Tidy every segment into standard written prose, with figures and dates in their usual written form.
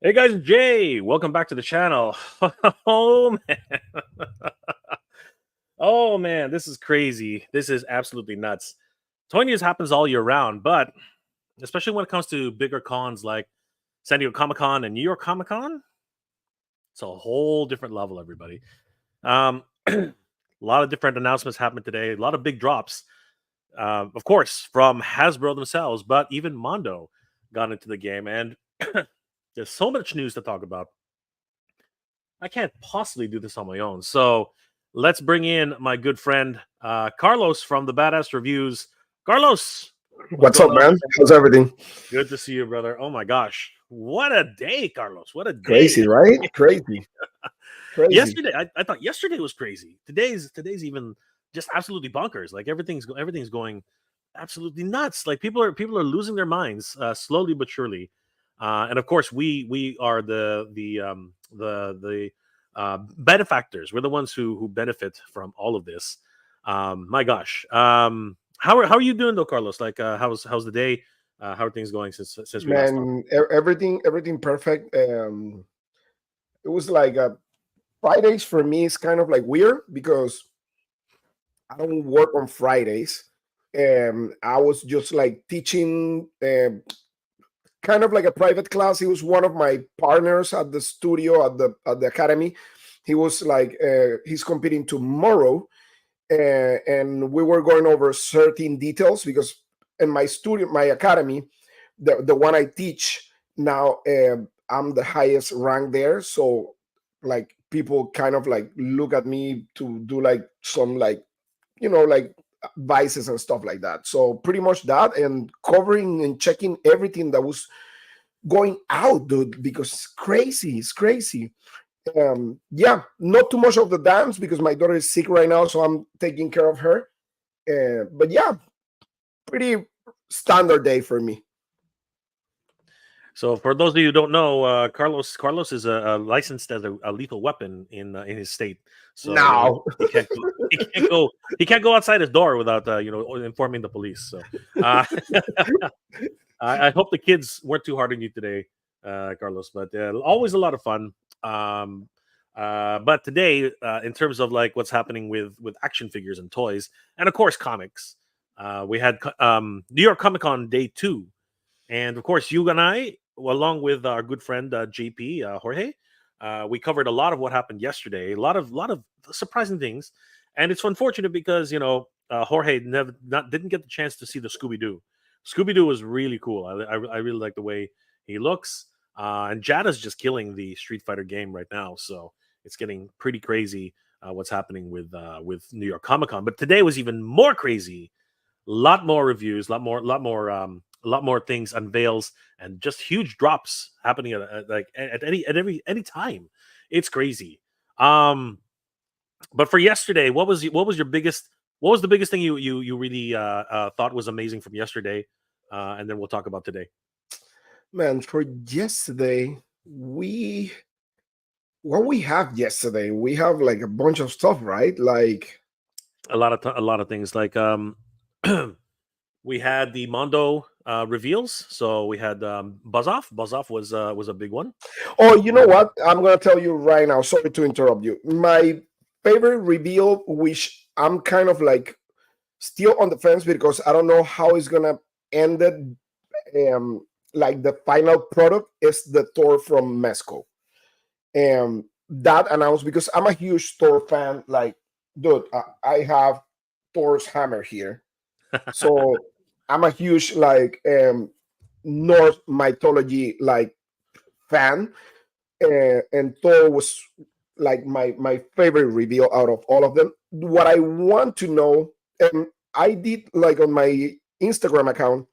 Hey guys, it's Jay. Welcome back to the channel. Oh man. Oh man, this is crazy. This is absolutely nuts. Toy news happens all year round, but especially when it comes to bigger cons like San Diego Comic-Con and New York Comic-Con, it's a whole different level, everybody. A lot of different announcements happened today, a lot of big drops. Of course, from Hasbro themselves, but even Mondo got into the game, and there's so much news to talk about. I can't possibly do this on my own. So let's bring in my good friend Carlos from the Badass Reviews. Carlos, What's up, man? How's everything? Good to see you, brother. Oh my gosh, what a day, Carlos! What a day! Crazy, right? Crazy. Yesterday, I thought yesterday was crazy. Today's even just absolutely bonkers. Like everything's going absolutely nuts. Like people are losing their minds slowly but surely. And of course, we are the benefactors. We're the ones who benefit from all of this. My gosh, how are you doing though, Carlos? Like, how's the day? How are things going since we last talked? Man, everything perfect. It was like Fridays for me is kind of like weird because I don't work on Fridays. I was just like teaching kind of like a private class. He was one of my partners at the studio at the academy. He was like he's competing tomorrow, and we were going over certain details because in my studio, my academy, the one I teach now, I'm the highest rank there. So like people kind of like look at me to do like some like like vices and stuff like that. So pretty much that, and covering and checking everything that was going out, dude, because it's crazy. Yeah, not too much of the dance because my daughter is sick right now, so I'm taking care of her. But yeah, pretty standard day for me. So, for those of you who don't know, Carlos is licensed as a lethal weapon in his state. So No. he can't go outside his door without informing the police. So I hope the kids weren't too hard on you today, Carlos. But always a lot of fun. But today, in terms of like what's happening with action figures and toys, and of course comics, we had New York Comic Con Day 2, and of course you and I, along with our good friend JP Jorge, we covered a lot of what happened yesterday. A lot of surprising things, and it's unfortunate because Jorge didn't get the chance to see the Scooby Doo. Scooby Doo was really cool. I really like the way he looks, and Jada's just killing the Street Fighter game right now. So it's getting pretty crazy what's happening with New York Comic Con. But today was even more crazy. A lot more reviews, a lot more things, unveils, and just huge drops happening at any time. It's crazy. But for yesterday, what was the biggest thing you really thought was amazing from yesterday? And then we'll talk about today. Man, for yesterday, what we have yesterday, we have like a bunch of stuff, right? Like a lot of things. Like we had the Mondo reveals. So we had Buzz Off. Buzz Off was a big one. Oh, you know what? I'm gonna tell you right now. Sorry to interrupt you. My favorite reveal, which I'm kind of like still on the fence because I don't know how it's gonna end it. Like the final product is the Thor from Mezco. That announced because I'm a huge Thor fan. Like, dude, I have Thor's hammer here. So I'm a huge like Norse mythology like fan, and Thor was like my favorite reveal out of all of them. What I want to know, and I did like on my Instagram account,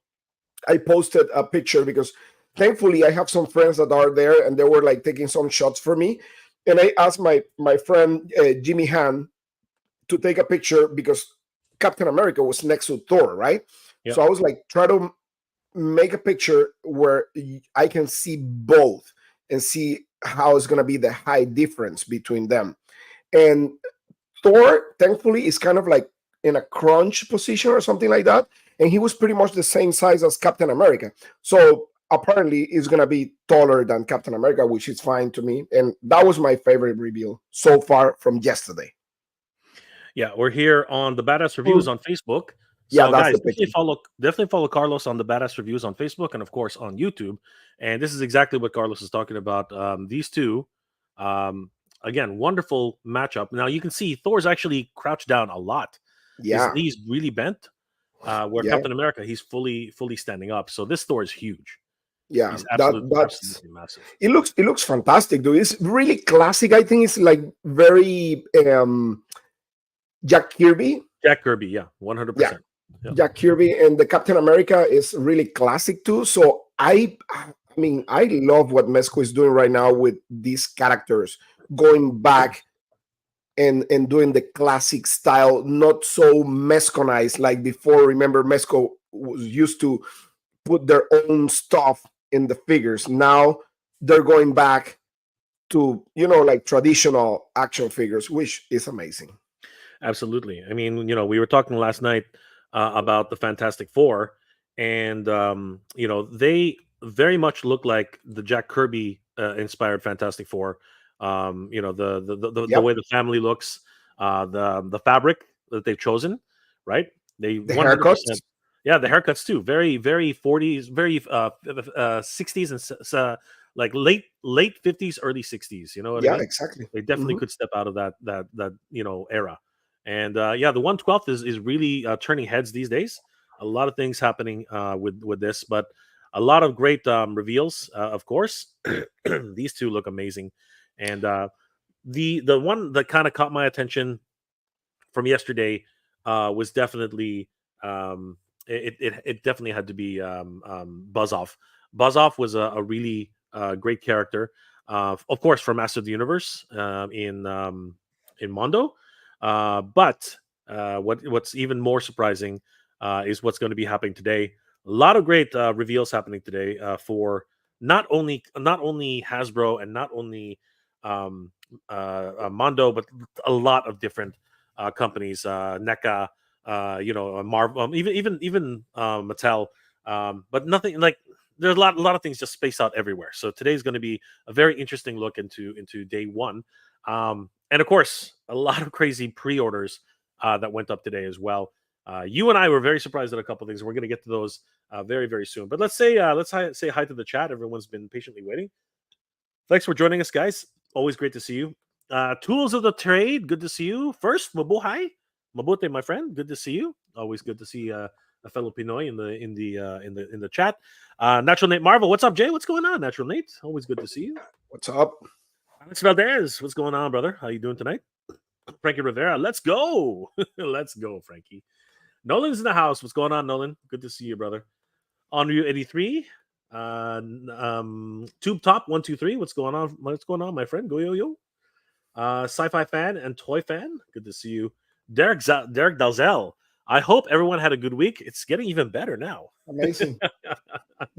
I posted a picture because thankfully I have some friends that are there and they were like taking some shots for me, and I asked my friend Jimmy Han to take a picture because Captain America was next to Thor, right? Yep. So I was like, try to make a picture where I can see both and see how it's going to be the high difference between them. And Thor, thankfully, is kind of like in a crunch position or something like that. And he was pretty much the same size as Captain America. So apparently is gonna be taller than Captain America, which is fine to me. And that was my favorite reveal so far from yesterday. Yeah, we're here on the Badass Reviews Mm. on Facebook. Yeah, So that's guys, the picture. definitely follow Carlos on the Badass Reviews on Facebook and of course on YouTube. And this is exactly what Carlos is talking about. These two, um, again, wonderful matchup. Now you can see Thor's actually crouched down a lot. His Yeah, knees really bent. Where yeah, Captain America, he's fully standing up. So this Thor is huge. yeah. He's That's absolutely massive. it looks fantastic, dude. It's really classic. I think it's like very Jack Kirby. Jack Kirby, yeah, Yeah, 100%. Yeah. Jack Kirby, and the Captain America is really classic too. So I mean, I love what Mezco is doing right now with these characters, going back and doing the classic style, not so Mezconized like before. Remember, Mezco was used to put their own stuff in the figures. Now they're going back to, you know, like traditional action figures, which is amazing. Absolutely. I mean, we were talking last night about the Fantastic Four, and they very much look like the Jack Kirby inspired Fantastic Four. The Yep. way the family looks, the fabric that they've chosen, right? They The 100%. haircuts. Yeah, the haircuts too. Very, very 40s, very 60s, and like late 50s, early 60s. You know what I Yeah, mean? exactly. They definitely Hmm. could step out of that era. And yeah, the 112th is really turning heads these days. A lot of things happening with this, but a lot of great reveals. Of course, these two look amazing, and the one that kind of caught my attention from yesterday was definitely it definitely had to be Buzz Off. Buzz Off was a really great character, of course, for Master of the Universe in Mondo. But what's even more surprising is what's going to be happening today. A lot of great reveals happening today for not only Hasbro and not only Mondo, but a lot of different companies, Neca, Marvel, even Mattel, but nothing like there's a lot of things just spaced out everywhere. So today's going to be a very interesting look into day one, and of course a lot of crazy pre-orders that went up today as well. You and I were very surprised at a couple of things. We're going to get to those very very soon. But let's say hi to the chat. Everyone's been patiently waiting. Thanks for joining us, guys. Always great to see you. Tools of the trade, good to see you. First, mabuhay, mabuti, my friend. Good to see you. Always good to see a fellow Pinoy in the chat. Natural Nate Marvel, what's up, Jay? What's going on, Natural Nate? Always good to see you. What's up? Alex Valdez, what's going on, brother? How you doing tonight? Frankie Rivera, let's go. Let's go, Frankie. Nolan's in the house. What's going on, Nolan? Good to see you, brother. Onryu 83. Tube Top 123. What's going on? What's going on, my friend? Go yo yo. Sci-fi fan and toy fan. Good to see you, Derek Dalzell. I hope everyone had a good week. It's getting even better now. Amazing.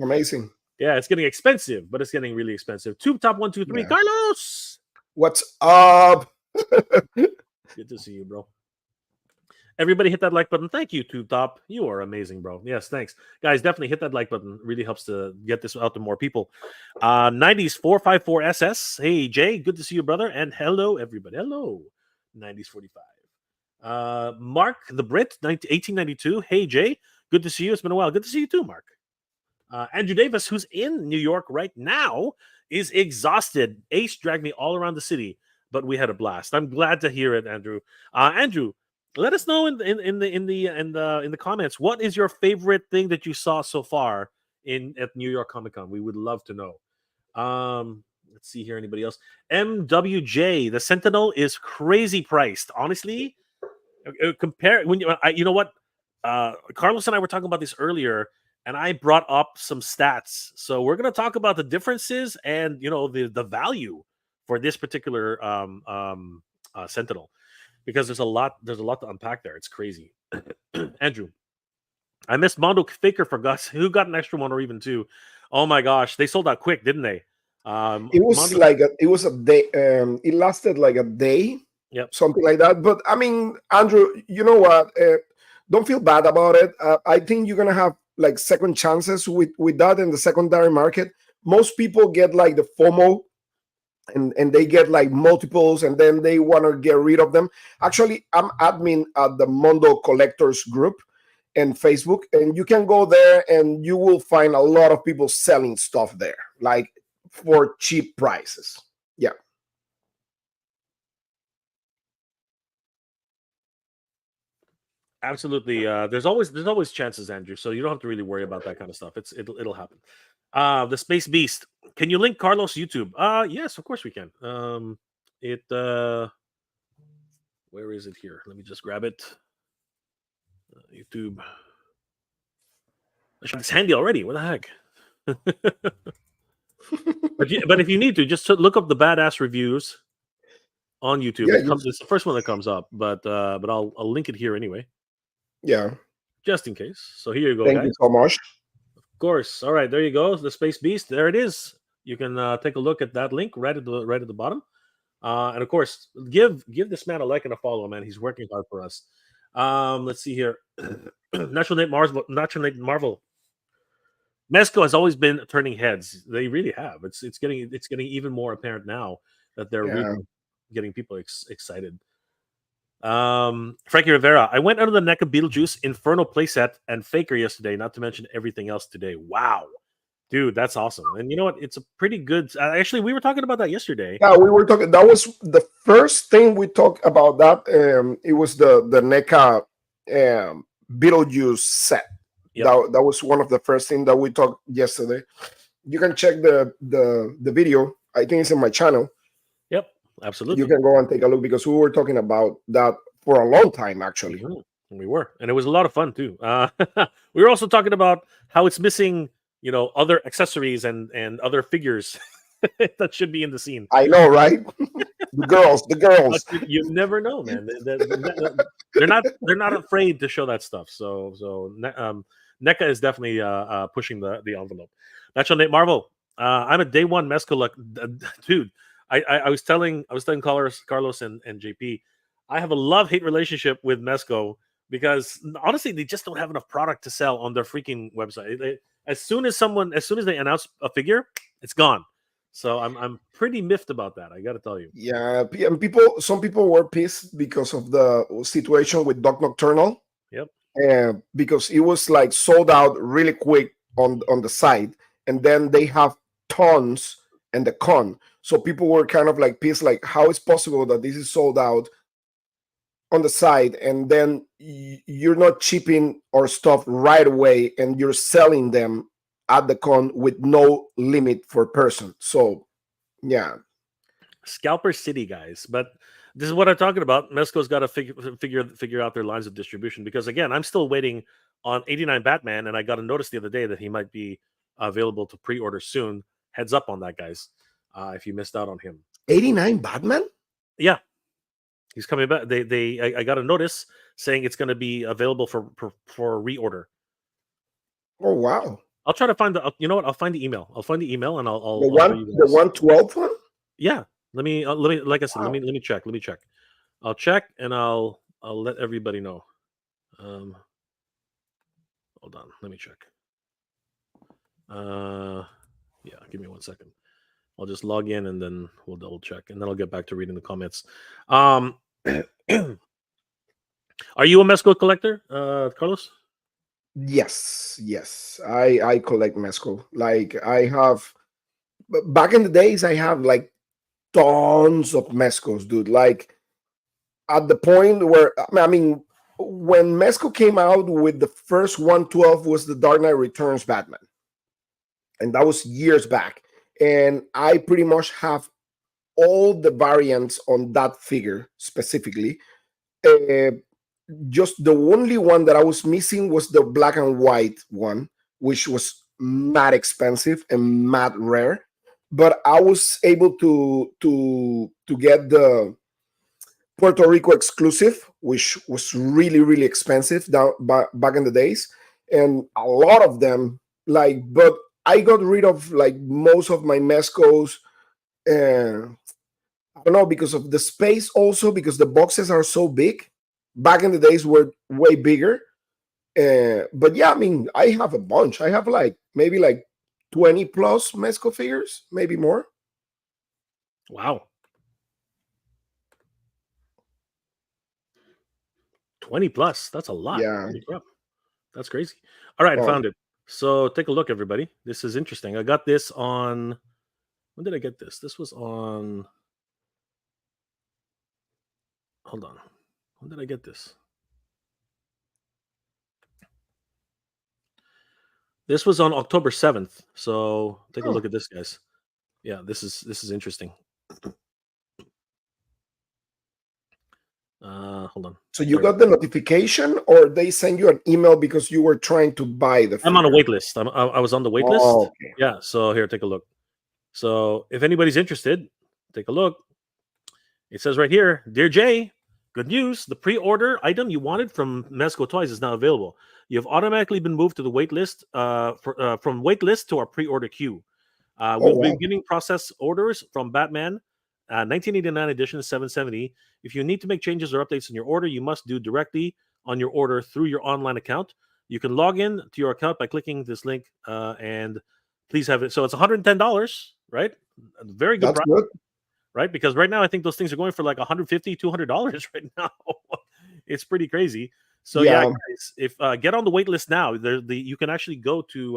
Amazing. Yeah, it's getting expensive, but it's getting really expensive. Tube Top 123. Yeah. Carlos. What's up? Good to see you, bro. Everybody hit that like button. Thank you, Tube Top. You are amazing, bro. Yes, thanks. Guys, definitely hit that like button. Really helps to get this out to more people. 90s 454SS. Hey, Jay, good to see you, brother. And hello, everybody. Hello, 90s 45. Mark the Brit, 1892. Hey, Jay, good to see you. It's been a while. Good to see you too, Mark. Andrew Davis, who's in New York right now, is exhausted. Ace dragged me all around the city, but we had a blast. I'm glad to hear it, Andrew. Andrew, let us know in the comments, what is your favorite thing that you saw so far at New York Comic Con? We would love to know. Let's see here. Anybody else? MWJ, the Sentinel is crazy priced. Honestly, compare when you know what? Carlos and I were talking about this earlier, and I brought up some stats. So we're gonna talk about the differences and the value for this particular Sentinel, because there's a lot to unpack there. It's crazy. Andrew, I missed Mondo Faker for Gus. Who got an extra one or even two? Oh my gosh, they sold out quick, didn't they? It was Mondo, like it was a day. It lasted like a day, yep. something like that. But I mean, Andrew, you know what? Don't feel bad about it. I think you're gonna have like second chances with that in the secondary market. Most people get like the FOMO, and they get like multiples, and then they want to get rid of them. Actually, I'm admin at the Mondo collectors group and Facebook, and you can go there and you will find a lot of people selling stuff there, like for cheap prices. Yeah. Absolutely. There's always chances, Andrew. So you don't have to really worry about that kind of stuff. It'll happen. The Space Beast. Can you link Carlos YouTube? Yes, of course we can. It where is it here? Let me just grab it. YouTube. I should have this handy already. What the heck? but if you need to, just look up the badass reviews on YouTube. Yeah, It's the first one that comes up, but I'll link it here anyway, yeah. just in case. So here you go, Thank guys. you so much. Of course. All right, there you go. The Space Beast. There it is. You can take a look at that link right at the bottom. And of course, give this man a like and a follow, man. He's working hard for us. Let's see here. Natural Nate Marvel. Mezco has always been turning heads. They really have. It's getting even more apparent now that they're really getting people excited. Frankie Rivera. I went under the Neca Beetlejuice Inferno playset and Faker yesterday, not to mention everything else today. Wow. Dude, that's awesome. And you know what? It's a pretty good. Actually, we were talking about that yesterday. Yeah, we were talking. That was the first thing we talked about. That it was the NECA Beetlejuice set. Yep. That was one of the first things that we talked yesterday. You can check the video. I think it's in my channel. Yep, absolutely. You can go and take a look, because we were talking about that for a long time, actually. Mm-hmm. We were, and it was a lot of fun too. We were also talking about how it's missing, other accessories and other figures that should be in the scene. I know, right? the girls. But you never know, man. They're not afraid to show that stuff. So NECA is definitely pushing the envelope. Natural Nate Marvel. I'm a day one Mezco dude. I was telling Carlos and JP, I have a love-hate relationship with Mezco, because honestly they just don't have enough product to sell on their freaking website. As soon as they announce a figure, it's gone. So I'm pretty miffed about that, I gotta tell you. Yeah, and some people were pissed because of the situation with Doc Nocturnal. Yep. Because it was like sold out really quick on the site, and then they have tons in the con. So people were kind of like pissed, like, how is possible that this is sold out on the site, and then you're not shipping our stuff right away, and you're selling them at the con with no limit for person. So yeah, Scalper City, guys. But this is what I'm talking about. Mezco's got to figure out their lines of distribution, because again, I'm still waiting on 89 Batman, and I got a notice the other day that he might be available to pre-order soon. Heads up on that, guys, if you missed out on him. 89 Batman? Yeah, he's coming back. I got a notice saying it's going to be available for reorder. Oh wow! I'll try to find the. You know what? I'll find the email. and I'll the 112 one. Yeah. Let me like I said. Wow. Let me check. I'll check, and I'll let everybody know. Hold on. Let me check. Yeah. Give me 1 second. I'll just log in, and then we'll double check, and then I'll get back to reading the comments. Are you a Mezco collector, Carlos? Yes. I collect Mezco. Like, I have, back in the days, I have like tons of Mezcos, dude. Like, at the point where, I mean, when Mezco came out with the first 112 was the Dark Knight Returns Batman, and that was years back. And I pretty much have all the variants on that figure specifically. Just the only one that I was missing was the black and white one, which was mad expensive and mad rare. But I was able to get the Puerto Rico exclusive, which was really, really expensive back in the days. And a lot of them, like, but I got rid of like most of my Mezcos. I don't know, because of the space, also because the boxes are so big. Back in the days were way bigger. But yeah, I mean, I have a bunch. I have like maybe like 20 plus Mezco figures, maybe more. Wow. 20 plus. That's a lot. Yeah. Holy crap. That's crazy. All right, I Oh, found it. So take a look, everybody. This is interesting. I got this on. When did I get this? This was on. Hold on. When did I get this? This was on October 7th. So take a look at this, guys. Yeah, this is interesting. Hold on. so you got the notification, or they send you an email because you were trying to buy the figure? I'm on a wait list. I was on the wait list. Oh, okay. Yeah. So here, take a look. So if anybody's interested, take a look. It says right here, Dear Jay, good news. The pre-order item you wanted from Mezco Toys is now available. You have automatically been moved to the wait list from wait list to our pre-order queue. We'll be Wow. beginning process orders from Batman 1989 edition 770. If you need to make changes or updates in your order, you must do directly on your order through your online account. You can log in to your account by clicking this link and please have it. So it's $110, right? A very good That's price, good. right? Because right now I think those things are going for like $150, $200 right now. It's pretty crazy. So yeah, Yeah. guys, if get on the wait list now. You can actually go to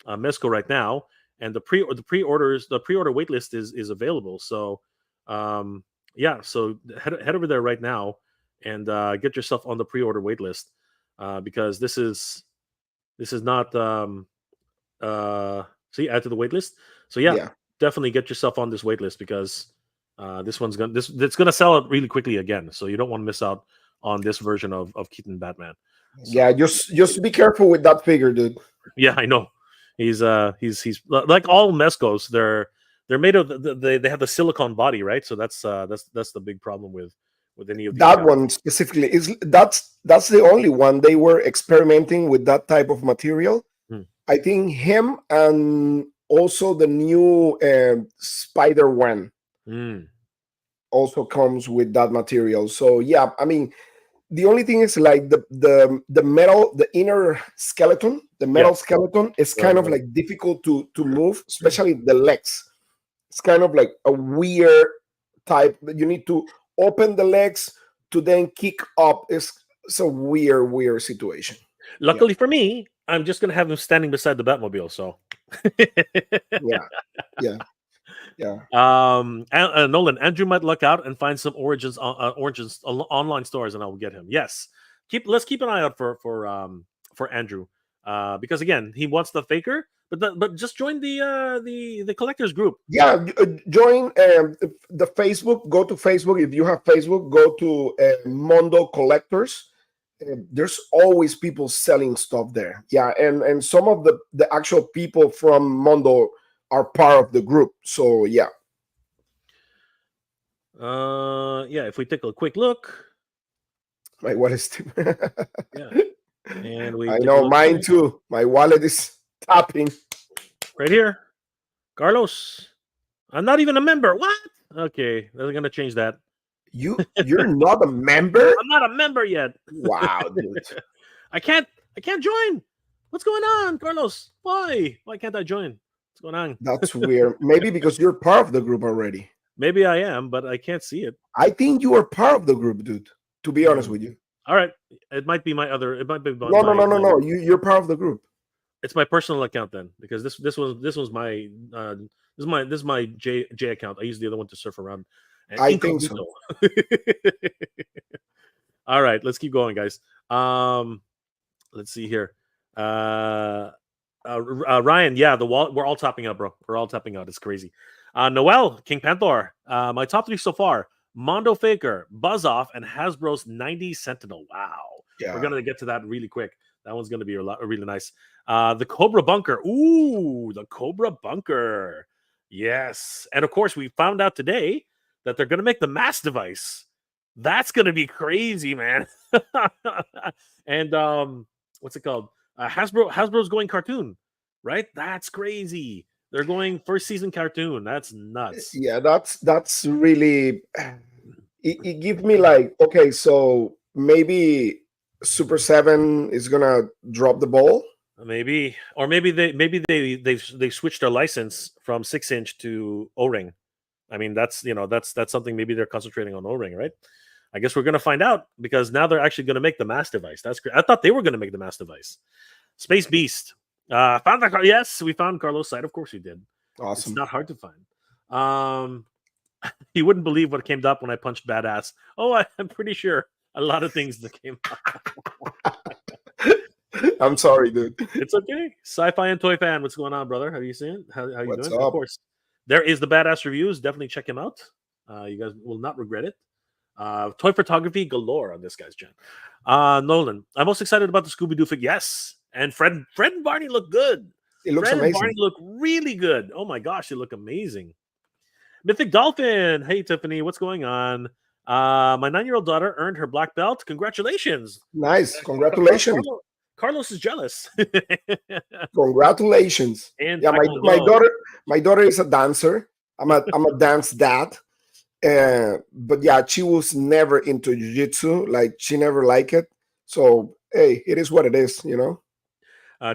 Mezco right now, and the pre-order wait list is available. So yeah, so head over there right now and get yourself on the pre-order wait list because this is not see, add to the wait list. So yeah, Yeah. definitely get yourself on this wait list because this one's gonna it's gonna sell out really quickly again. So you don't want to miss out on this version of Keaton Batman. Yeah. So Just be careful with that figure, dude. yeah, I know. He's like all Mezcos. They're made of they have the silicone body, right? So that's the big problem with any of these That guys. one specifically is that's the only one they were experimenting with that type of material. Hmm. I think him and also the new Spider One Mm. also comes with that material. So yeah, I mean, the only thing is like the metal, the inner skeleton, the Yeah, metal skeleton is right, kind of right. like difficult to move, especially the legs. It's kind of like a weird type that you need to open the legs to then kick up. It's a weird situation. Yeah, Luckily for me, I'm just gonna have him standing beside the Batmobile. So yeah, yeah, yeah. Nolan, Andrew might luck out and find some origins online stores, and I will get him. Yes, let's keep an eye out for Andrew, because again, he wants the faker, but just join the collectors group. Yeah, join the Facebook. Go to Facebook if you have Facebook. Go to Mondo Collectors. There's always people selling stuff there. Yeah, and some of the actual people from Mondo are part of the group. So yeah. Yeah, if we take a quick look, My wallet is yeah, and we I take a know look mine here. too. My wallet is tapping. Right here, Carlos. I'm not even a member. What? Okay, they're gonna change that. You're not a member? I'm not a member yet. Wow, dude. I can't join. What's going on, Carlos? Why can't I join? What's going on? That's weird. Maybe because you're part of the group already. Maybe I am, but I can't see it. I think you are part of the group, dude. To be honest with you. All right, it might be my other. It might be my, No. You're part of the group. It's my personal account then, because this was my this is my J account. I use the other one to surf around. And I think so. All right, let's keep going, guys. Let's see here. Ryan, yeah, the wall. We're all topping out, bro. We're all tapping out. It's crazy. Noel, King Panther. My top 3 so far: Mondo Faker, Buzz Off, and Hasbro's 90s Sentinel. Wow. Yeah. We're gonna get to that really quick. That one's gonna be really nice. The Cobra Bunker. Ooh, the Cobra Bunker. Yes, and of course we found out today that they're gonna make the mass device. That's gonna be crazy, man. And what's it called? Hasbro's going cartoon, right? That's crazy. They're going first season cartoon. That's nuts. Yeah, that's really it gives me like, okay, so maybe Super 7 is gonna drop the ball. Maybe, or maybe they switched their license from 6-inch to O-ring. I mean, that's something. Maybe they're concentrating on O-ring, right? I guess we're gonna find out, because now they're actually gonna make the mass device. That's great. I thought they were gonna make the mass device. Space Beast. Found that. Yes, we found Carlos' site. Of course we did. Awesome. It's not hard to find. He wouldn't believe what came up when I punched badass. Oh, I'm pretty sure a lot of things that came up. I'm sorry, dude. It's okay. Sci-fi and toy fan, what's going on, brother? How you seeing? How you What's doing? up? Of course, there is the badass reviews. Definitely check him out. You guys will not regret it. Toy photography galore on this guy's channel. Nolan, I'm most excited about the Scooby-Doo fig. Yes, and Fred and Barney look good. It looks Fred amazing. and Barney look really good. Oh my gosh, they look amazing. Mythic Dolphin. Hey Tiffany, what's going on? My 9-year-old daughter earned her black belt. Congratulations. Nice. Congratulations. Carlos is jealous. Congratulations. And yeah, my daughter is a dancer. I'm a dance dad. But yeah, she was never into jiu-jitsu. Like, she never liked it. So hey, it is what it is, you know.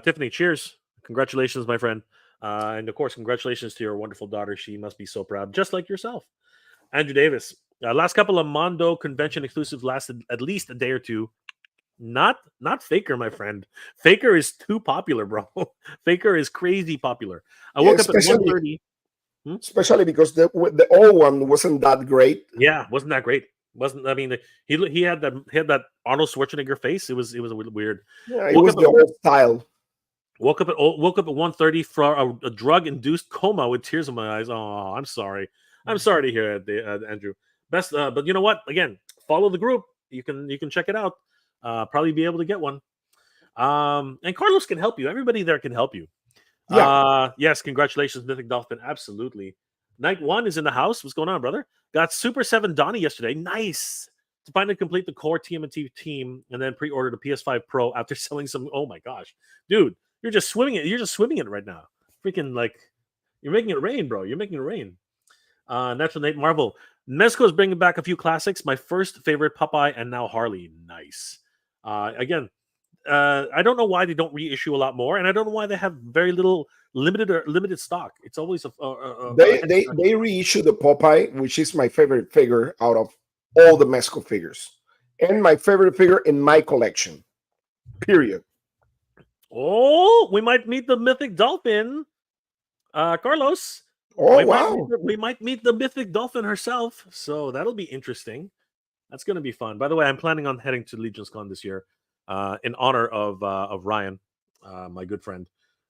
Tiffany, cheers. Congratulations, my friend. And of course, congratulations to your wonderful daughter. She must be so proud, just like yourself. Andrew Davis. Last couple of Mondo convention exclusives lasted at least a day or two. Not Faker, my friend. Faker is too popular, bro. Faker is crazy popular. I woke up at 1:30. Especially because the old one wasn't that great. Yeah, wasn't that great. Wasn't, I mean, he had that Arnold Schwarzenegger face. It was weird. Yeah, it was the old style. Woke up at 1:30 for a drug-induced coma with tears in my eyes. Oh, I'm sorry. I'm sorry to hear it, Andrew. Best, but you know what? Again, follow the group. You can check it out. Probably be able to get one. And Carlos can help you. Everybody there can help you. Yeah. Yes, congratulations, Mythic Dolphin. Absolutely. Night 1 is in the house. What's going on, brother? Got Super 7 Donnie yesterday. Nice. To finally complete the core TMNT team, and then pre-ordered a PS5 Pro after selling some. Oh my gosh, dude, you're just swimming it. You're just swimming it right now. Freaking, like, you're making it rain, bro. You're making it rain. Natural Nate Marvel. Mezco is bringing back a few classics. My first favorite, Popeye, and now Harley. Nice. Again, I don't know why they don't reissue a lot more, and I don't know why they have very little limited stock. It's always they reissue the Popeye, which is my favorite figure out of all the Mezco figures, and my favorite figure in my collection. Period. Oh, we might meet the Mythic Dolphin, Carlos. Oh, wow. We might meet the Mythic Dolphin herself, so that'll be interesting. That's going to be fun. By the way, I'm planning on heading to Legion's Con this year, in honor of Ryan, my good friend.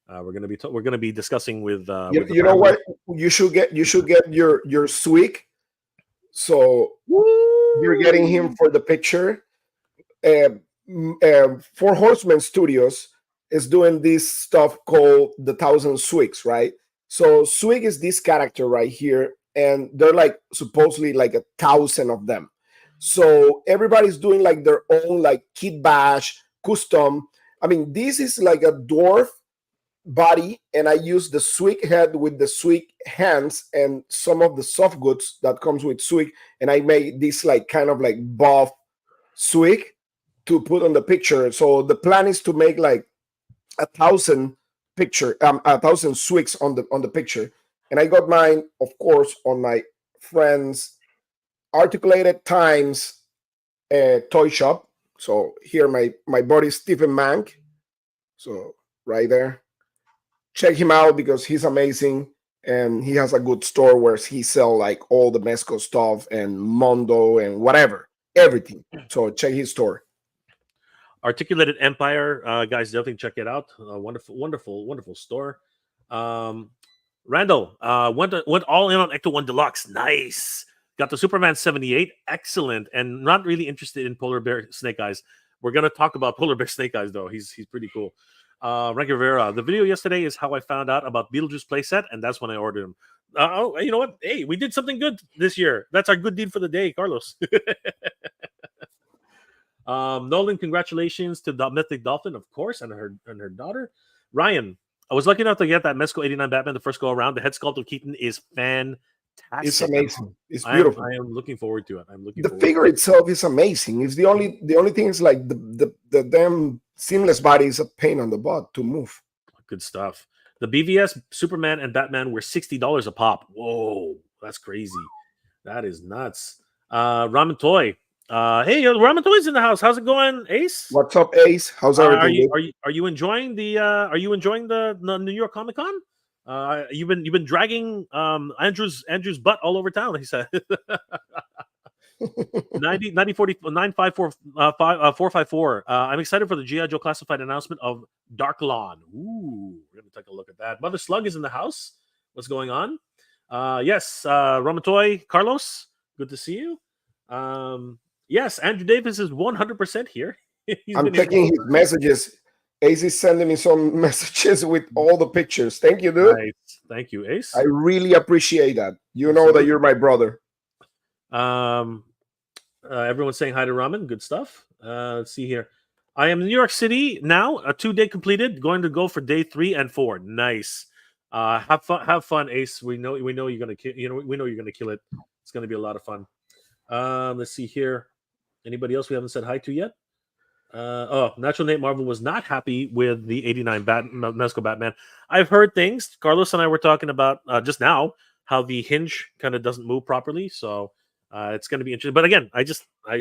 We're going to be discussing with. You know what? You should get your Sweek. So you're getting him for the picture. Four Horsemen Studios is doing this stuff called the 1,000 Sweeks, right? So Swig is this character right here, and they're like supposedly like 1,000 of them. So everybody's doing like their own like kit bash custom. I mean, this is like a dwarf body, and I use the Swig head with the Swig hands and some of the soft goods that comes with Swig, and I made this like kind of like buff Swig to put on the picture. So the plan is to make like 1,000 Swigs on the picture, and I got mine, of course, on my friend's Articulated Times toy shop. So here my buddy Stephen Mank, so right there, check him out because he's amazing, and he has a good store where he sell like all the Mezco stuff and Mondo and whatever, everything. So check his store. Articulated Empire, guys, definitely check it out. Wonderful store. Randall went all in on Ecto 1 Deluxe. Nice. Got the Superman 78. Excellent. And not really interested in Polar Bear Snake Eyes. We're gonna talk about Polar Bear Snake Eyes though. He's pretty cool. Ranky Rivera. The video yesterday is how I found out about Beetlejuice playset, and that's when I ordered him. Oh, you know what? Hey, we did something good this year. That's our good deed for the day, Carlos. Nolan, congratulations to the Mythic Dolphin, of course, and her daughter. Ryan, I was lucky enough to get that Mezco 89 Batman the first go around. The head sculpt of Keaton is fantastic. It's fantastic. amazing. It's beautiful. I am looking forward to it. I'm looking The forward figure itself is amazing. It's the only thing is like the damn seamless body is a pain on the butt to move. Good stuff. The BVS Superman and Batman were $60 a pop. Whoa, that's crazy. That is nuts. Ramen Toy. Hey, Ramen Toy's in the house. How's it going, Ace? What's up, Ace? How's everything? Are you enjoying the New York Comic Con? You've been dragging Andrew's butt all over town. He said 90 40 954 454. I'm excited for the G.I. Joe classified announcement of Dark Lawn. Ooh, we're gonna take a look at that. Mother Slug is in the house. What's going on? Yes, Ramatoy Carlos, good to see you. Yes, Andrew Davis is 100% here. I'm checking his messages. Ace is sending me some messages with all the pictures. Thank you, dude. Nice. Thank you, Ace. I really appreciate that. You know that you're my brother. Everyone's saying hi to Ramen. Good stuff. Let's see here. I am in New York City now. A 2-day completed. Going to go for day 3 and 4. Nice. Have fun, Ace. We know you're gonna we know you're gonna kill it. It's gonna be a lot of fun. Let's see here. Anybody else we haven't said hi to yet? Natural Nate Marvel was not happy with the 89 Mezco Batman. I've heard things. Carlos and I were talking about just now how the hinge kind of doesn't move properly. So it's going to be interesting. But again, I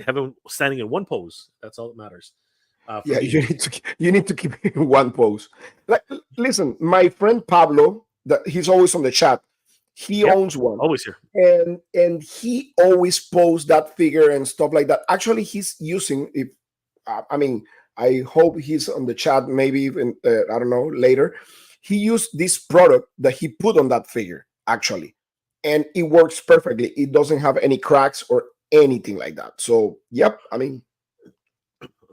have him standing in one pose. That's all that matters. Yeah, you need to keep in one pose. Like, listen, my friend Pablo, that he's always on the chat. He owns one, always here, and he always posts that figure and stuff like that. Actually, he's using it. I mean, I hope he's on the chat. Maybe even I don't know later. He used this product that he put on that figure actually, and it works perfectly. It doesn't have any cracks or anything like that. So, yep. I mean,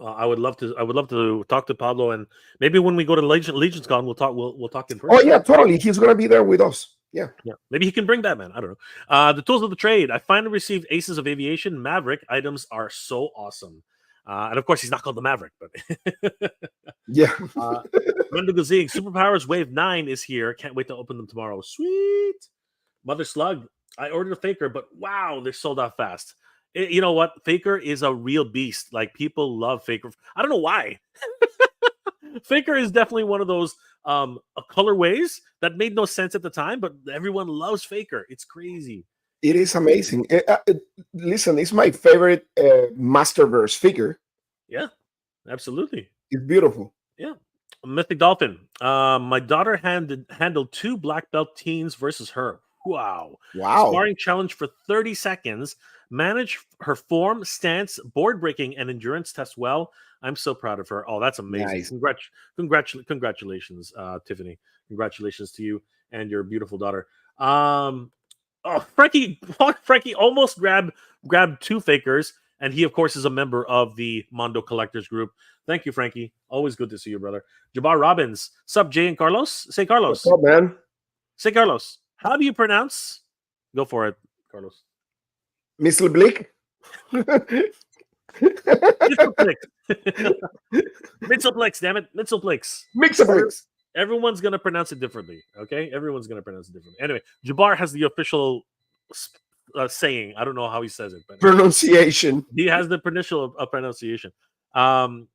I would love to talk to Pablo, and maybe when we go to Legion's Con, we'll talk in person. Oh yeah, totally. He's gonna be there with us. Yeah. Maybe he can bring Batman. I don't know. The tools of the trade. I finally received Aces of Aviation Maverick. Items are so awesome. And of course, he's not called the Maverick, but yeah. Mondo Gazing Superpowers Wave 9 is here. Can't wait to open them tomorrow. Sweet. Mother Slug. I ordered a Faker, but wow, they're sold out fast. You know what? Faker is a real beast. Like, people love Faker. I don't know why. Faker is definitely one of those colorways that made no sense at the time, but everyone loves Faker. It's crazy. It is amazing. Listen, it's my favorite Masterverse figure. Yeah, absolutely. It's beautiful. Yeah. Mythic Dolphin. My daughter handled 2 black belt teens versus her. Wow. Sparring challenge for 30 seconds. Manage her form, stance, board breaking, and endurance test well. I'm so proud of her. Oh, that's amazing. Nice. Congratulations, Tiffany. Congratulations to you and your beautiful daughter. Frankie almost grabbed 2 Fakers, and he, of course, is a member of the Mondo Collectors Group. Thank you, Frankie. Always good to see you, brother. Jabbar Robbins. Sup, Jay and Carlos? Say Carlos. What's up, man? Say Carlos. How do you pronounce? Go for it, Carlos. Mr. Blick? Mitzelplex, damn it. Mitzelplex. Everyone's going to pronounce it differently, okay? Everyone's going to pronounce it differently. Anyway, Jabbar has the official saying. I don't know how he says it. But pronunciation. He has the initial pronunciation.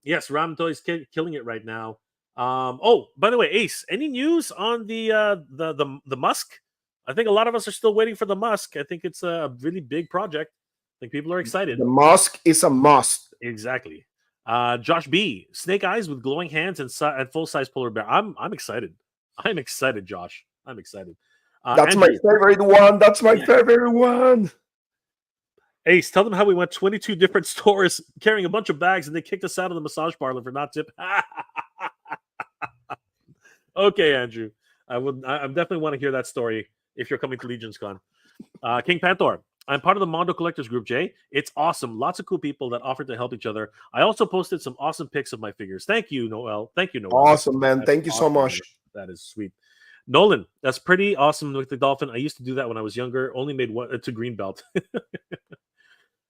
Yes, Ram Toys killing it right now. By the way, Ace, any news on the Musk? I think a lot of us are still waiting for the Musk. I think it's a really big project. I think people are excited. The Musk is a must. Exactly. Josh B. Snake eyes with glowing hands and full-size polar bear. I'm excited. I'm excited, Josh. I'm excited. That's Andrew, my favorite one. That's my favorite one. Ace, tell them how we went 22 different stores carrying a bunch of bags and they kicked us out of the massage parlor for not tip. Okay, Andrew. I definitely want to hear that story if you're coming to Legion's Con. King Panther. I'm part of the Mondo Collectors Group, Jay. It's awesome. Lots of cool people that offered to help each other. I also posted some awesome pics of my figures. Thank you, Noel. Thank you, Noel. Awesome, man. Thank you so much. That is sweet. Nolan, that's pretty awesome with the Dolphin. I used to do that when I was younger. Only made one to green belt.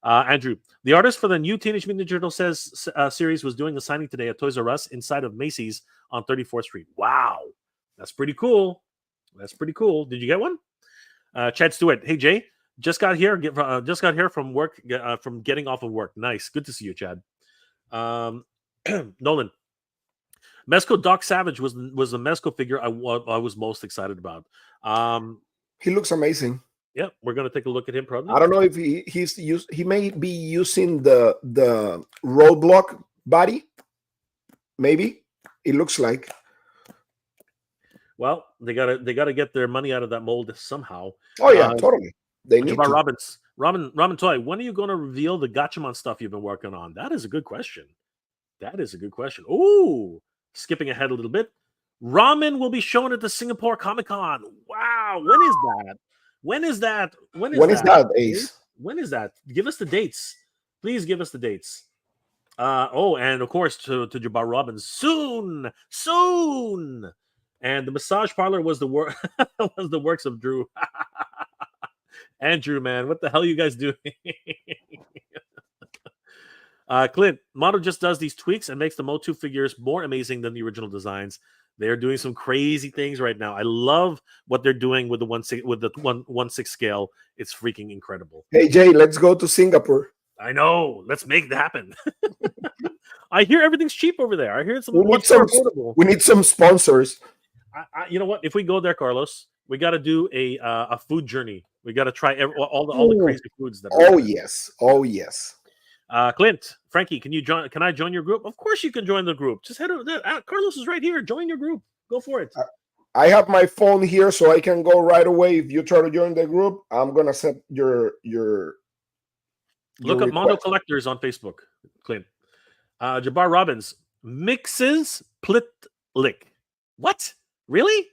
Andrew, the artist for the new Teenage Mutant Ninja Turtles series was doing a signing today at Toys R Us inside of Macy's on 34th Street. Wow. That's pretty cool. That's pretty cool. Did you get one? Chad Stewart. Hey Jay, just got here. Just got here from work. From getting off of work. Nice. Good to see you, Chad. Nolan. Mezco Doc Savage was the Mezco figure I was most excited about. He looks amazing. Yeah, we're gonna take a look at him probably. I don't know if he may be using the roadblock body. Maybe it looks like. Well, they gotta get their money out of that mold somehow. Oh yeah, totally. They need Jabbar to. Ramen Toy, when are you going to reveal the Gatchaman stuff you've been working on? That is a good question. Ooh, skipping ahead a little bit. Ramen will be shown at the Singapore Comic-Con. Wow, when is that? When is that, Ace? When is that? Give us the dates. Please give us the dates. And of course to Jabbar Robbins, soon. And the massage parlor was the works of Drew. Andrew, man, what the hell are you guys doing? Clint, Mondo just does these tweaks and makes the Mo2 figures more amazing than the original designs. They're doing some crazy things right now. I love what they're doing with the 1/6 scale. It's freaking incredible. Hey Jay, let's go to Singapore. I know. Let's make it happen. I hear everything's cheap over there. I hear it's affordable. We need some sponsors. You know what? If we go there, Carlos, we got to do a food journey. We got to try all the crazy foods that. Oh yes. Clint, Frankie, can you join? Can I join your group? Of course you can join the group. Just head over there. Carlos is right here. Join your group. Go for it. I have my phone here, so I can go right away. If you try to join the group, I'm gonna set your look up Mondo Collectors on Facebook, Clint. Jabbar Robbins mixes Plitlick. What? Really?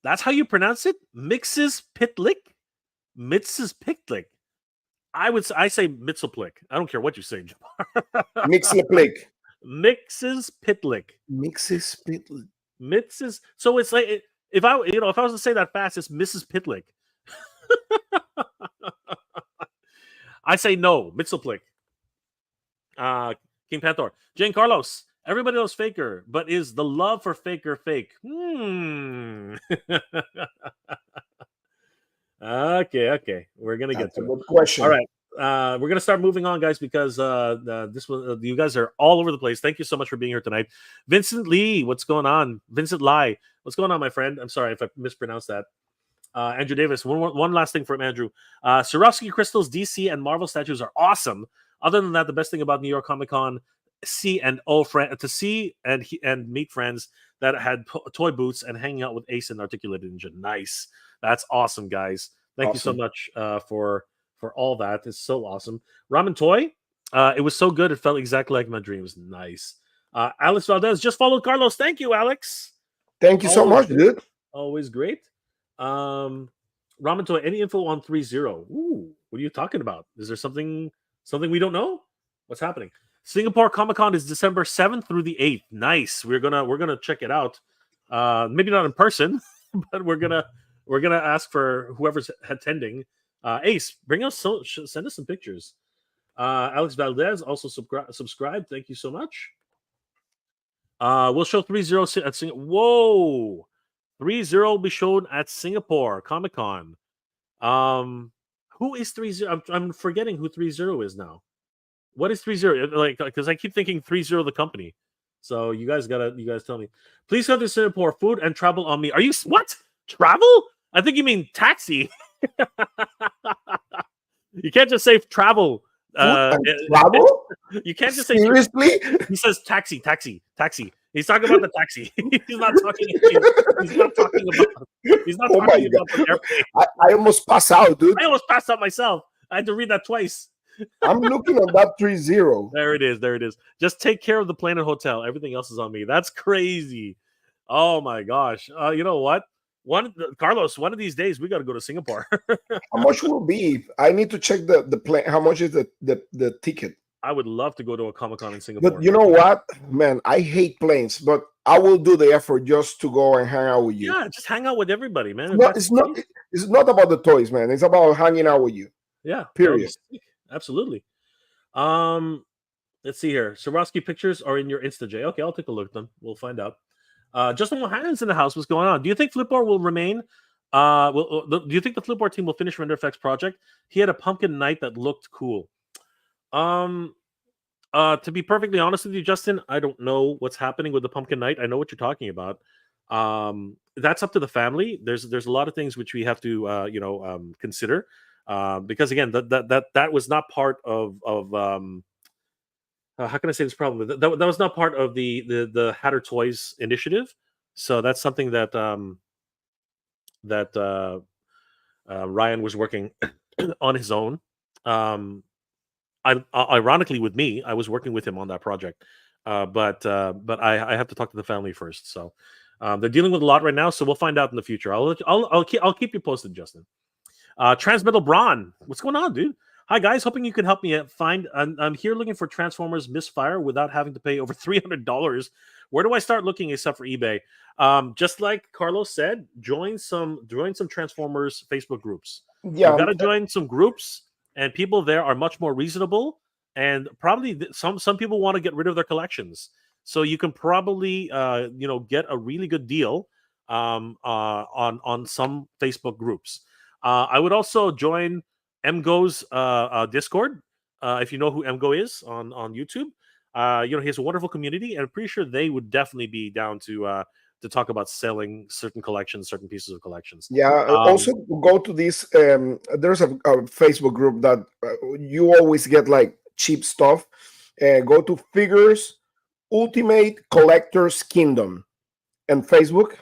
That's how you pronounce it? Mixes Pitlick? Mixes Pitlick. I say Mitzelplick. I don't care what you say, Jabbar. Mixelplick. Mixes Pitlick. Mixes Pitlick. Mixes. So it's like if I was to say that fast, it's Mrs. Pitlick. I say no, Mitzelplick. King Panther. Jane Carlos. Everybody knows Faker, but is the love for Faker fake? Okay. We're gonna get to it. Good question. All right. We're gonna start moving on, guys, because you guys are all over the place. Thank you so much for being here tonight. Vincent Lee, what's going on? Vincent Lai, what's going on, my friend? I'm sorry if I mispronounced that. Andrew Davis, one last thing from Andrew. Swarovski crystals, DC, and Marvel statues are awesome. Other than that, the best thing about New York Comic Con, to see and meet friends that had toy booths and hanging out with Ace and Articulated Ninja. Nice. That's awesome, guys. Thank you so much for all that. It's so awesome. Ramen Toy, it was so good. It felt exactly like my dreams. Nice. Alex Valdez just followed Carlos. Thank you, Alex. Thank you so much, dude. Always great. Ramen Toy, any info on 3-0? Ooh, what are you talking about? Is there something we don't know? What's happening? Singapore Comic Con is December 7th through the 8th. Nice. We're gonna check it out. Maybe not in person, but we're gonna ask for whoever's attending. Ace, send us some pictures. Alex Valdez also subscribe. Thank you so much. We'll show 3-0 at Singapore. Whoa, 3-0 will be shown at Singapore Comic Con. Who is 3-0? I'm forgetting who 3-0 is now. What is 3-0? Like, because I keep thinking 3-0 the company. So you guys tell me. Please come to Singapore. Food and travel on me. Are you what? Travel? I think you mean taxi. You can't just say travel. Travel? You can't just say seriously. He says taxi. He's talking about the taxi. He's not talking about the airplane. I almost passed out, dude. I almost passed out myself. I had to read that twice. I'm looking at that 3-0. There it is. Just take care of the plane and hotel. Everything else is on me. That's crazy. Oh my gosh. You know what? Carlos, one of these days we got to go to Singapore. How much will be? I need to check the plane. How much is the ticket? I would love to go to a Comic-Con in Singapore. But you know what, man? I hate planes, but I will do the effort just to go and hang out with you. Yeah, just hang out with everybody, man. It's not about the toys, man. It's about hanging out with you. Yeah. Period. Absolutely. Let's see here. Swarovski pictures are in your Insta, J. Okay, I'll take a look at them. We'll find out. Justin Mohan's in the house. What's going on? Do you think Flipboard will remain Do you think the Flipboard team will finish Render Effects project? He had a pumpkin knight that looked cool. To be perfectly honest with you, Justin, I don't know what's happening with the pumpkin knight. I know what you're talking about. That's up to the family. There's a lot of things which we have to consider, because again, that was not part of how can I say this problem? That was not part of the Hatter Toys initiative. So that's something that Ryan was working on his own. Ironically, with me, I was working with him on that project, but I have to talk to the family first. So they're dealing with a lot right now, so we'll find out in the future. I'll keep you posted, Justin. Transmetal Braun, what's going on, dude? Hi guys, hoping you can help me find. I'm here looking for Transformers Misfire without having to pay over $300. Where do I start looking except for eBay? Just like Carlos said, join some Transformers Facebook groups. Yeah, You got to join some groups, and people there are much more reasonable. And probably some people want to get rid of their collections, so you can probably get a really good deal on some Facebook groups. I would also join MGo's Discord, if you know who MGo is on YouTube. He has a wonderful community, and I'm pretty sure they would definitely be down to talk about selling certain collections, certain pieces of collections. Yeah. Also, go to this. There's a Facebook group that you always get like cheap stuff. Go to Figures Ultimate Collectors Kingdom and Facebook.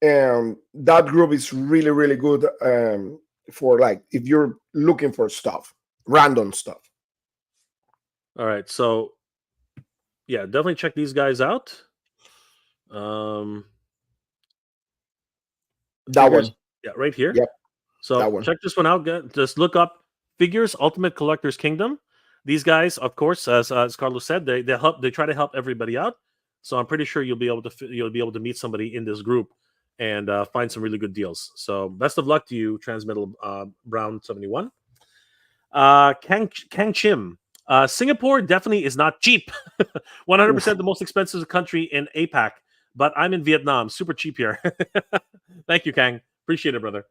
That group is really, really good for like if you're looking for stuff, random stuff. All right, so yeah, definitely check these guys out. That Figures, one. yeah, right here. Yep. So That one. check this one out. Just look up Figures Ultimate Collectors Kingdom. These guys, of course, as Carlos said, they help. They try to help everybody out. So I'm pretty sure you'll be able to meet somebody in this group and find some really good deals. So best of luck to you, Transmetal Brown 71. Kang Chim. Singapore definitely is not cheap. 100% the most expensive country in APAC. But I'm in Vietnam. Super cheap here. Thank you, Kang. Appreciate it, brother.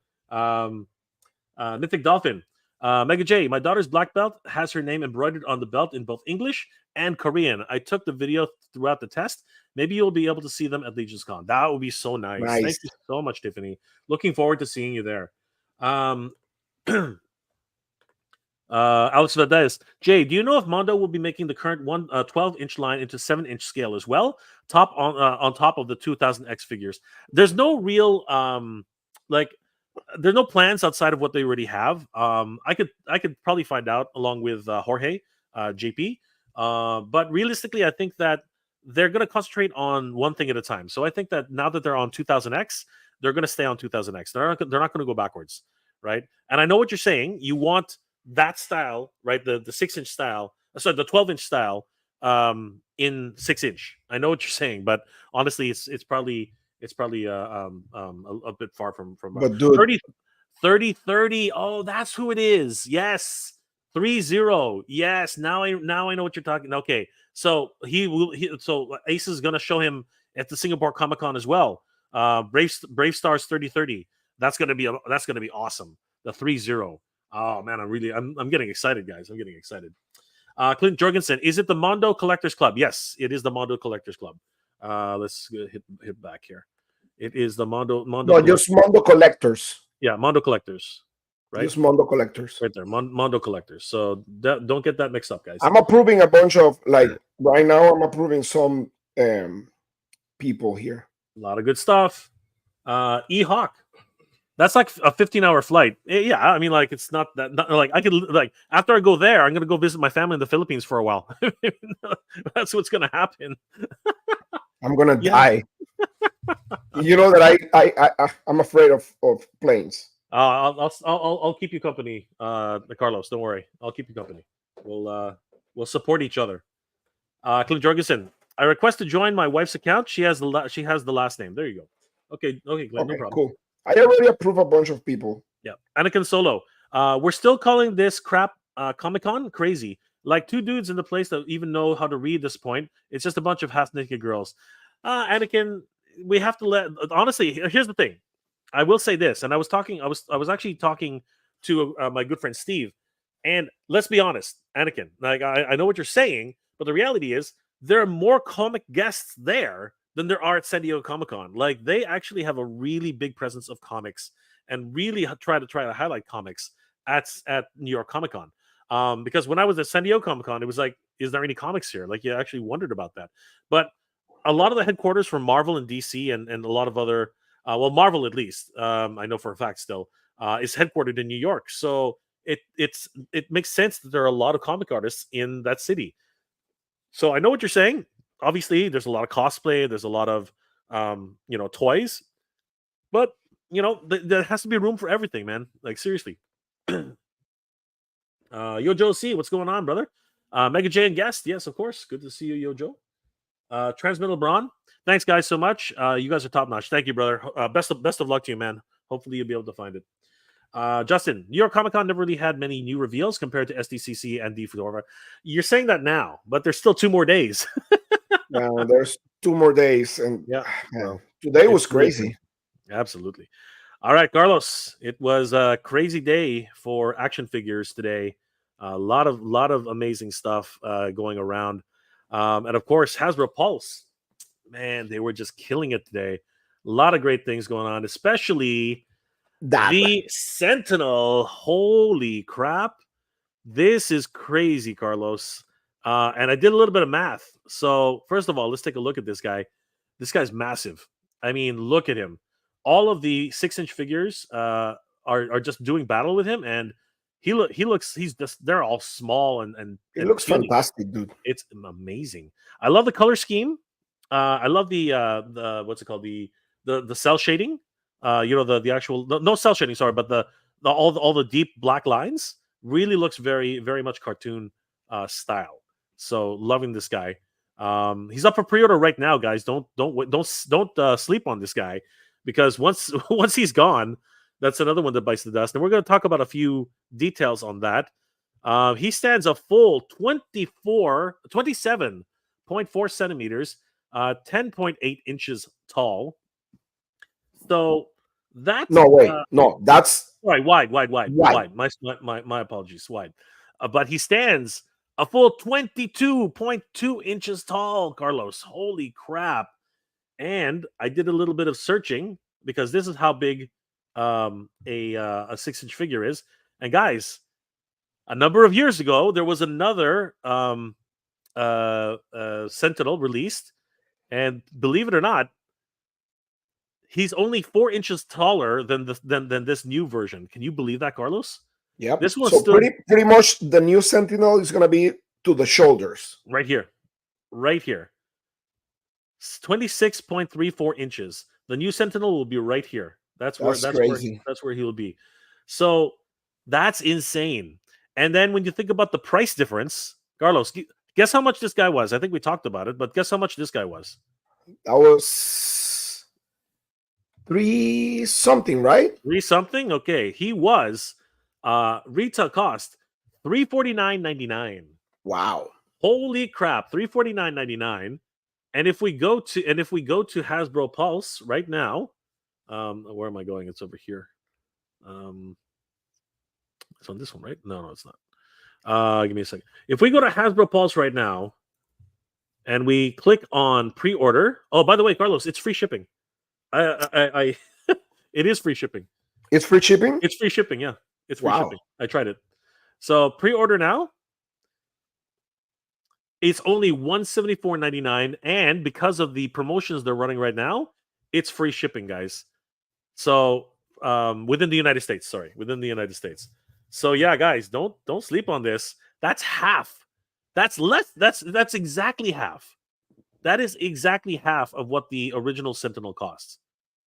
Mythic Dolphin. Mega J, my daughter's black belt has her name embroidered on the belt in both English and Korean. I took the video throughout the test. Maybe you'll be able to see them at Legion's Con. That would be so nice. Thank you so much, Tiffany. Looking forward to seeing you there. Alex Valdez. Jay, do you know if Mondo will be making the current 12-inch line into 7-inch scale as well? On top of the 2000X figures. There's no real there's no plans outside of what they already have. I could probably find out along with Jorge, JP. But realistically, I think that they're going to concentrate on one thing at a time. So I think that now that they're on 2000X, they're going to stay on 2000X. They're not going to go backwards, right? And I know what you're saying. You want that style, right? The 6-inch style, sorry, the 12-inch style in 6-inch. I know what you're saying, but honestly, it's probably a bit far from but dude, 30. Oh, that's who it is. Yes. 30. Yes. Now I know what you're talking. Okay. So so Ace is gonna show him at the Singapore Comic-Con as well. Brave Stars 3030. That's gonna be awesome. The 30. Oh man, I'm getting excited, guys. I'm getting excited. Clint Jorgensen, is it the Mondo Collectors Club? Yes, it is the Mondo Collectors Club. Let's hit back here. It is the Mondo. No, just Mondo Collectors. Yeah, Mondo Collectors. Right? Just Mondo Collectors. Right there, Mondo Collectors. So don't get that mixed up, guys. I'm approving a bunch of right now. I'm approving some people here. A lot of good stuff. E-Hawk. That's like a 15-hour flight. Yeah, I mean, like it's not like I could after I go there, I'm gonna go visit my family in the Philippines for a while. That's what's gonna happen. I'm gonna die. You know that I'm afraid of planes. I'll keep you company, Carlos. Don't worry, I'll keep you company. We'll support each other. Clint Jorgensen, I request to join my wife's account. She has the last name. There you go. Okay, Clint, no problem. Cool. I already approve a bunch of people. Yeah, Anakin Solo. We're still calling this crap Comic-Con. Crazy. Like two dudes in the place that even know how to read this point. It's just a bunch of half-naked girls. Anakin, we have to honestly, here's the thing. I will say this, and I was actually talking to my good friend Steve, and let's be honest, Anakin, like I know what you're saying, but the reality is there are more comic guests there than there are at San Diego Comic Con. Like they actually have a really big presence of comics and really try to highlight comics at New York Comic Con. Because when I was at San Diego Comic Con, it was like, is there any comics here? Like you actually wondered about that, but a lot of the headquarters for Marvel and DC and a lot of other well, Marvel at least, I know for a fact still, is headquartered in New York. So it makes sense that there are a lot of comic artists in that city. So I know what you're saying. Obviously, there's a lot of cosplay, there's a lot of toys, but there has to be room for everything, man. Like seriously. Yo Joe C, what's going on, brother? Mega J and guest, yes, of course. Good to see you, Yo Joe. Transmittal Braun, thanks guys so much. You guys are top notch. Thank you, brother. Best of luck to you, man. Hopefully you'll be able to find it. Justin, New York Comic Con never really had many new reveals compared to SDCC and D4. You're saying that now, but there's still 2 more days. Now there's 2 more days, and yeah, well, today was crazy. Absolutely. All right, Carlos. It was a crazy day for action figures today. A lot of amazing stuff going around. And of course, Hasbro Pulse, man, they were just killing it today. A lot of great things going on, especially the Sentinel. Holy crap. This is crazy, Carlos. And I did a little bit of math. So, first of all, let's take a look at this guy. This guy's massive. I mean, look at him. All of the 6-inch figures are just doing battle with him, and they're all small and he looks fantastic, dude. It's amazing. I love the color scheme. I love the what's it called, the cell shading. The actual no cell shading, sorry, but all the deep black lines really looks very very much cartoon style. So loving this guy. He's up for pre-order right now, guys. Don't sleep on this guy, because once he's gone, that's another one that bites the dust. And we're going to talk about a few details on that. He stands a full 27.4 centimeters, 10.8 inches tall. So that's that's right, wide. My apologies, wide. But he stands a full 22.2 inches tall, Carlos. Holy crap. And I did a little bit of searching, because this is how big a 6-inch figure is. And guys, a number of years ago, there was another Sentinel released, and believe it or not, he's only 4 inches taller than this new version. Can you believe that, Carlos? Yeah. This one's so still pretty much the new Sentinel is gonna be to the shoulders. Right here. 26.34 inches. The new Sentinel will be right here. That's crazy. That's where he will be. So that's insane. And then when you think about the price difference, Carlos, guess how much this guy was? I think we talked about it, but guess how much this guy was? That was 3 something, right? 3 something? Okay. He was retail cost $349.99. Wow. Holy crap, $349.99. And if we go to Hasbro Pulse right now, where am I going? It's over here. It's on this one, right? No, it's not. Give me a second. If we go to Hasbro Pulse right now and we click on pre-order, oh, by the way, Carlos, it's free shipping. It is free shipping. It's free shipping? It's free shipping, yeah. It's free shipping. I tried it. So pre-order now. It's only $174.99, and because of the promotions they're running right now, it's free shipping, guys. So within the United States, within the United States. So yeah, guys, don't sleep on this. That's half. That's less. That's exactly half. That is exactly half of what the original Sentinel costs,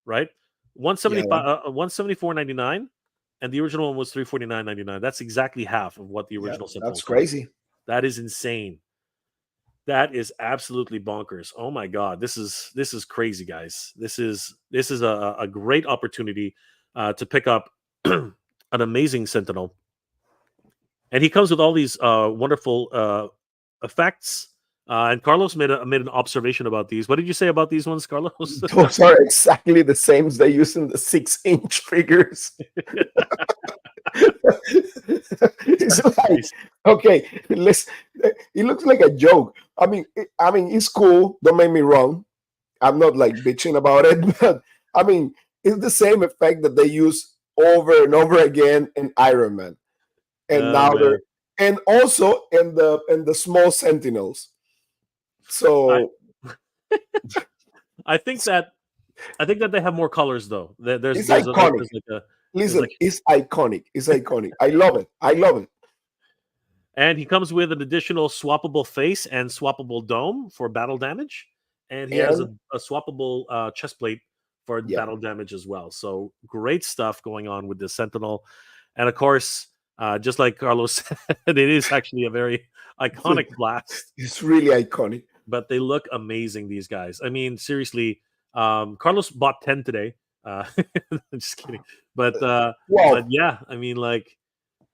right? $174.99, and the original one was $349.99. That's exactly half of what the original Sentinel. That's crazy. That is insane. That is absolutely bonkers. Oh my God, this is crazy, guys. This is a great opportunity to pick up an amazing Sentinel, and he comes with all these wonderful effects. And Carlos made an observation about these. What did you say about these ones, Carlos? Those are exactly the same they use in the 6-inch figures. It's like, okay, let's. It looks like a joke. I mean, it's cool. Don't make me wrong. I'm not like bitching about it, but I mean, it's the same effect that they use over and over again in Iron Man, and now they're, and also in the small Sentinels. So I think that they have more colors though. It's iconic. Listen, it's iconic. It's iconic. I love it. I love it. And he comes with an additional swappable face and swappable dome for battle damage. And he has a swappable chest plate for battle damage as well. So great stuff going on with this Sentinel. And of course, just like Carlos said, it is actually a very iconic blast. It's really iconic. But they look amazing, these guys. I mean, seriously, Carlos bought 10 today. Just kidding. But yeah, I mean, like,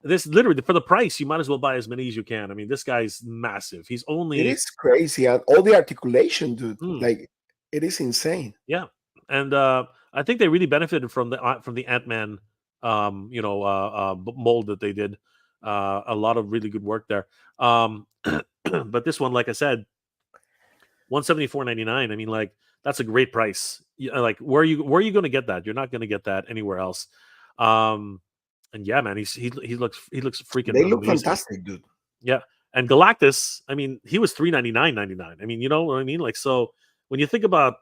this literally for the price, you might as well buy as many as you can. I mean, this guy's massive. He's only it is crazy, and all the articulation, dude. Like, it is insane. Yeah, and I think they really benefited from the Ant-Man, mold that they did. A lot of really good work there. But this one, like I said, $174.99. I mean, like, that's a great price. Like, where are you going to get that? You're not going to get that anywhere else. And yeah, man, he looks freaking. They look amazing. Fantastic, dude. Yeah, and Galactus, I mean, he was $399.99. I mean, you know what I mean? Like, so when you think about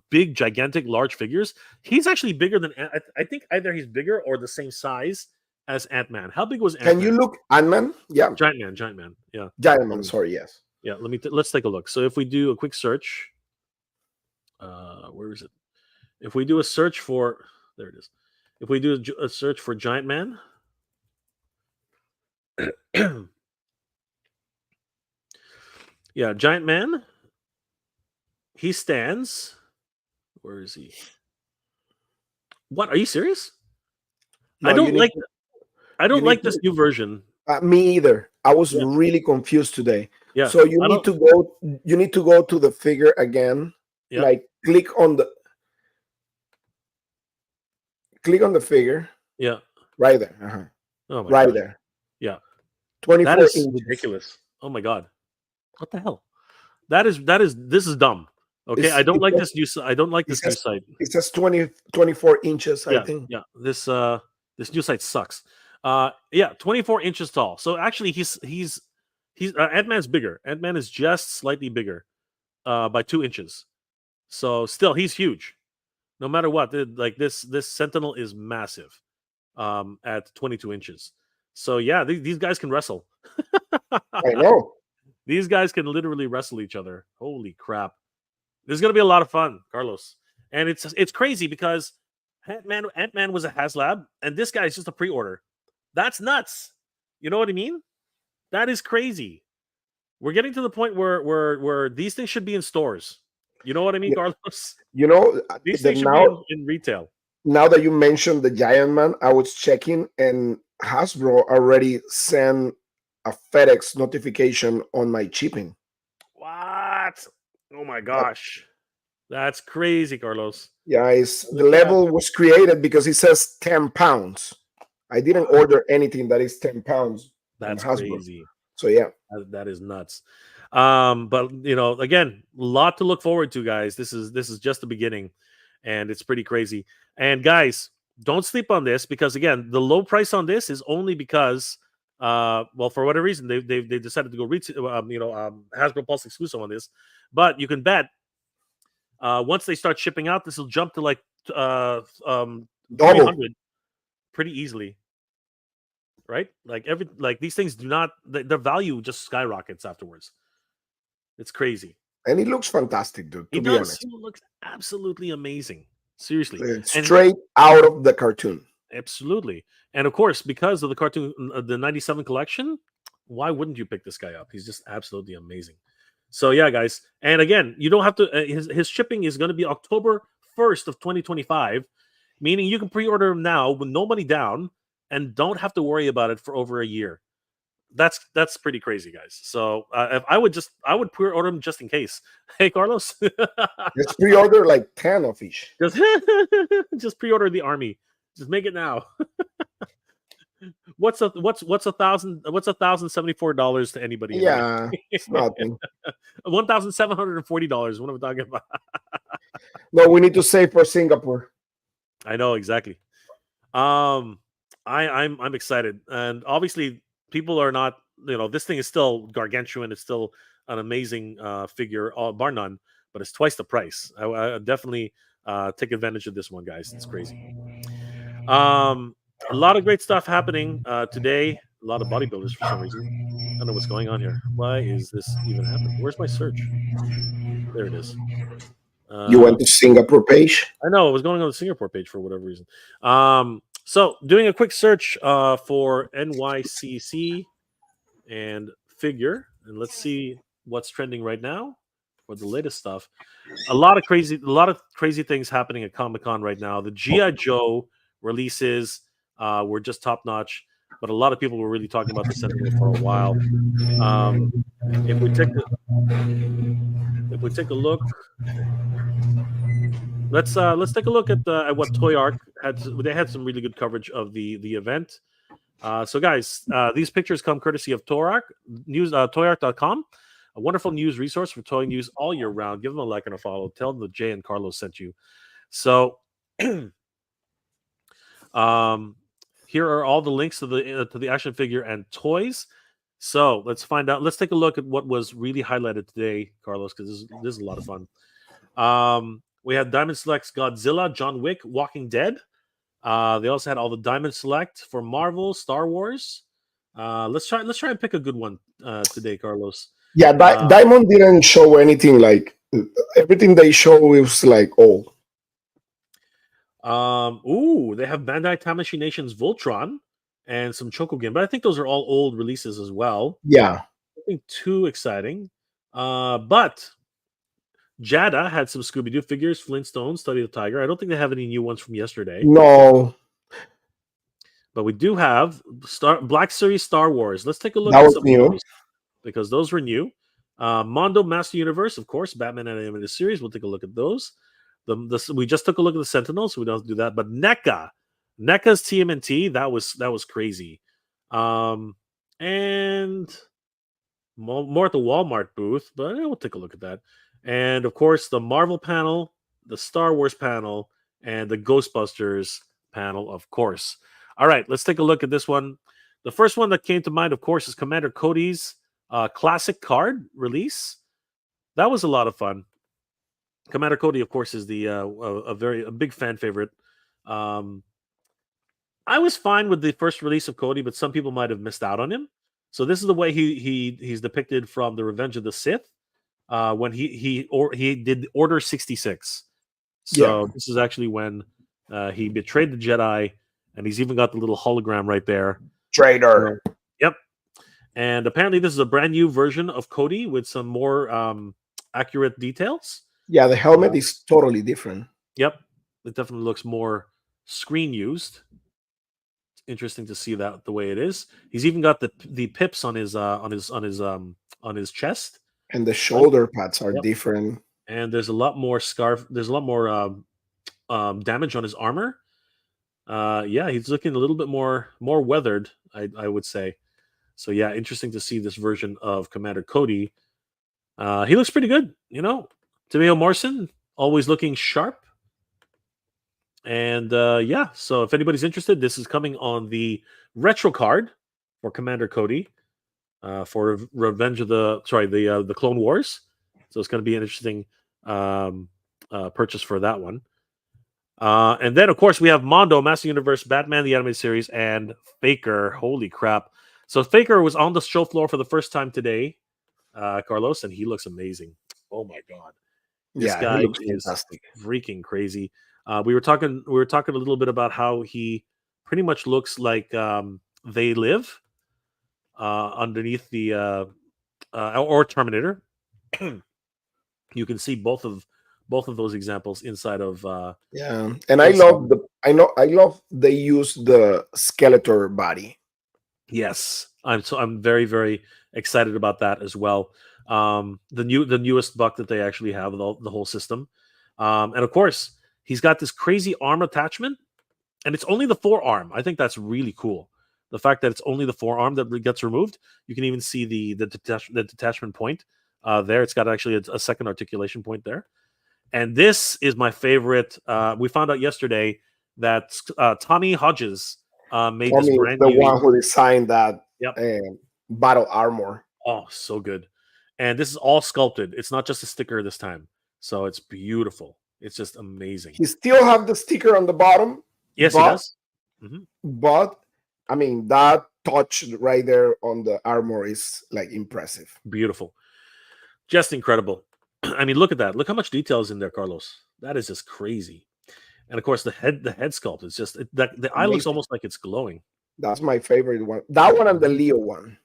big, gigantic, large figures, he's actually bigger than. I think either he's bigger or the same size as Ant-Man. How big was Ant-Man? Can you look Ant-Man? Yeah, Giant Man. Yeah, Giant Man. Sorry, yes. Yeah, let's take a look. So if we do a quick search, where is it? If we do a search for, there it is. If we do a search for Giant Man, yeah, Giant Man, he stands. Where is he? What? Are you serious? No, I don't like. I don't like this new version. Me either. I was really confused today. Yeah. So you need to go. You need to go to the figure again. Yeah. Like click on the figure. Yeah. Right there. Uh-huh. Oh my right God. there. Yeah. 24 that is inches. Ridiculous. Oh my God. What the hell? This is dumb. Okay. I don't like this new site. It says 24 inches, I think. Yeah. This new site sucks. 24 inches tall. So actually he's Ant-Man's bigger. Ant-Man is just slightly bigger by 2 inches. So still he's huge. No matter what, like this Sentinel is massive at 22 inches. So yeah, these guys can wrestle. I know. These guys can literally wrestle each other. Holy crap. This is going to be a lot of fun, Carlos. And it's crazy because Ant-Man was a Haslab, and this guy is just a pre-order. That's nuts. You know what I mean? That is crazy. We're getting to the point where these things should be in stores. You know what I mean, Carlos? You know, these things should be in retail. Now that you mentioned the Giant Man, I was checking, and Hasbro already sent a FedEx notification on my shipping. What? Oh my gosh. That's crazy, Carlos. Yeah, the level was created because it says 10 pounds. I didn't order anything that is 10 pounds. That's crazy. So yeah. That is nuts. But you know, again, a lot to look forward to, guys. This is just the beginning, and it's pretty crazy. And guys, don't sleep on this, because again, the low price on this is only because well, for whatever reason, they decided to go Hasbro Pulse exclusive on this. But you can bet once they start shipping out, this will jump to like 300 pretty easily. Right? Like these things do not, their value just skyrockets afterwards. It's crazy. And it looks fantastic, dude. To be honest, it looks absolutely amazing. Seriously. Straight out of the cartoon. Absolutely. And of course, because of the cartoon, the 97 collection, why wouldn't you pick this guy up? He's just absolutely amazing. So yeah, guys. And again, you don't have to, his shipping is going to be October 1st of 2025, meaning you can pre-order him now with no money down and don't have to worry about it for over a year. that's pretty crazy, guys. So if I would pre-order them just in case. Hey, Carlos, Let's pre-order like 10 of each. just just pre-order the army. Just make it now. What's $1,074 to anybody anyway? Yeah, it's nothing. $1,740. What am I talking about? No, we need to save for Singapore. I know exactly. I'm excited, and obviously people are not. This thing is still gargantuan. It's still an amazing figure, bar none. But it's twice the price. I definitely take advantage of this one, guys. It's crazy. A lot of great stuff happening today. A lot of bodybuilders for some reason. I don't know what's going on here. Why is this even happening? Where's my search? There it is. You went to Singapore page? I know it was going on the Singapore page for whatever reason. So doing a quick search for NYCC and figure, and let's see what's trending right now for the latest stuff. A lot of crazy things happening at Comic-Con right now. The G.I. Joe releases were just top notch, but a lot of people were really talking about the Sentinel for a while. If we take a look, let's take a look at what Toy Arc had. They had some really good coverage of the event. So guys, these pictures come courtesy of Toy Arc news, toyarc.com, a wonderful news resource for toy news all year round. Give them a like and a follow. Tell them that Jay and Carlos sent you. So here are all the links to the action figure and toys. So let's find out. Let's take a look at what was really highlighted today, Carlos, because this is a lot of fun. We had Dimond Select's Godzilla, John Wick, Walking Dead. They also had all the Dimond Select for Marvel, Star Wars. Let's try and pick a good one today, Carlos. Yeah, Diamond didn't show anything. Like everything they show was like old. They have Bandai Tamashii Nation's Voltron and some Chocogen, but I think those are all old releases as well. Yeah, Nothing too exciting. But Jada had some Scooby-Doo figures, Flintstones, Study the Tiger. I don't think they have any new ones from yesterday. No. But we do have Black Series Star Wars. Let's take a look That at was some new. of those, because those were new. Mondo Master Universe, of course, Batman Animated Series. We'll take a look at those. We just took a look at the Sentinel, so we don't do that. But Neca's TMNT, that was crazy. And more at the Walmart booth, but we'll take a look at that. And of course, the Marvel panel, the Star Wars panel, and the Ghostbusters panel, of course. All right, let's take a look at this one. The first one that came to mind, of course, is Commander Cody's classic card release. That was a lot of fun. Commander Cody, of course, is a big fan favorite. I was fine with the first release of Cody, but some people might have missed out on him. So this is the way he's depicted from the Revenge of the Sith. When he did Order 66. So This is actually when he betrayed the Jedi, and he's even got the little hologram right there. Traitor. Yep. And apparently this is a brand new version of Cody with some more accurate details. Yeah, the helmet is totally different. Yep. It definitely looks more screen used. It's interesting to see that the way it is. He's even got the pips on his chest. And the shoulder pads are different. And there's a lot more There's a lot more damage on his armor. He's looking a little bit more weathered, I would say. So yeah, interesting to see this version of Commander Cody. He looks pretty good, Tameo Morrison, always looking sharp. And so if anybody's interested, this is coming on the retro card for Commander Cody. For Revenge of the Clone Wars. So it's going to be an interesting purchase for that one. And then, of course, we have Mondo, Master Universe, Batman, the Animated Series, and Faker. Holy crap. So Faker was on the show floor for the first time today, Carlos, and he looks amazing. Oh, my God. This guy is fantastic. Freaking crazy. We were talking a little bit about how he pretty much looks like They Live. Underneath the or Terminator. You can see both of those examples inside of and I love they use the Skeletor body. Yes, I'm very, very excited about that as well. The newest buck that they actually have, the whole system, and of course he's got this crazy arm attachment, and it's only the forearm. I think that's really cool. The fact that it's only the forearm that gets removed. You can even see the detachment point there. It's got actually a second articulation point there. And this is my favorite. We found out yesterday that Tommy Hodges made this Tommy is brand the new. one who designed that Yep. battle armor. Oh, so good. And this is all sculpted. It's not just a sticker this time. So it's beautiful. It's just amazing. He still have the sticker on the bottom. Yes, he does. Mm-hmm. But I mean, that touch right there on the armor is like impressive. Beautiful. Just incredible. I mean, look at that. Look how much detail is in there, Carlos. That is just crazy. And of course, the head sculpt is just the eye looks almost like it's glowing. That's my favorite one. That one and the Leo one.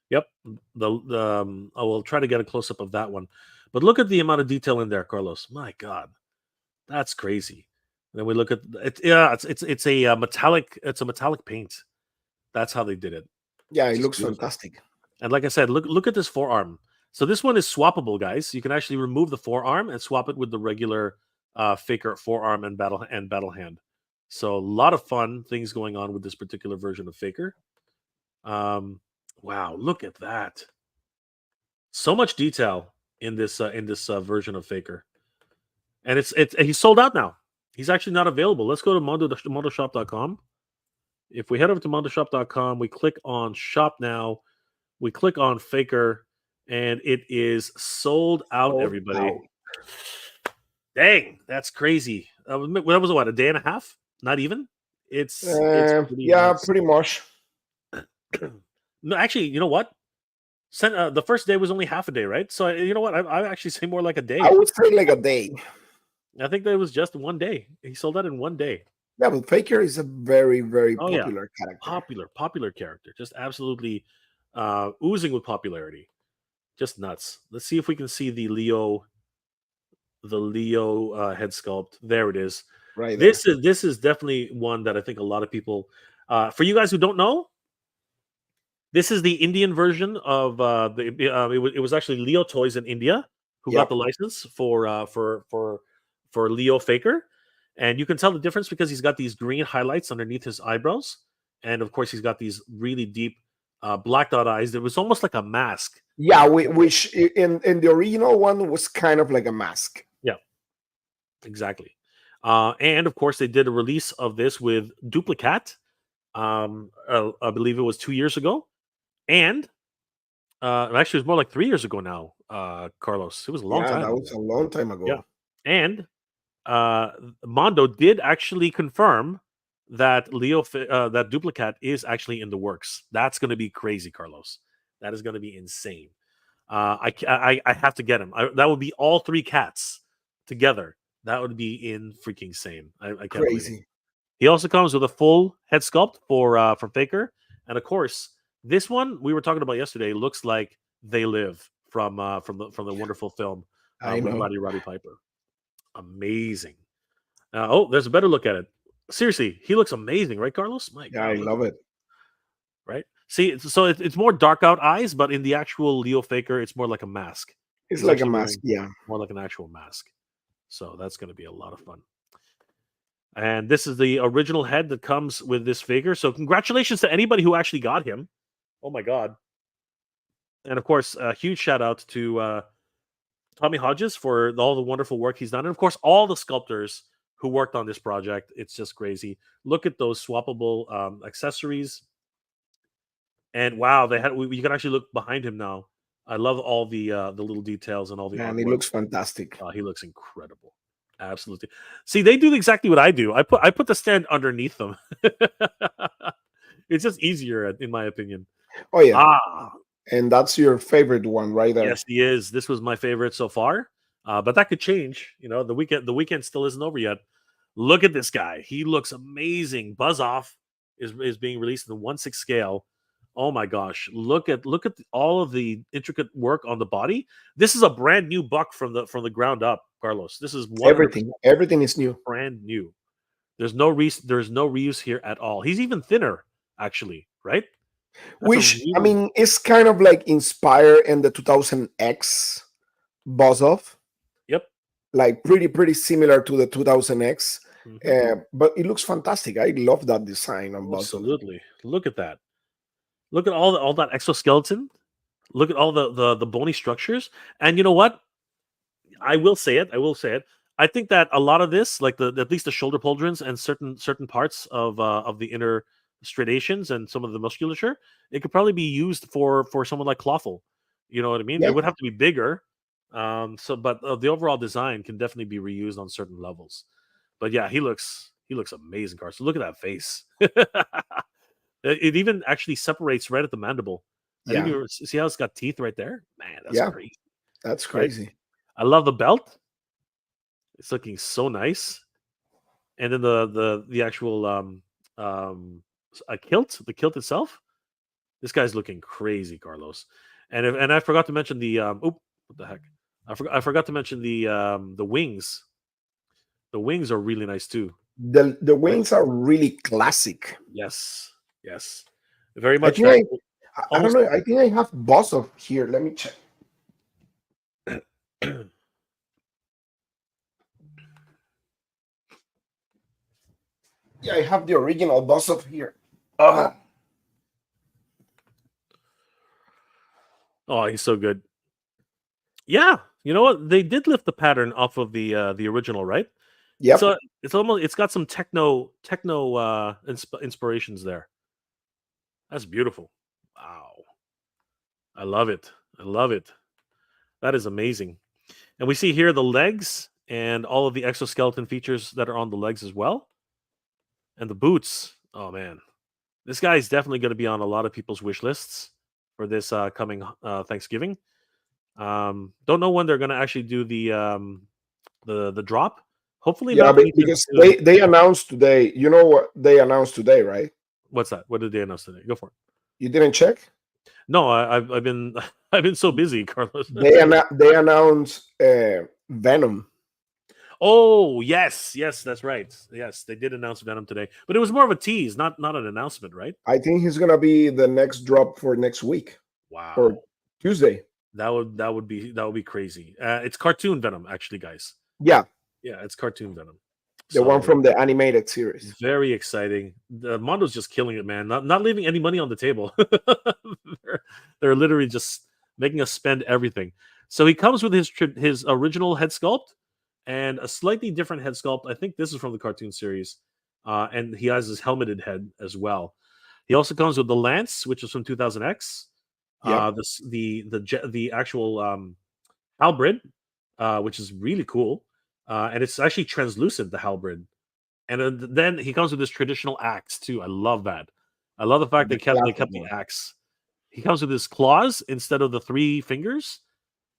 Yep. I will try to get a close up of that one. But look at the amount of detail in there, Carlos. My God, that's crazy. And then we look at it. Yeah, it's a metallic. It's a metallic paint. That's how they did it. Yeah, it looks fantastic. And like I said, look at this forearm. So this one is swappable, guys. You can actually remove the forearm and swap it with the regular Faker forearm and battle hand. So a lot of fun things going on with this particular version of Faker. Wow, look at that! So much detail in this version of Faker, and he's sold out now. He's actually not available. Let's go to mondoshop.com. If we head over to mondoshop.com, we click on Shop Now, we click on Faker, and it is sold out. Everybody, dang, that's crazy. That was what, a day and a half? Not even. It's pretty much. No, actually, you know what? The first day was only half a day, right? So you know what? I actually say more like a day. I would say like a day. I think that was just one day. He sold that in one day. Yeah, but Faker is a very, very popular character. Popular character. Just absolutely oozing with popularity. Just nuts. Let's see if we can see the Leo head sculpt. There it is. Right. This is definitely one that I think a lot of people. For you guys who don't know, this is the Indian version of it was actually Leo Toys in India who got the license for Leo Faker, and you can tell the difference because he's got these green highlights underneath his eyebrows, and of course he's got these really deep blacked out eyes. It was almost like a mask. Yeah, which in the original one was kind of like a mask. Yeah, exactly. And of course they did a release of this with Duplicat. I believe it was 2 years ago. And actually, it was more like 3 years ago now, Carlos. It was a long time. That was a long time ago. Yeah. And Mondo did actually confirm that that Duplicat is actually in the works. That's going to be crazy, Carlos. That is going to be insane. I have to get him. That would be all three cats together. That would be freaking insane. I can't crazy. Believe it. He also comes with a full head sculpt for Faker, and of course. This one we were talking about yesterday looks like They Live from the wonderful film with Roddy Piper. Amazing. There's a better look at it. Seriously, he looks amazing, right, Carlos? My God, I love it. Right? See, so it's more dark out eyes, but in the actual Leo Faker, it's more like a mask. It's like a mask, more like an actual mask. So that's going to be a lot of fun. And this is the original head that comes with this figure. So congratulations to anybody who actually got him. Oh my God. And of course, a huge shout out to Tommy Hodges for all the wonderful work he's done. And of course, all the sculptors who worked on this project. It's just crazy. Look at those swappable accessories. And wow, you can actually look behind him now. I love all the little details and all the artwork. He looks fantastic. He looks incredible. Absolutely. See, they do exactly what I do. I put the stand underneath them. It's just easier, in my opinion. Oh yeah. And that's your favorite one right there. Yes, he is. This was my favorite so far. But that could change. You know, the weekend still isn't over yet. Look at this guy. He looks amazing. Buzz Off is being released in the 1/6 scale. Oh my gosh. Look at all of the intricate work on the body. This is a brand new buck from the ground up, Carlos. This is everything is new. Brand new. There's no reuse here at all. He's even thinner, actually, right? That's a Which I really mean is kind of like inspired in the 2000X boss of, yep. like pretty similar to the 2000X. Hmm. But it looks fantastic. I love that design on boss of. Absolutely. Look at that. Look at all that exoskeleton. Look at all the bony structures. And you know what? I will say it. I will say it. I think that a lot of this, like the at least the shoulder pauldrons and certain parts of the inner striations and some of the musculature, it could probably be used for someone like Clawful. You know what I mean? Yeah, It would have to be bigger. But the overall design can definitely be reused on certain levels. But yeah, he looks amazing, Carson. Look at that face. It even actually separates right at the mandible. I didn't yeah, even see how it's got teeth right there. Man, that's yeah. crazy, That's right? crazy. I love the belt. It's looking so nice. And then the actual a kilt, the kilt itself. This guy's looking crazy, Carlos. And I forgot to mention the what the heck? I forgot to mention the wings. The wings are really nice too. The Right? wings are really classic. Yes. Yes. Very I much think that I don't almost know. I think I have boss of here. Let me check. Yeah, I have the original boss of here. Ah, oh, he's so good. Yeah, you know what? They did lift the pattern off of the original, right? It's yep. a it's got some techno inspirations there. That's beautiful. Wow. I love it. I love it. That is amazing. And we see here the legs and all of the exoskeleton features that are on the legs as well. And the boots. Oh man. This guy is definitely going to be on a lot of people's wish lists for this coming Thanksgiving. Don't know when they're going to actually do the drop. Hopefully Yeah, not anytime because soon. they announced today. You know what they announced today, right? What's that? What did they announce today? Go for it. You didn't check? No, I've been I've been so busy, Carlos. They announced Venom. Oh yes, yes, that's right. Yes, they did announce Venom today, but it was more of a tease, not an announcement, right? I think he's gonna be the next drop for next week or Wow, Tuesday. that would be crazy. It's cartoon Venom, actually, guys. Yeah, Yeah, it's cartoon Venom. the one So from the animated series. very exciting. The Mondo's just killing it, man. Not leaving any money on the table. they're, they're literally just making us spend everything. So he comes with his original head sculpt and a slightly different head sculpt. I think this is from the cartoon series, and he has his helmeted head as well. He also comes with the lance, which is from 2000X. Yep. The actual halberd, which is really cool, and it's actually translucent. The halberd, and then he comes with this traditional axe too. I love that. I love the fact The they kept classic the one. axe. He comes with his claws instead of the three fingers.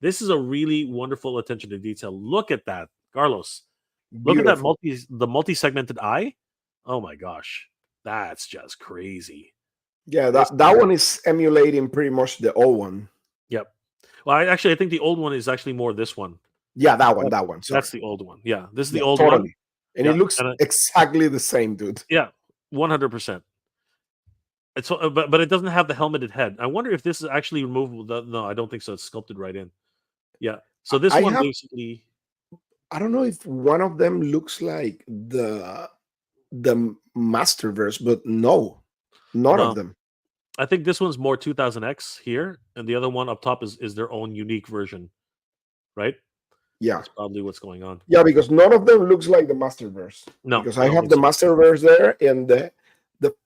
This is a really wonderful attention to detail. Look at that, Carlos. Look at that Beautiful. multi-segmented eye. Oh my gosh, that's just crazy. Yeah, This that one is emulating pretty much the old one. Yep. Well, I think the old one is actually more this one. Yeah, that one, That- that one. Sorry. That's the old one. Yeah, this is the Yeah, old one. totally. And it Yeah, looks and exactly the same, dude. yeah, 100%. But it doesn't have the helmeted head. I wonder if this is actually removable. No, I don't think so. It's sculpted right in. Yeah. So this I one have basically, I don't know if one of them looks like the Masterverse, but no, none of no, them. I think this one's more 2000X here, and the other one up top is their own unique version, right? Yeah. That's probably what's going on. Yeah, because none of them looks like the Masterverse. No, Because I I don't have think the so. Masterverse there, and the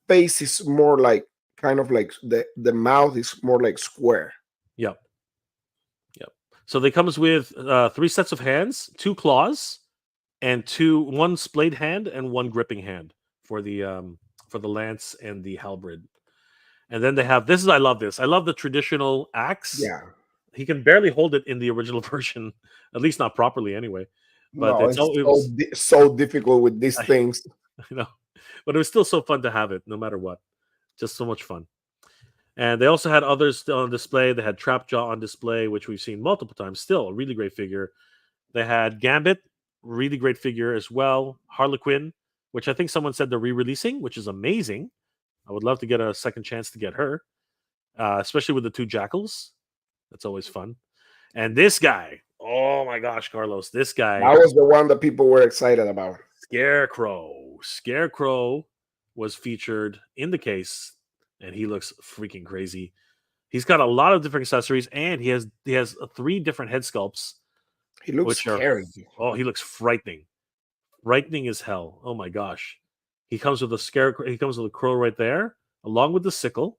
face is more like kind of like the mouth is more like square. Yep. Yep. So they comes with three sets of hands, two claws, and one splayed hand and one gripping hand for the lance and the halberd. And then they have this is I love this. I love the traditional axe. Yeah. He can barely hold it in the original version, at least not properly anyway. But No, it's it so was so difficult with these I, things. you know, but it was still so fun to have it, no matter what. Just so much fun. And they also had others still on display. They had Trapjaw on display, which we've seen multiple times. Still a really great figure. They had Gambit, really great figure as well. Harlequin, which I think someone said they're re-releasing, which is amazing. I would love to get a second chance to get her. especially with the two jackals. That's always fun. And this guy, oh my gosh, Carlos, this guy, That was the one that people were excited about. Scarecrow. Scarecrow was featured in the case, and he looks freaking crazy. He's got a lot of different accessories, and he has 3 different head sculpts, He looks which are scary. he looks frightening as hell. Oh my gosh, he comes with a scarecrow. He comes with a crow right there, along with the sickle,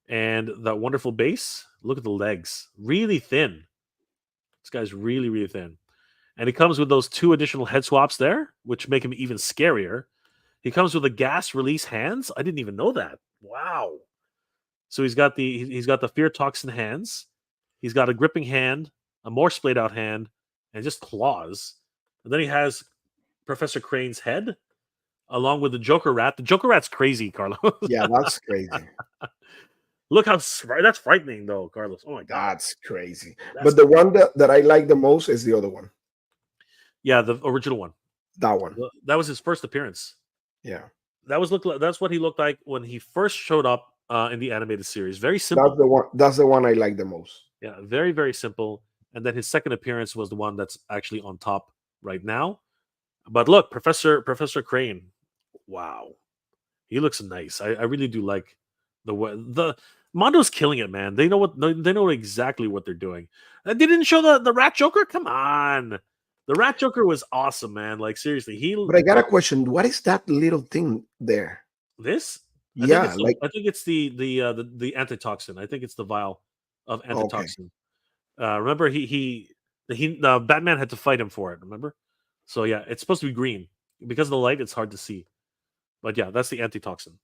and that wonderful base. Look at the legs, really thin. This guy's really thin. And he comes with those 2 additional head swaps there, which make him even scarier. He comes with the gas release hands. I didn't even know that. Wow. So he's got the fear toxin hands. He's got a gripping hand, a more splayed out hand, and just claws. And then he has Professor Crane's head, along with the Joker rat. The Joker rat's crazy, Carlos. Yeah, that's crazy. Look how that's frightening, though, Carlos. Oh my god, That's crazy. That's But the one that I like the most is the other one. yeah, the original one. That one. That was his first appearance. Yeah. That's what he looked like when he first showed up in the animated series. Very simple. That's the one I like the most. Yeah, very simple. And then his second appearance was the one that's actually on top right now. But look, Professor Crane. Wow, he looks nice. I really do like the Mondo's killing it, man. They know exactly what they're doing. They didn't show the Rat Joker. Come on, the Rat Joker was awesome, man. Like seriously, But I got a question. What is that little thing there? This. I think it's the antitoxin. I think it's the vial of antitoxin. Okay. Remember, the Batman had to fight him for it. Remember, so yeah, it's supposed to be green because of the light. It's hard to see, but yeah, that's the antitoxin.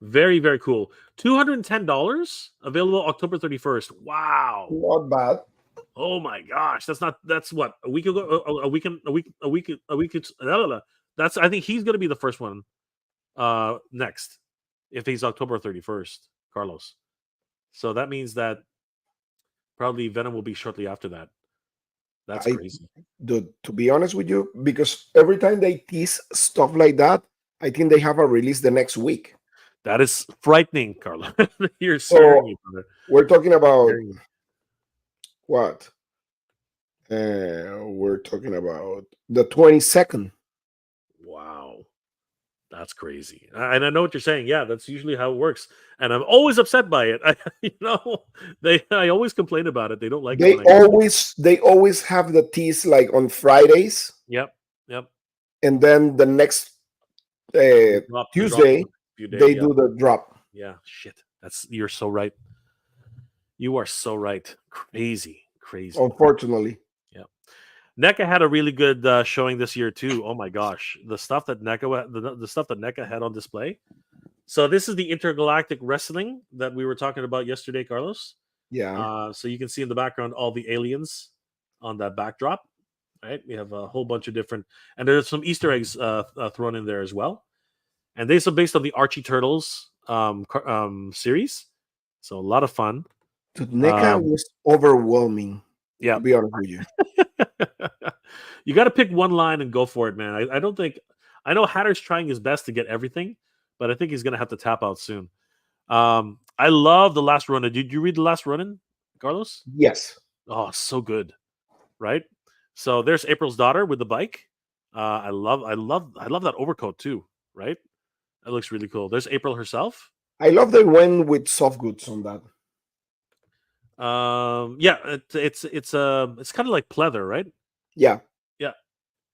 Very cool. $210 available October 31st. Wow, not bad. Oh my gosh, that's what a week ago, a week. That's I think he's going to be the first one next if he's October 31st, Carlos. So that means that probably Venom will be shortly after that. That's crazy. Dude, to be honest with you, because every time they tease stuff like that, I think they have a release the next week. That is frightening, Carlos. You're scaring me, brother. We're talking about what? We're talking about the 22nd. Wow. That's crazy. And I know what you're saying. Yeah, that's usually how it works. And I'm always upset by it. I always complain about it. They don't like it. They always have the tease like on Fridays. Yep. And then the next Tuesday, they do the drop. Yeah, shit. You're so right. You are so right. Crazy. Unfortunately. Yeah. NECA had a really good showing this year too. Oh my gosh, the stuff that NECA had on display. So this is the intergalactic wrestling that we were talking about yesterday, Carlos. Yeah. So you can see in the background all the aliens on that backdrop. Right. We have a whole bunch of different, and there's some Easter eggs thrown in there as well. And these are based on the Archie Turtles series. So a lot of fun. Dude, NECA was overwhelming. Yeah, to be honest with you. You got to pick one line and go for it, man. I don't think I know Hatter's trying his best to get everything, but I think he's gonna have to tap out soon. I love the last Ronin. Did you read the last Ronin, Carlos? Yes. Oh, so good, right? So there's April's daughter with the bike. I love that overcoat too, right? That looks really cool. There's April herself. I love they went with soft goods on that. Yeah, it's kind of like pleather, right? Yeah.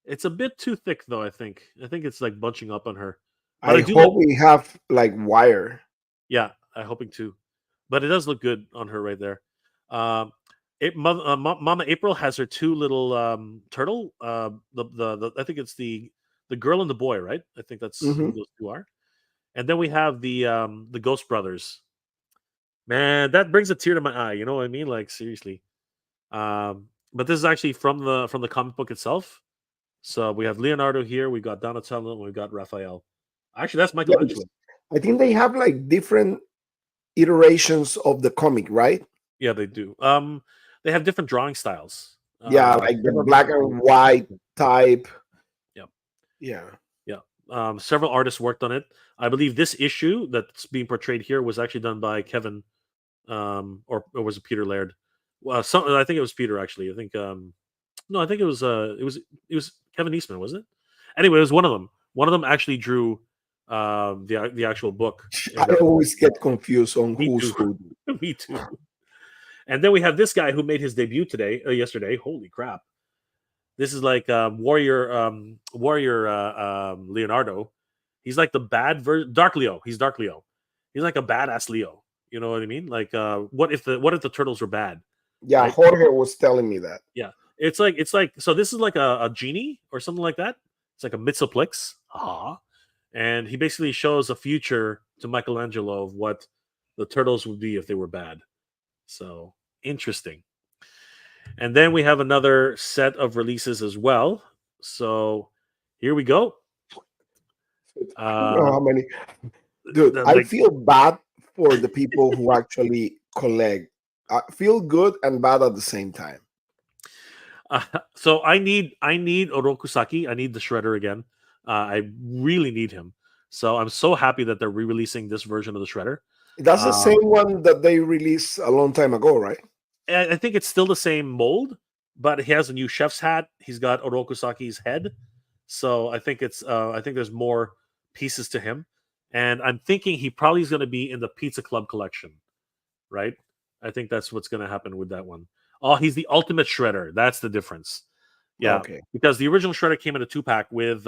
It's a bit too thick though. I think it's like bunching up on her. But I hope we have like wire. Yeah, I'm hoping too. But it does look good on her right there. Mama April has her 2 little turtle. The I think it's the girl and the boy, right? I think that's who those 2 are. And then we have the Ghost Brothers. Man, that brings a tear to my eye. You know what I mean? Like seriously. But this is actually from the comic book itself. So we have Leonardo here. We got Donatello. And we got Raphael. Actually, that's Michelangelo. I think they have like different iterations of the comic, right? Yeah, they do. They have different drawing styles. Yeah, like the black and white type. Yep. Yeah. Several artists worked on it. I believe this issue that's being portrayed here was actually done by Kevin, or was it Peter Laird? Well, I think it was Peter actually. I think no, I think it was Kevin Eastman, wasn't it? Anyway, it was one of them. One of them actually drew the actual book. I always get confused on Me who's too. who. Me too. And then we have this guy who made his debut yesterday. Holy crap! This is like Warrior Leonardo. He's like the bad version. Dark Leo. He's Dark Leo. He's like a badass Leo. You know what I mean? Like, what if the turtles were bad? Yeah, Right? Jorge was telling me that. Yeah, it's like so. This is like a genie or something like that. It's like a Mitsoplex. And he basically shows a future to Michelangelo of what the turtles would be if they were bad. So interesting. And then we have another set of releases as well. So here we go. I don't know how many. Dude, I feel bad for the people who actually collect. I feel good and bad at the same time. So I need Orokusaki. I need the Shredder again. I really need him. So I'm so happy that they're re-releasing this version of the Shredder. That's the same one that they released a long time ago, right? I think it's still the same mold, but he has a new chef's hat. He's got Orokusaki's head. So I think I think there's more pieces to him. And I'm thinking he probably is going to be in the Pizza Club collection, right? I think that's what's going to happen with that one. Oh, he's the ultimate Shredder. That's the difference. Yeah, Okay. because the original Shredder came in a 2-pack with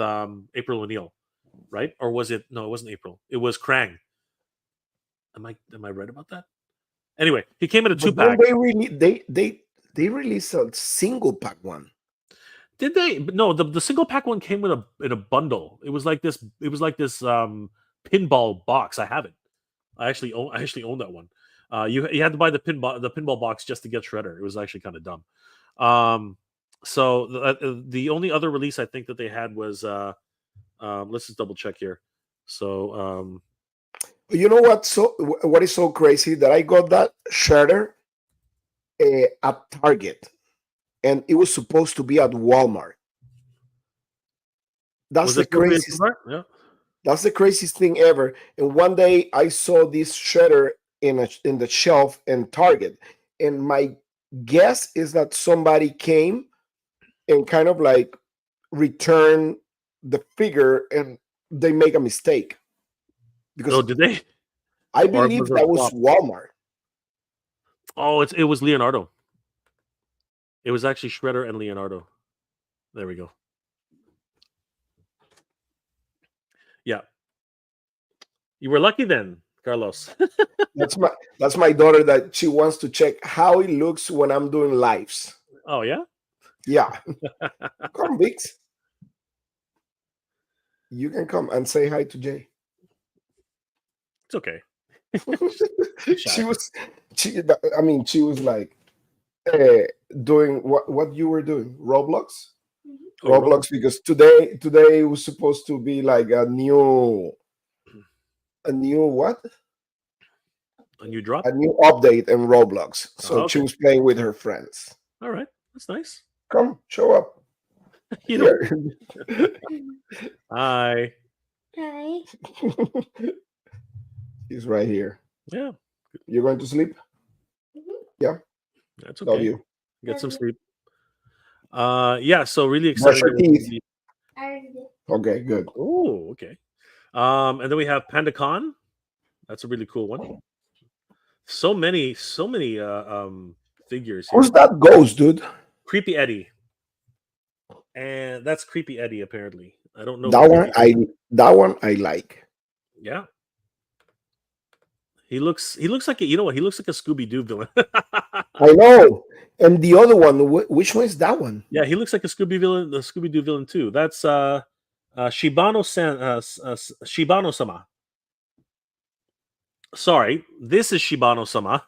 April O'Neil, right? Or was it? No, it wasn't April. It was Krang. Am I right about that? Anyway, he came in a 2-pack. They released a single pack one. Did they? No, the single pack one came in a bundle. It was like this. It was like this pinball box. I have it. I actually own that one. You had to buy the pinball box just to get Shredder. It was actually kind of dumb. So the only other release I think that they had was let's just double check here. So you know what? So what is so crazy that I got that Shredder at Target, and it was supposed to be at Walmart. That's the craziest. Yeah. That's the craziest thing ever. And one day I saw this Shredder in the shelf in Target, and my guess is that somebody came and kind of like returned the figure, and they make a mistake. Because did they? I believe that was Walmart. Oh, it was Leonardo. It was actually Shredder and Leonardo. There we go. Yeah. You were lucky then, Carlos. That's my daughter, that she wants to check how it looks when I'm doing lives. Oh yeah? Yeah. Come, Vix. You can come and say hi to Jay. It's okay. she was like doing what you were doing, Roblox. Mm-hmm. Roblox, because today it was supposed to be like a new what? A new drop? A new update in Roblox. So okay. She was playing with her friends. All right, that's nice. Come, show up. You know. Hi. Hi. He's right here. Yeah. You're going to sleep? Mm-hmm. Yeah. That's okay. Love you. Get some sleep. Yeah, so really excited. Okay, good. Oh, okay. And then we have PandaCon. That's a really cool one. So many figures here. Who's that ghost, dude? Creepy Eddie. And that's Creepy Eddie, apparently. I don't know. That one I like. Yeah. He looks like you know what? He looks like a Scooby-Doo villain. I know. And the other one, which one is that one? Yeah, he looks like a Scooby-Doo villain too. That's Shibano-sama. Sorry, this is Shibano-sama.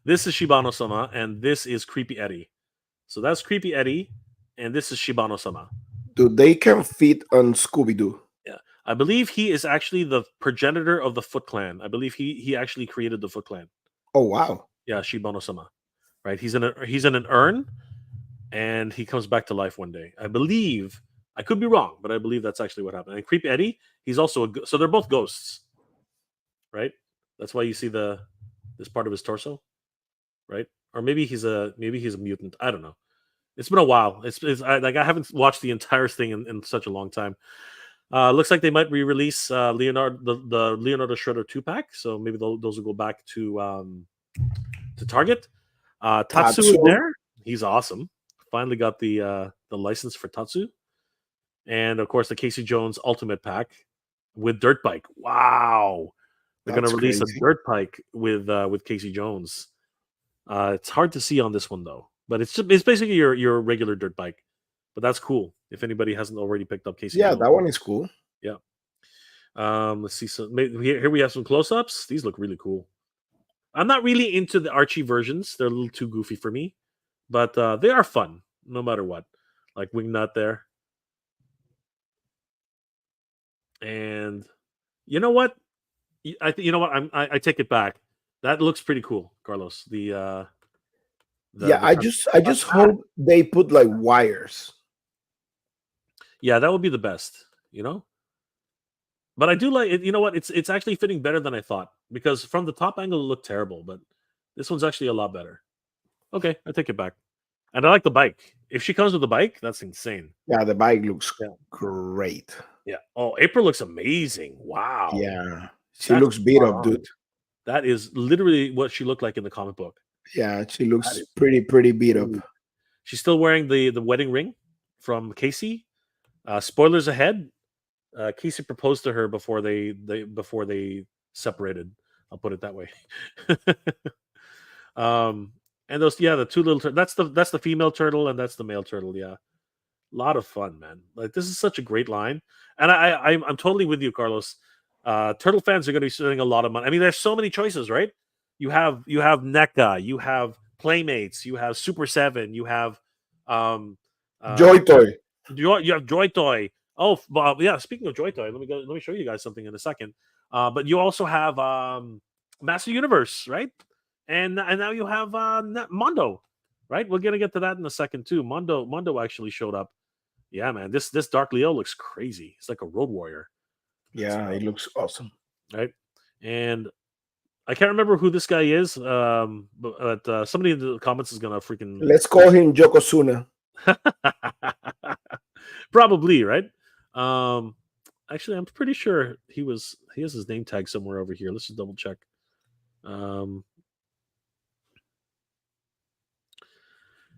This is Shibano-sama, and this is Creepy Eddie. So that's Creepy Eddie, and this is Shibano-sama. Dude, they can fit on Scooby-Doo. Yeah, I believe he is actually the progenitor of the Foot Clan. I believe he actually created the Foot Clan. Oh wow! Yeah, Shibano-sama. Right, he's in an urn, and he comes back to life one day. I believe I could be wrong, but I believe that's actually what happened. And Creep Eddie, he's also so they're both ghosts, right? That's why you see this part of his torso, right? Or maybe he's a mutant. I don't know. It's been a while. I haven't watched the entire thing in such a long time. Looks like they might re-release Leonardo the Leonardo Shredder 2-pack, so maybe those will go back to Target. Tatsu is there. He's awesome. Finally got the license for Tatsu, and of course the Casey Jones Ultimate Pack with Dirt Bike. Wow, they're going to release a Dirt Bike with Casey Jones. It's hard to see on this one though, but it's basically your regular dirt bike. But that's cool. If anybody hasn't already picked up Casey, Jones. That one is cool. Yeah. Let's see. So here we have some close-ups. These look really cool. I'm not really into the Archie versions. They're a little too goofy for me, but they are fun no matter what. Like Wingnut there. And you know what? I take it back. That looks pretty cool, Carlos. I just hope they put like wires. Yeah, that would be the best, But I do like it. You know what? It's actually fitting better than I thought, because from the top angle it looked terrible, but this one's actually a lot better. Okay, I take it back. And I like the bike. If she comes with the bike, that's insane. Yeah, the bike looks great. Yeah. Oh, April looks amazing. Wow. Yeah. She looks beat up, dude. That is literally what she looked like in the comic book. Yeah, she looks pretty beat up. She's still wearing the wedding ring from Casey. Spoilers ahead. Casey proposed to her before they separated. I'll put it that way. And those, the two little that's the female turtle and that's the male turtle. Yeah, a lot of fun, man. Like, this is such a great line, and I'm totally with you, Carlos. Turtle fans are going to be spending a lot of money. I mean, there's so many choices, right? You have NECA, you have Playmates, you have Super 7, you have Joy Toy. You have Joy Toy. Oh, yeah. Speaking of Joy Toy, let me show you guys something in a second. But you also have Master Universe, right? And now you have Mondo, right? We're gonna get to that in a second too. Mondo actually showed up. Yeah, man. This Dark Leo looks crazy. It's like a road warrior. Yeah, it looks awesome. Right? And I can't remember who this guy is, but somebody in the comments is gonna freaking. Let's call him Yokozuna. Probably, right? Actually, I'm pretty sure he has his name tag somewhere over here. Let's just double check.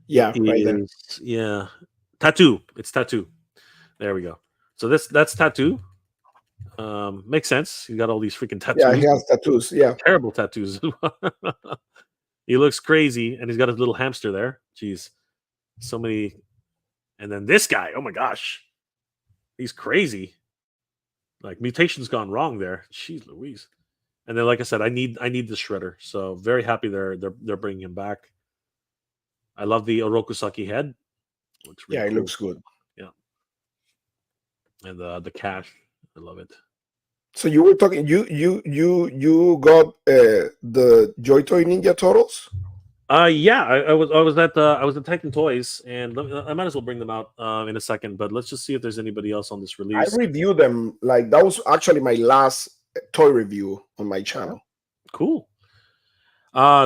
Yeah, right there. Yeah, Tattoo. It's Tattoo. There we go. So that's Tattoo. Makes sense. He got all these freaking tattoos. Yeah, he has tattoos. Yeah, terrible tattoos. He looks crazy, and he's got his little hamster there. Jeez, so many. And then this guy. Oh my gosh, he's crazy. Like, mutation's gone wrong there. Jeez Louise. And then, like I said, I need the shredder. So very happy they're bringing him back. I love the Orokusaki head. Looks really it cool. looks good. Yeah. And the cash, I love it. So you were talking. You got the Joy Toy Ninja Turtles. Yeah, I was at Titan Toys, and I might as well bring them out in a second. But let's just see if there's anybody else on this release. I reviewed them. Like, that was actually my last toy review on my channel. Cool.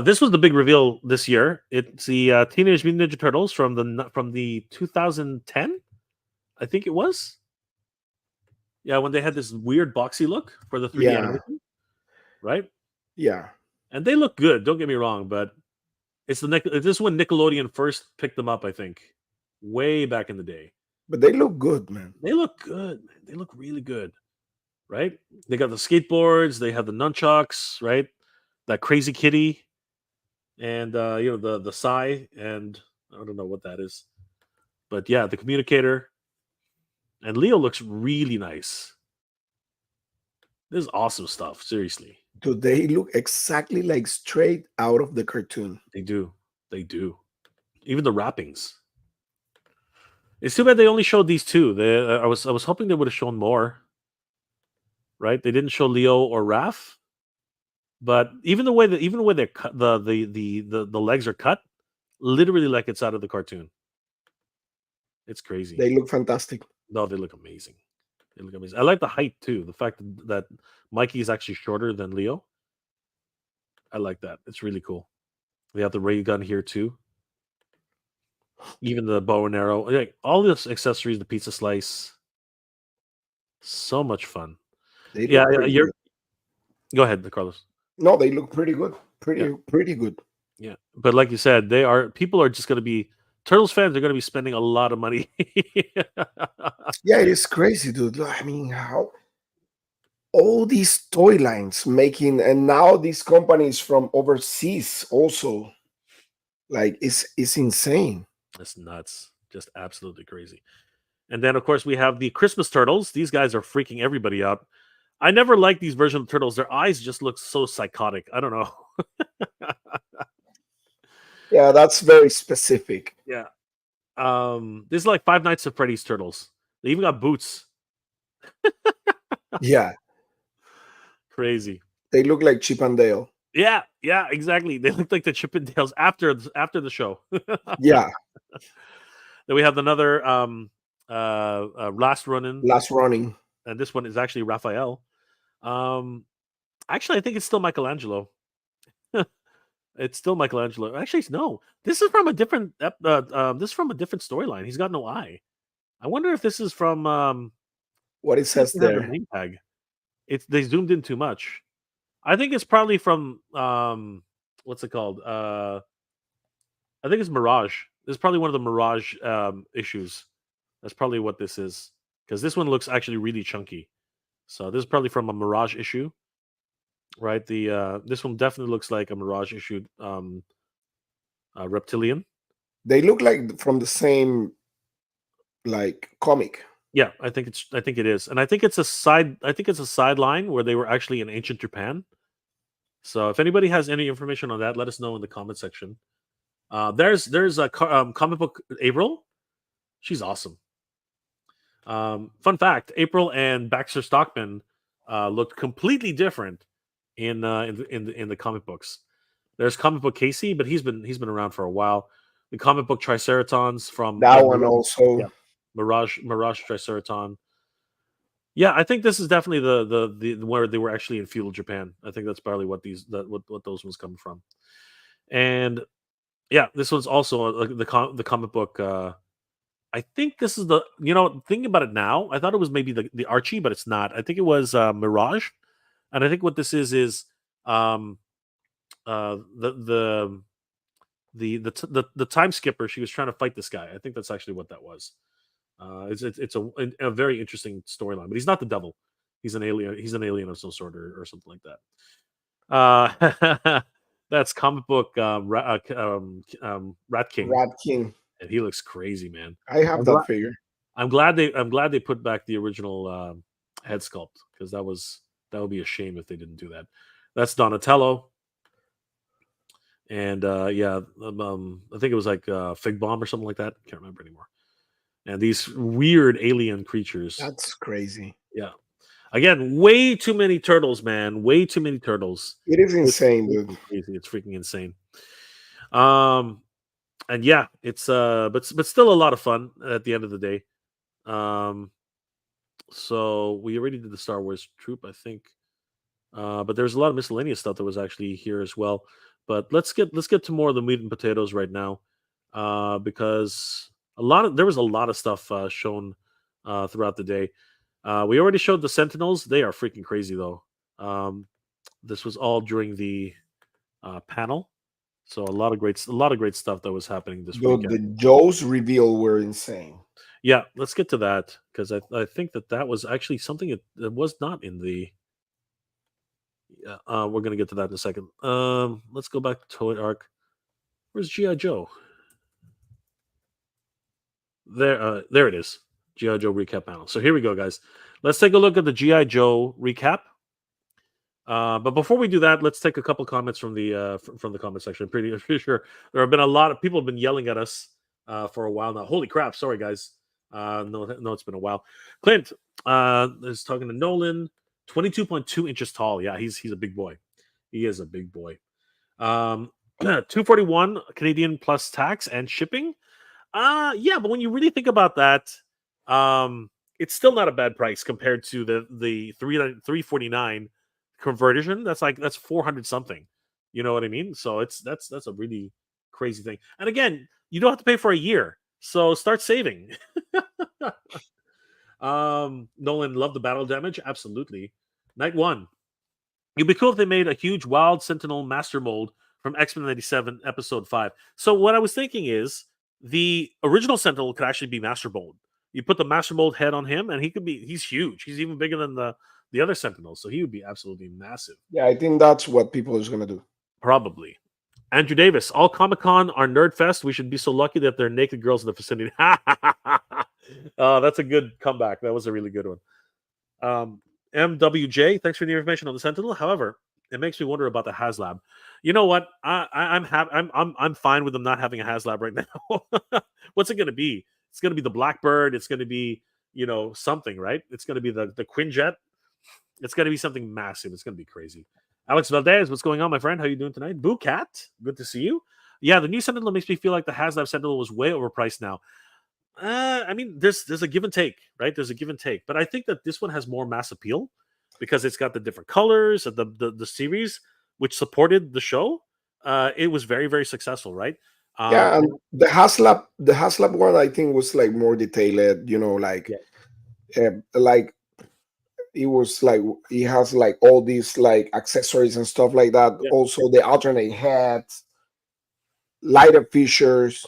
This was the big reveal this year. It's the Teenage Mutant Ninja Turtles from the 2010, I think it was. Yeah, when they had this weird boxy look for the 3D animation, right? Yeah, and they look good. Don't get me wrong, but this is when Nickelodeon first picked them up, I think, way back in the day. But they look good, man. They look good. They look really good, right? They got the skateboards. They have the nunchucks, right? That crazy kitty, and the Psy, and I don't know what that is, but yeah, the communicator. And Leo looks really nice. This is awesome stuff. Seriously. Do they look exactly like straight out of the cartoon? They do. They do. Even the wrappings. It's too bad they only showed these two. I was hoping they would have shown more. Right? They didn't show Leo or Raph. But even the way they're cut, the legs are cut, literally like it's out of the cartoon. It's crazy. They look fantastic. No, they look amazing. They look amazing. I like the height too. The fact that Mikey is actually shorter than Leo. I like that. It's really cool. They have the ray gun here too. Even the bow and arrow. Like all this accessories, the pizza slice. So much fun. They Yeah, look pretty you're. good. Go ahead, Carlos. No, they look pretty good. Yeah, Pretty good. yeah. But like you said, they are. People are just going to be Turtles fans. Are going to be spending a lot of money. Yeah, it's crazy, dude. I mean, how all these toy lines making, and now these companies from overseas also, like it's insane. That's nuts. Just absolutely crazy. And then, of course, we have the Christmas turtles. These guys are freaking everybody out. I never liked these version of turtles. Their eyes just look so psychotic. I don't know. Yeah, that's very specific. Yeah. This is like Five Nights at Freddy's turtles. They even got boots. Yeah, Crazy. they look like Chip and Dale. Yeah, yeah, exactly. They look like the Chippendales after the show. Yeah, Then we have another last run-in, last running. and this one is actually Raphael. Actually, I think it's still Michelangelo. It's still Michelangelo. Actually, no. This is from a different. This is from a different storyline. He's got no eye. I wonder if this is from. What it says Doesn't have a there. name tag. It's they zoomed in too much. I think it's probably from what's it called? I think it's Mirage. This is probably one of the Mirage issues. That's probably what this is because this one looks actually really chunky. So this is probably from a Mirage issue, right? The this one definitely looks like a Mirage issue reptilian. They look like from the same like comic. Yeah, I think it is. And I think it's a sideline where they were actually in ancient Japan. So if anybody has any information on that, let us know in the comment section. There's a comic book April. She's awesome. Fun fact: April and Baxter Stockman looked completely different in the comic books. There's comic book Casey, but he's been around for a while. The comic book Triceratons from That one also. yeah, Mirage Triceraton. Yeah, I think this is definitely the where they were actually in feudal Japan. I think that's probably what what those ones come from. And yeah, this one's also the comic book. I think this is thinking about it now, I thought it was maybe the Archie, but it's not. I think it was Mirage, and I think what this is um the the time skipper. She was trying to fight this guy. I think that's actually what that was. It's a very interesting storyline, but he's not the devil. He's an alien. He's an alien of some sort or something like that. That's comic book Rat King, Rat King. and he looks crazy, man. I have that figure. I'm glad they put back the original head sculpt because that would be a shame if they didn't do that. That's Donatello, and I think it was like Fig Bomb or something like that. Can't remember anymore. And these weird alien creatures. That's crazy. Yeah. Again, way too many turtles, man. Way too many turtles. It is insane, dude. Crazy. It's freaking insane. And yeah, it's but still a lot of fun at the end of the day. So we already did the Star Wars troop, I think. But there's a lot of miscellaneous stuff that was actually here as well. But let's get to more of the meat and potatoes right now. Because there was a lot of stuff shown throughout the day. We already showed the Sentinels. They are freaking crazy though. This was all during the panel. So a lot of great stuff that was happening this weekend. The Joe's reveal were insane. Yeah, let's get to that because I think that was actually something that was not in the. We're gonna get to that in a second. Let's go back to Toy Arc. Where's GI Joe? There it is. GI Joe recap panel. So here we go, guys. Let's take a look at the GI Joe recap. But before we do that, let's take a couple comments from the comment section. I'm pretty sure there have been a lot of people have been yelling at us for a while now. Holy crap! Sorry, guys. No, it's been a while. Clint is talking to Nolan. 22.2 inches tall. Yeah, he's a big boy. He is a big boy. 241 Canadian plus tax and shipping. Yeah, but when you really think about that, it's still not a bad price compared to the 349 conversion. That's 400 something. You know what I mean? So that's a really crazy thing. And again, you don't have to pay for a year, so start saving. Nolan, love the battle damage. Absolutely. Night one. It'd be cool if they made a huge wild Sentinel master mold from X-Men 97 episode 5. So what I was thinking is the original Sentinel could actually be master mold. You put the master mold head on him and he's huge. He's even bigger than the other Sentinels, so he would be absolutely massive. Yeah, I think that's what people is gonna do. Probably. Andrew Davis, all Comic-Con are nerd fest. We should be so lucky that there are naked girls in the vicinity. That's a good comeback. That was a really good one. MWJ, thanks for the information on the Sentinel. However, it makes me wonder about the Haslab. You know what? I'm fine with them not having a Haslab right now. What's it going to be? It's going to be the Blackbird. It's going to be something, right? It's going to be the Quinjet. It's going to be something massive. It's going to be crazy. Alex Valdez, what's going on, my friend? How you doing tonight? Boo Cat, good to see you. Yeah, the new Sentinel makes me feel like the Haslab Sentinel was way overpriced now. I mean, there's a give and take, right? There's a give and take, but I think that this one has more mass appeal because it's got the different colors and the series which supported the show. It was very, very successful, right? Yeah, and the Haslab one, I think, was like more detailed. Like it was like it has like all these like accessories and stuff like that. Yeah. Also, the alternate heads, lighter features.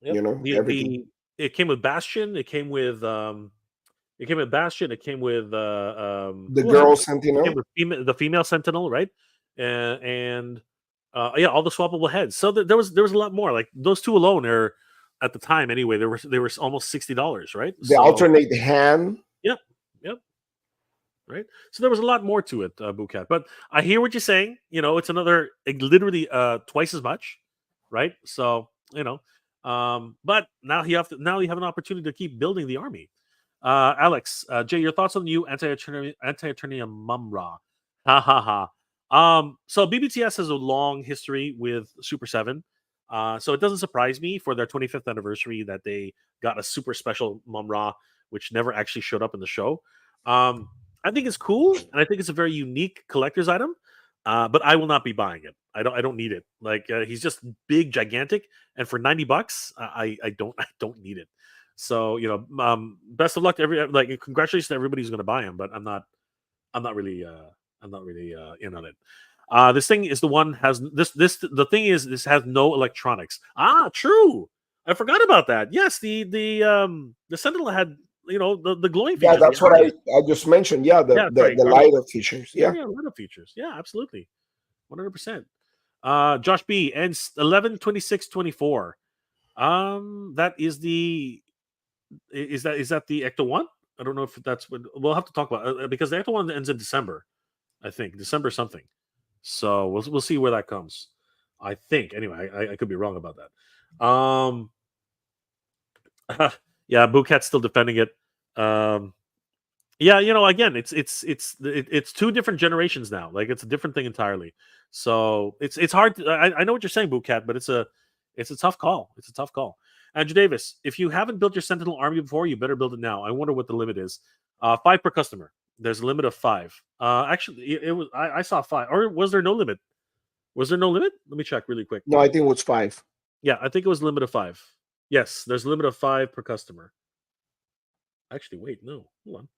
Yep. Everything. It came with Bastion. It came with Bastion. It came with the girl Sentinel. It came with the female Sentinel, right? And all the swappable heads. So there was a lot more. Like those two alone are at the time anyway. They were almost $60, right? The alternate hand. Yep. Right. So there was a lot more to it, Bukat. But I hear what you're saying. It's another literally twice as much, right? So but now you have an opportunity to keep building the army. Alex, Jay, your thoughts on the new anti-Eternium Mumra? Ha ha ha. So BBTS has a long history with Super 7. So it doesn't surprise me for their 25th anniversary that they got a super special Mumra, which never actually showed up in the show. I think it's cool, and I think it's a very unique collector's item. But I will not be buying it. I don't need it. Like he's just big, gigantic, and for $90, I don't need it. So best of luck to congratulations to everybody who's going to buy him. But I'm not really in on it. This thing is the one has the thing is this has no electronics. True. I forgot about that. Yes, the Sentinel had the glowing features. Yeah, that's what I just mentioned. Yeah, the lighter features. Yeah, lighter features. Yeah, absolutely, 100%. Josh B ends 11/26/24. That is is that the Ecto 1? I don't know if that's what we'll have to talk about because the Ecto 1 ends in December. I think December something. So we'll see where that comes. I think anyway. I could be wrong about that. Yeah, Bukat's still defending it. Again, it's two different generations now. Like it's a different thing entirely. So it's hard. I know what you're saying, Bukat, but it's a tough call. It's a tough call. Andrew Davis, if you haven't built your Sentinel army before, you better build it now. I wonder what the limit is. 5 per customer. There's a limit of 5. Actually, it was. I saw 5. Or was there no limit? Was there no limit? Let me check really quick. No, I think it was 5. Yeah, I think it was a limit of 5. Yes, there's a limit of 5 per customer. Actually, wait, no. Hold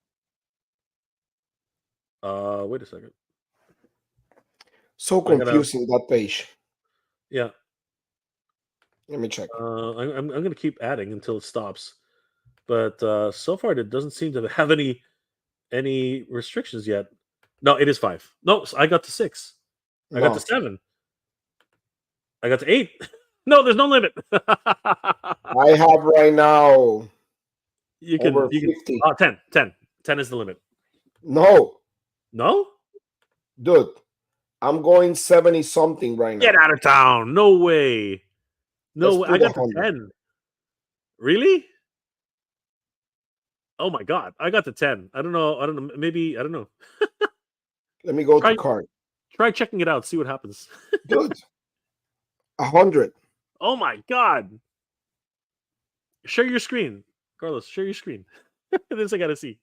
on. Wait a second. So confusing that page. Yeah. Let me check. I'm going to keep adding until it stops. But so far, it doesn't seem to have any restrictions yet. No, it is 5. No, I got to 6. I got to 7. I got to 8. No, there's no limit. I have right now. You can, over 50. 10. 10 is the limit. No, dude, I'm going 70 something right now. Get out of town! No way. No way. I got to 10. Really? Oh my god! I got to 10. I don't know. Maybe I don't know. Let me go to cart. Try checking it out. See what happens. Dude, 100. Oh my god! Share your screen, Carlos. Share your screen. This I gotta see.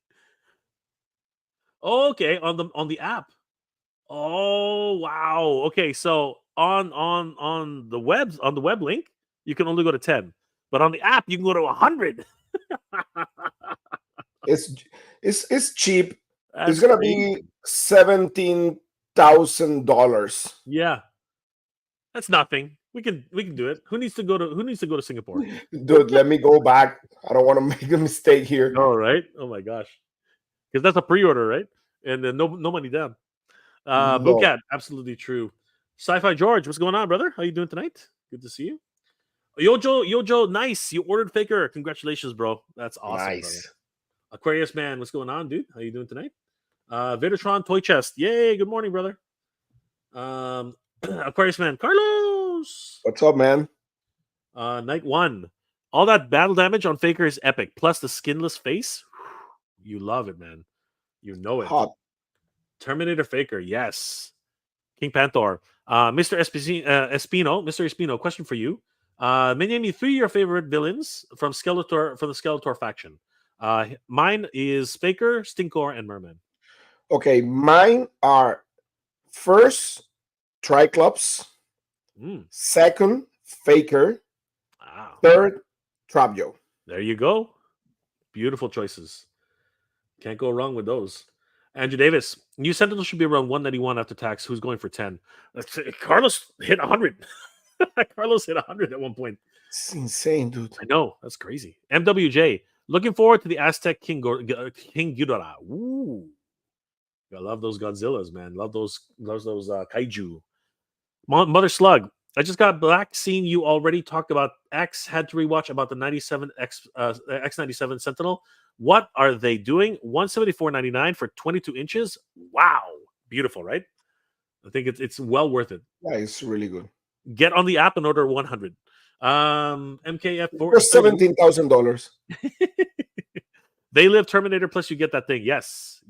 Okay, on the app. Oh wow. Okay, so on the web link, you can only go to 10, but on the app you can go to 100. It's it's cheap. It's That's gonna crazy. be $17,000. Yeah, that's nothing. We can do it. Who needs to go to Singapore? Dude, let me go back. I don't want to make a mistake here. Oh right. Oh my gosh. Because that's a pre-order, right? And then no money down. No. Bootcat, absolutely true. Sci-Fi George, what's going on, brother? How you doing tonight? Good to see you. Yojo, nice. You ordered Faker. Congratulations, bro. That's awesome, brother. Nice. Aquarius man, what's going on, dude? How you doing tonight? Vitatron Toy Chest. Yay, good morning, brother. Aquarius man, Carlos. What's up, man? Night one. All that battle damage on Faker is epic. Plus the skinless face. You love it, man. You know it. Hot. Terminator Faker, yes. King Panther. Mr. Mr. Espino, question for you. Name me 3 of your favorite villains from the Skeletor faction. Mine is Faker, Stinkor, and Merman. Okay, mine are first Triclops, second Faker, Wow. third Trapjo. There you go. Beautiful choices. Can't go wrong with those. Andrew Davis, new Sentinel should be around 191 after tax. Who's going for 10? Carlos hit 100. Carlos hit 100 at one point. It's insane, dude. I know. That's crazy. MWJ, looking forward to the Aztec King Ghidorah. Ooh. I love those Godzillas, man. Love those kaiju. Mother Slug, I just got back seeing you already talked about X. Had to rewatch about the 97 X97 Sentinel. What are they doing? $174.99 for 22 inches. Wow, beautiful, right? I think it's well worth it. Yeah, it's really good. Get on the app and order 100. MKF For $17,000. They Live Terminator plus you get that thing. Yes.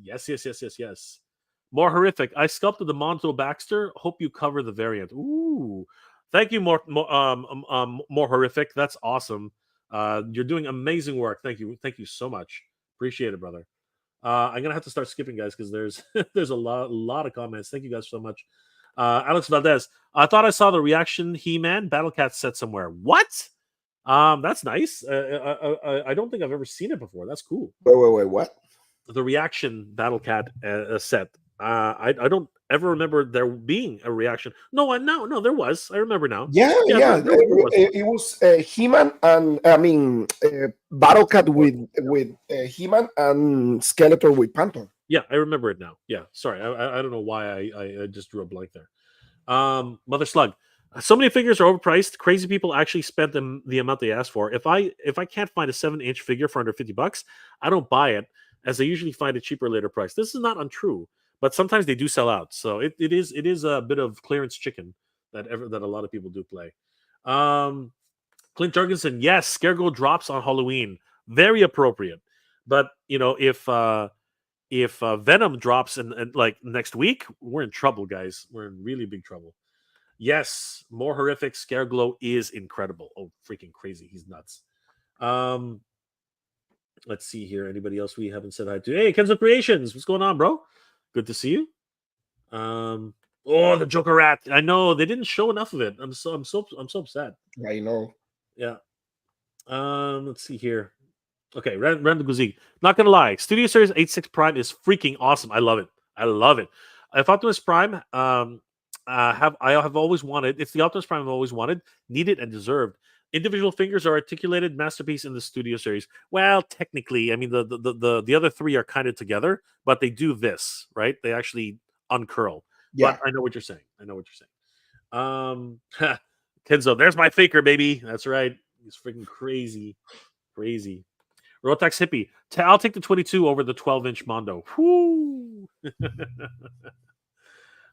More horrific. I sculpted the Mondo Baxter. Hope you cover the variant. Ooh, thank you, more horrific. That's awesome. You're doing amazing work. Thank you so much. Appreciate it, brother. I'm gonna have to start skipping, guys, because there's a lot of comments. Thank you guys so much. Alex Valdez, I thought I saw the reaction He-Man Battle Cat set somewhere. What? That's nice. I don't think I've ever seen it before. That's cool. Wait, what? The reaction Battle Cat set. I don't ever remember there being a reaction. No, there was. I remember now. Yeah. It was He-Man and Battle Cat with He-Man and Skeletor with Phantom. Yeah, I remember it now. Yeah, sorry, I don't know why I just drew a blank there. Mother Slug. So many figures are overpriced. Crazy people actually spent the amount they asked for. If I can't find a 7-inch figure for under $50, I don't buy it, as I usually find it cheaper later price. This is not untrue, but sometimes they do sell out. So it is a bit of clearance chicken that a lot of people do play. Clint Jurgensen, yes, Scarecrow drops on Halloween. Very appropriate. But if Venom drops in like next week, we're in trouble, guys. We're in really big trouble. Yes, more horrific. Scareglow is incredible. Oh, freaking crazy. He's nuts. Let's see here. Anybody else we haven't said hi to? Hey, Kenzo Creations. What's going on, bro? Good to see you. Oh, the Joker Rat. I know they didn't show enough of it. I'm so upset. I know. Yeah. Let's see here. Okay, Random Guzik. Not gonna lie, Studio Series 86 Prime is freaking awesome. I love it. If Optimus Prime I have always wanted. It's the Optimus Prime I've always wanted, needed, and deserved. Individual fingers are articulated masterpiece in the Studio Series. Well, technically, I mean the other 3 are kind of together, but they do this, right? They actually uncurl. Yeah. But I know what you're saying. Kenzo, there's my faker, baby. That's right. He's freaking crazy. Rotax Hippie. I'll take the 22 over the 12-inch Mondo. Whoo!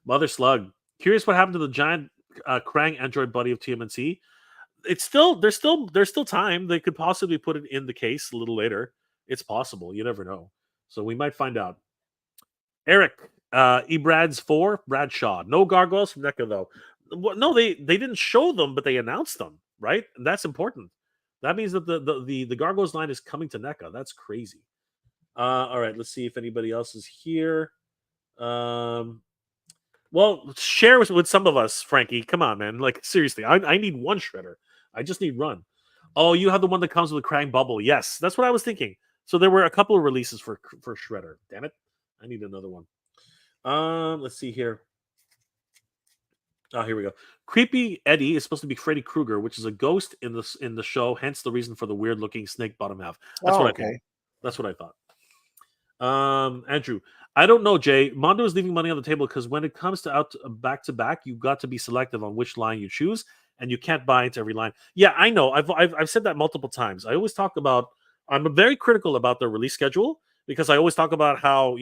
Mother Slug. Curious what happened to the giant Krang android buddy of TMNT. There's still time. They could possibly put it in the case a little later. It's possible. You never know. So we might find out. Eric, Brad's 4, Bradshaw. No gargoyles from Neca, though. No, they didn't show them, but they announced them, right? And that's important. That means that the gargoyles line is coming to Neca. That's crazy. All right, let's see if anybody else is here. Well, share with some of us, Frankie. Come on, man. Like seriously, I need one shredder. I just need one. Oh, you have the one that comes with a Krang bubble. Yes, that's what I was thinking. So there were a couple of releases for shredder. Damn it, I need another one. Let's see here. Oh, here we go. Creepy Eddie is supposed to be Freddy Krueger, which is a ghost in the show. Hence the reason for the weird looking snake bottom half. That's Oh, what I okay. thought. That's what I thought. Andrew, I don't know, Jay. Mondo is leaving money on the table because when it comes to out back to back, you got to be selective on which line you choose, and you can't buy into every line. Yeah, I know. I've said that multiple times. I always talk about. I'm very critical about the release schedule because I always talk about how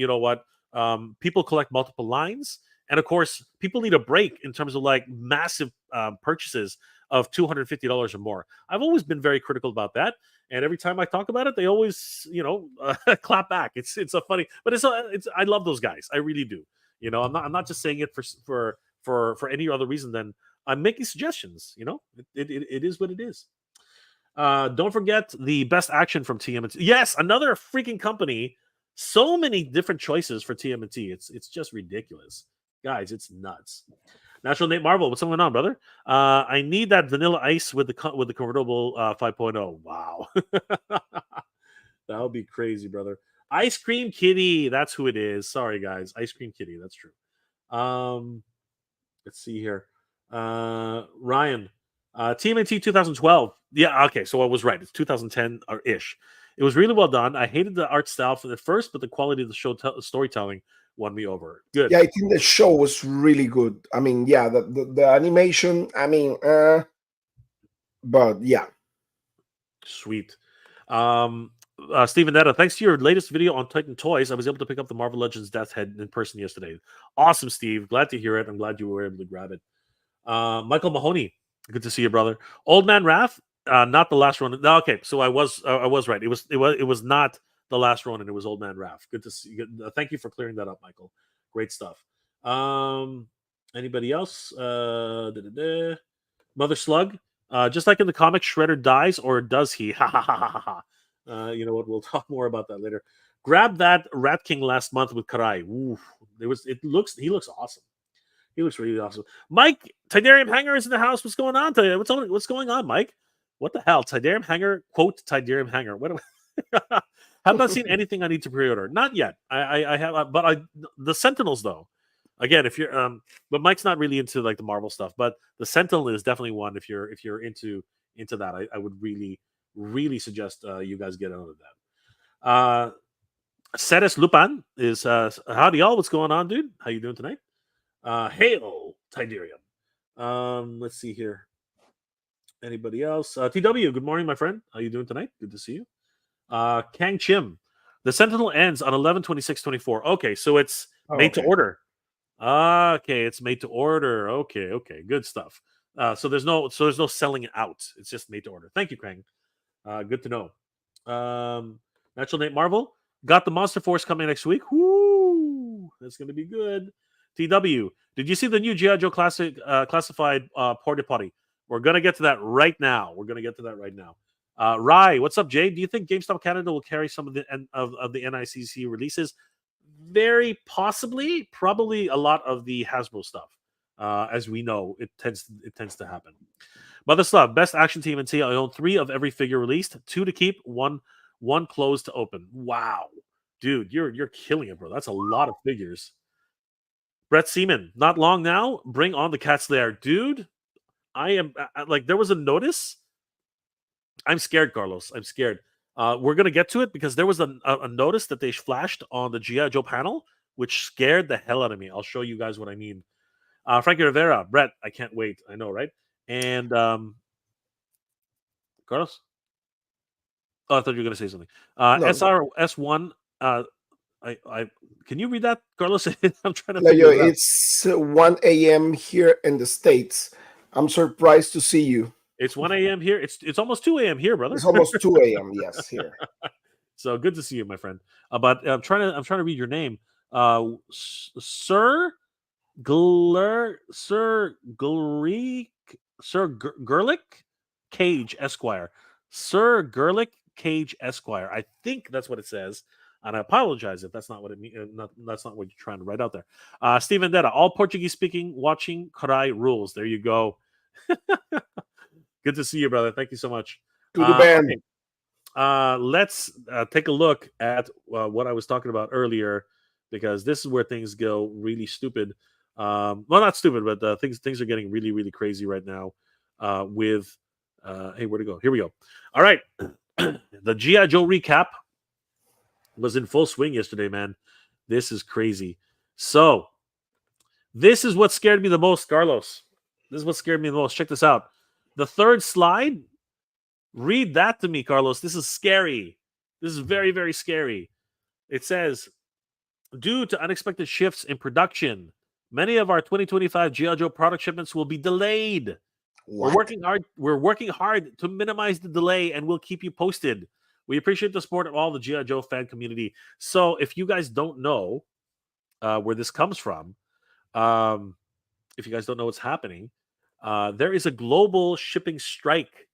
people collect multiple lines, and of course, people need a break in terms of like massive purchases of $250 or more. I've always been very critical about that. And every time I talk about it, they always, clap back. It's a funny, but it's I love those guys. I really do. I'm not just saying it for any other reason than I'm making suggestions. It is what it is. Don't forget the best action from TMNT. Yes, another freaking company. So many different choices for TMNT. It's just ridiculous, guys. It's nuts. Natural Nate Marvel, what's going on, brother? I need that vanilla ice with the convertible 5.0. Wow, that would be crazy, brother. Ice Cream Kitty, that's who it is. Sorry, guys, Ice Cream Kitty, that's true. Let's see here. Ryan, TMNT 2012. Yeah, okay, so I was right. It's 2010 or ish. It was really well done. I hated the art style for the first, but the quality of the show storytelling won me over. Good. Yeah, I think the show was really good. I mean, yeah, the animation. I mean, but yeah. Sweet. Steven Netta, thanks to your latest video on Titan Toys, I was able to pick up the Marvel Legends Death Head in person yesterday. Awesome, Steve. Glad to hear it. I'm glad you were able to grab it. Michael Mahoney, good to see you, brother. Old Man Raph, not the last Ronin. No, okay, so I was right. It was not the last Ronin. It was Old Man Raph. Good to see. Thank you for clearing that up, Michael. Great stuff. Anybody else? Mother Slug. Just like in the comic, Shredder dies, or does he? Ha ha ha ha ha. You know what? We'll talk more about that later. Grab that Rat King last month with Karai. Ooh, he looks awesome. He looks really awesome. Mike, Tidarium Hanger is in the house. What's going on today? What's going on, Mike? What the hell? Tidarium Hanger, quote Tidarium Hanger. What? Have not seen anything I need to pre-order. Not yet. I have, but the Sentinels though. Again, if you're but Mike's not really into like the Marvel stuff, but the Sentinel is definitely one if you're into that. I would really suggest you guys get on that. Ceres Lupan is howdy y'all. What's going on, dude? How you doing tonight? Hail Tidarium. Let's see here. Anybody else? TW, good morning, my friend. How you doing tonight? Good to see you. Kang Chim. The Sentinel ends on 11/26/24. Okay, so it's made to order. Okay, it's made to order. Okay, good stuff. So there's no selling it out. It's just made to order. Thank you, Krang. Good to know. Natural Nate Marvel got the Monster Force coming next week. Woo! That's gonna be good. TW, did you see the new G.I. Joe classified porta potty? We're gonna get to that right now. Rye, what's up, Jay? Do you think GameStop Canada will carry some of the NICC releases? Very possibly, probably a lot of the Hasbro stuff. As we know, it tends to happen. Mother Slav, best action team in T. I own 3 of every figure released, 2 to keep, one closed to open. Wow, dude, you're killing it, bro. That's a lot of figures. Brett Seaman, not long now. Bring on the Cat Slayer, dude. I am like there was a notice. I'm scared, Carlos. I'm scared. We're gonna get to it because there was a notice that they flashed on the G.I. Joe panel, which scared the hell out of me. I'll show you guys what I mean. Frankie Rivera, Brett, I can't wait. I know, right? And Carlos. Oh, I thought you were gonna say something. No. SRS1. I can you read that, Carlos? I'm trying to No, figure it out. it's 1 a.m. here in the States. I'm surprised to see you. It's 1 a.m. here. It's almost 2 a.m. here, brother. It's almost 2 a.m. Yes, here. So good to see you, my friend. But I'm trying to read your name. Sir Gerlich Cage Esquire. Sir Gerlich Cage Esquire. I think that's what it says. And I apologize if that's not what it means. That's not what you're trying to write out there. Steve Vendetta, all Portuguese speaking, watching Karai rules. There you go. Good to see you, brother. Thank you so much. To the band. Okay. Let's take a look at what I was talking about earlier, because this is where things go really stupid. Well, not stupid, but things are getting really, really crazy right now. With hey, where'd it go? Here we go. All right, the GI Joe recap was in full swing yesterday, man. This is crazy. So, this is what scared me the most, Carlos. This is what scared me the most. Check this out. The third slide. Read that to me, Carlos. This is scary. This is very, very scary. It says, due to unexpected shifts in production, many of our 2025 G.I. Joe product shipments will be delayed. What? We're working hard to minimize the delay, and we'll keep you posted. We appreciate the support of all the G.I. Joe fan community. So if you guys don't know where this comes from, if you guys don't know what's happening, there is a global shipping strike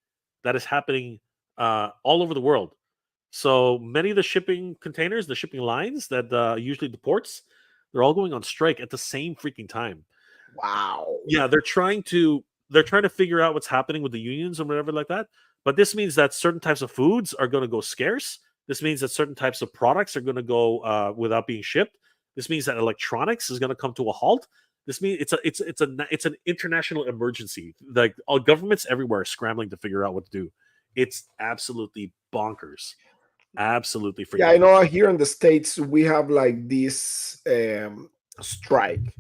that is happening all over the world. So many of the shipping containers, the shipping lines that usually the ports, they're all going on strike at the same freaking time. Wow. Yeah, they're trying to figure out what's happening with the unions or whatever like that. But this means that certain types of foods are going to go scarce. This means that certain types of products are going to go without being shipped. This means that electronics is going to come to a halt. This means it's an international emergency. Like all governments everywhere are scrambling to figure out what to do. It's absolutely bonkers. Absolutely freaking. Yeah, I know here in the States we have like this strike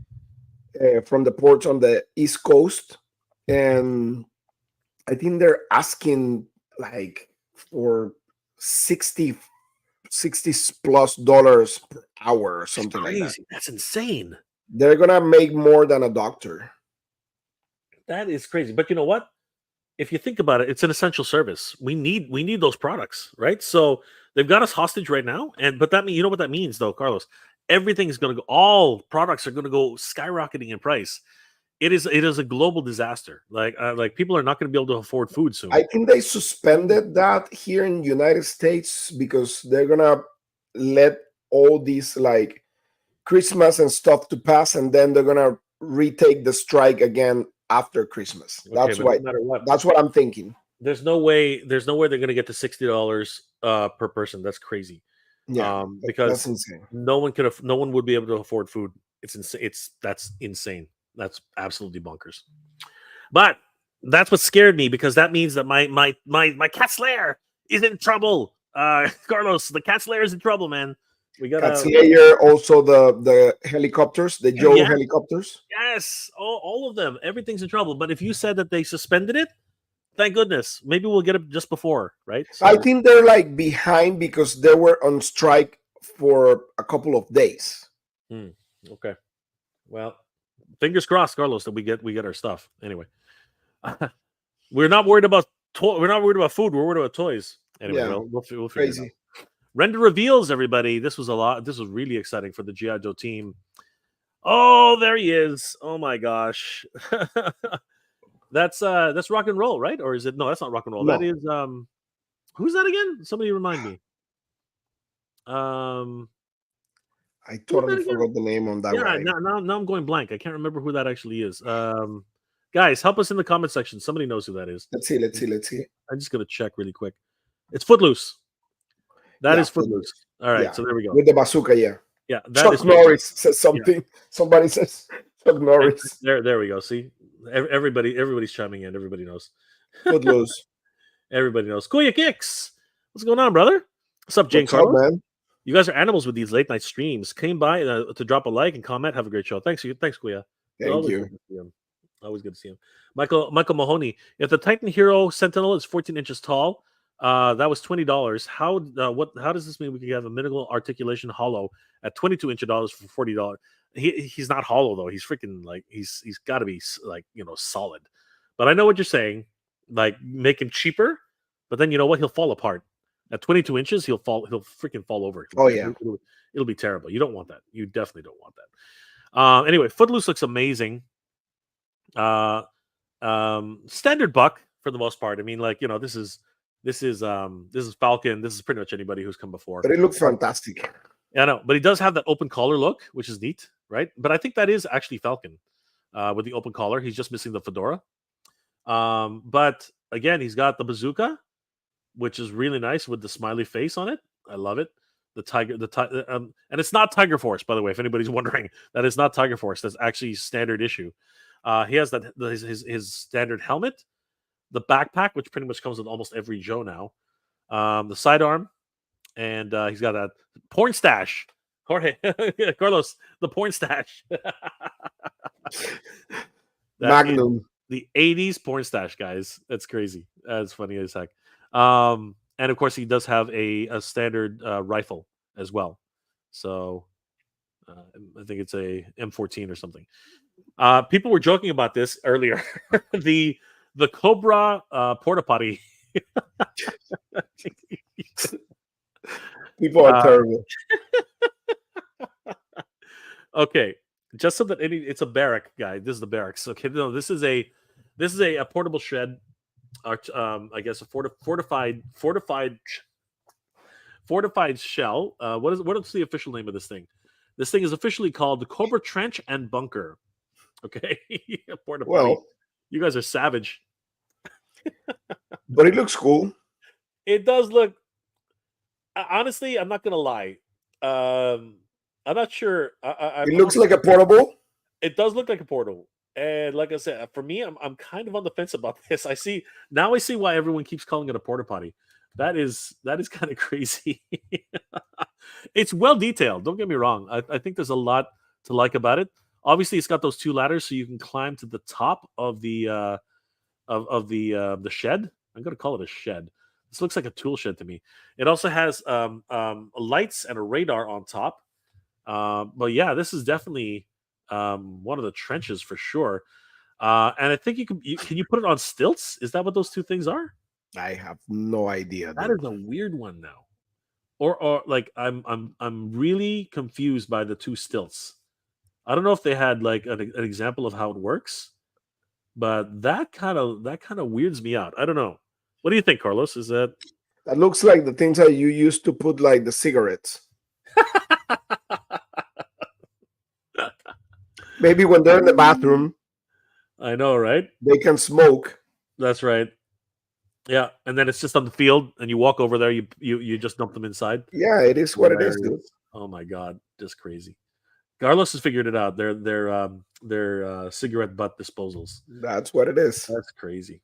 from the ports on the East Coast, and I think they're asking like for 60 plus dollars per hour or something like that. That's insane. They're gonna make more than a doctor. That is crazy. But you know what? If you think about it, it's an essential service. We need those products, right? So they've got us hostage right now. But that mean, you know what that means though, Carlos? Everything is going to go. All products are going to go skyrocketing in price. It is a global disaster. Like people are not going to be able to afford food soon. I think they suspended that here in the United States because they're gonna let all these like Christmas and stuff to pass, and then they're gonna retake the strike again after Christmas. That's why. No matter what, that's what I'm thinking. There's no way they're going to get to $60 per person. That's crazy. Yeah, because that's insane. No one would be able to afford food. It's insane. That's insane. That's absolutely bonkers. But that's what scared me, because that means that my cat slayer is in trouble. Carlos, the cat slayer is in trouble, man. We got Cat Slayer, also the helicopters, the Joe helicopters. Yes, all of them. Everything's in trouble. But if you said that they suspended it, thank goodness. Maybe we'll get it just before, right? So, I think they're like behind because they were on strike for a couple of days. Okay. Well, fingers crossed, Carlos, that we get our stuff. Anyway, we're not worried about food. We're worried about toys. Anyway, Yeah, we'll figure crazy. it out. Render reveals, everybody. This was really exciting for the G.I. Joe team. Oh, there he is. Oh my gosh. That's rock and roll, right? Or is it? No, that's not rock and roll. No. That is who's that again? Somebody remind me. I totally forgot the name on that. Yeah, now I'm going blank. I can't remember who that actually is. Guys, help us in the comment section. Somebody knows who that is. Let's see. I'm just gonna check really quick. It's Footloose. That is Footloose. All right, so there we go. With the bazooka, yeah. Yeah, Chuck Norris says something. Yeah. Somebody says Chuck Norris. There we go. See, everybody's chiming in. Everybody knows. Footloose. Everybody knows. Kuya Kicks. What's going on, brother? What's up, Jane Carlos? Man? You guys are animals with these late night streams. Came by to drop a like and comment. Have a great show. Thanks, Kuya. Thank you. Always good to see him. Michael Mahoney. If the Titan Hero Sentinel is 14 inches tall, that was $20. How does this mean we can have a minimal articulation hollow at 22 inch dollars for $40? He's not hollow though. He's freaking like he's got to be like solid. But I know what you're saying. Like make him cheaper, but then you know what? He'll fall apart at 22 inches. He'll freaking fall over. Oh yeah, it'll be terrible. You don't want that. You definitely don't want that. Anyway, Footloose looks amazing. Standard buck for the most part. I mean, like this is This is Falcon. This is pretty much anybody who's come before. But it looks fantastic. Yeah, I know, but he does have that open collar look, which is neat, right? But I think that is actually Falcon with the open collar. He's just missing the fedora. But again, he's got the bazooka, which is really nice with the smiley face on it. I love it. The tiger, and it's not Tiger Force, by the way. If anybody's wondering, that is not Tiger Force. That's actually standard issue. He has that his standard helmet, the backpack, which pretty much comes with almost every Joe now. The sidearm, and he's got a porn stash. Jorge, Carlos, the porn stash. Magnum. The 80s porn stash, guys. That's crazy. That's funny as heck. And of course, he does have a standard rifle as well. So I think it's a M14 or something. People were joking about this earlier. the Cobra porta potty. People are terrible. Okay, just so that it's a barrack, guy. This is the barracks. Okay, no, this is a portable shed. I guess a fortified shell. What's the official name of this thing? This thing is officially called the Cobra Trench and Bunker. Okay, Well, you guys are savage. but it looks cool. It does look. Honestly, I'm not gonna lie. I'm not sure. It looks like a portable. It does look like a portable. And like I said, for me, I'm kind of on the fence about this. I see why everyone keeps calling it a porta potty. That is kind of crazy. It's well detailed. Don't get me wrong. I think there's a lot to like about it. Obviously, it's got those 2 ladders, so you can climb to the top of the shed. I'm gonna call it a shed. This looks like a tool shed to me. It also has lights and a radar on top. But yeah, this is definitely one of the trenches for sure. And I think can you put it on stilts? Is that what those 2 things are? I have no idea. That is a weird one now. Or like I'm really confused by the 2 stilts. I don't know if they had like an example of how it works, but that kind of weirds me out. I don't know. What do you think, Carlos? Is that looks like the things that you used to put like the cigarettes. Maybe when they're in the bathroom, I know, right? they can smoke. That's right. Yeah, and then it's just on the field, and you walk over there, you just dump them inside. Yeah, it is what it is, dude. Oh my god, just crazy. Carlos has figured it out. They're cigarette butt disposals. That's what it is. That's crazy.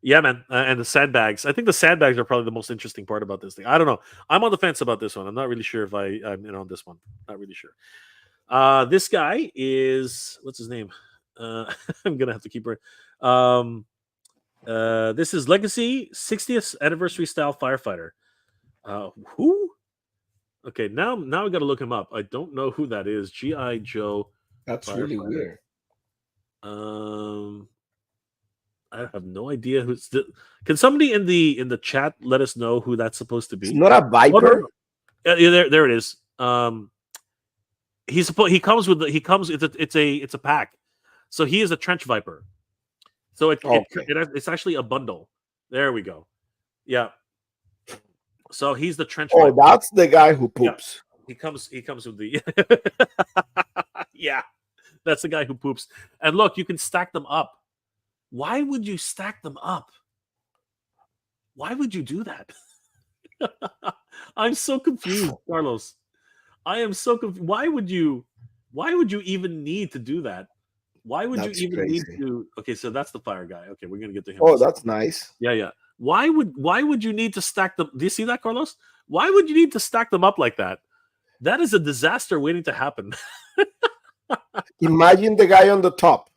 Yeah, man. And the sandbags. I think the sandbags are probably the most interesting part about this thing. I don't know. I'm on the fence about this one. I'm not really sure if I'm in on this one. Not really sure. This guy is, what's his name? I'm gonna have to keep her. This is Legacy 60th Anniversary Style Firefighter. Who? Okay, now we got to look him up. I don't know who that is. G.I. Joe. That's really weird. I have no idea who's. Can somebody in the chat let us know who that's supposed to be? It's not a Viper. Yeah, there it is. He comes with it's a pack, so he is a trench viper. So it's actually a bundle. There we go. Yeah. So he's the trench. Oh, viper. that's the guy who poops. Yeah. He comes with the. Yeah, that's the guy who poops. And look, you can stack them up. Why would you stack them up? Why would you do that? I'm so confused, Carlos. I am so confused. Why would you even need to do that? Why would you even need to? Okay, so that's the fire guy. Okay, we're gonna get to him. Oh, that's nice. Yeah. Why would you need to stack them? Do you see that, Carlos? Why would you need to stack them up like that? That is a disaster waiting to happen. Imagine the guy on the top.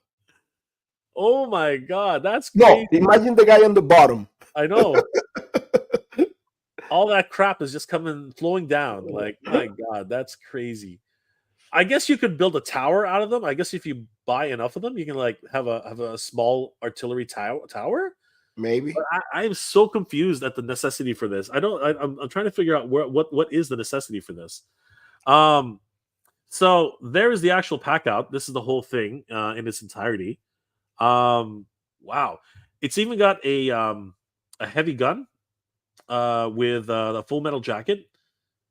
Oh my god, that's crazy. No. Imagine the guy on the bottom. I know. All that crap is just flowing down. Like, my god, that's crazy. I guess you could build a tower out of them. I guess if you buy enough of them, you can like have a small artillery tower. Maybe. I am so confused at the necessity for this. I'm trying to figure out what is the necessity for this. So there is the actual pack out. This is the whole thing in its entirety. Wow, it's even got a heavy gun with the Full Metal Jacket.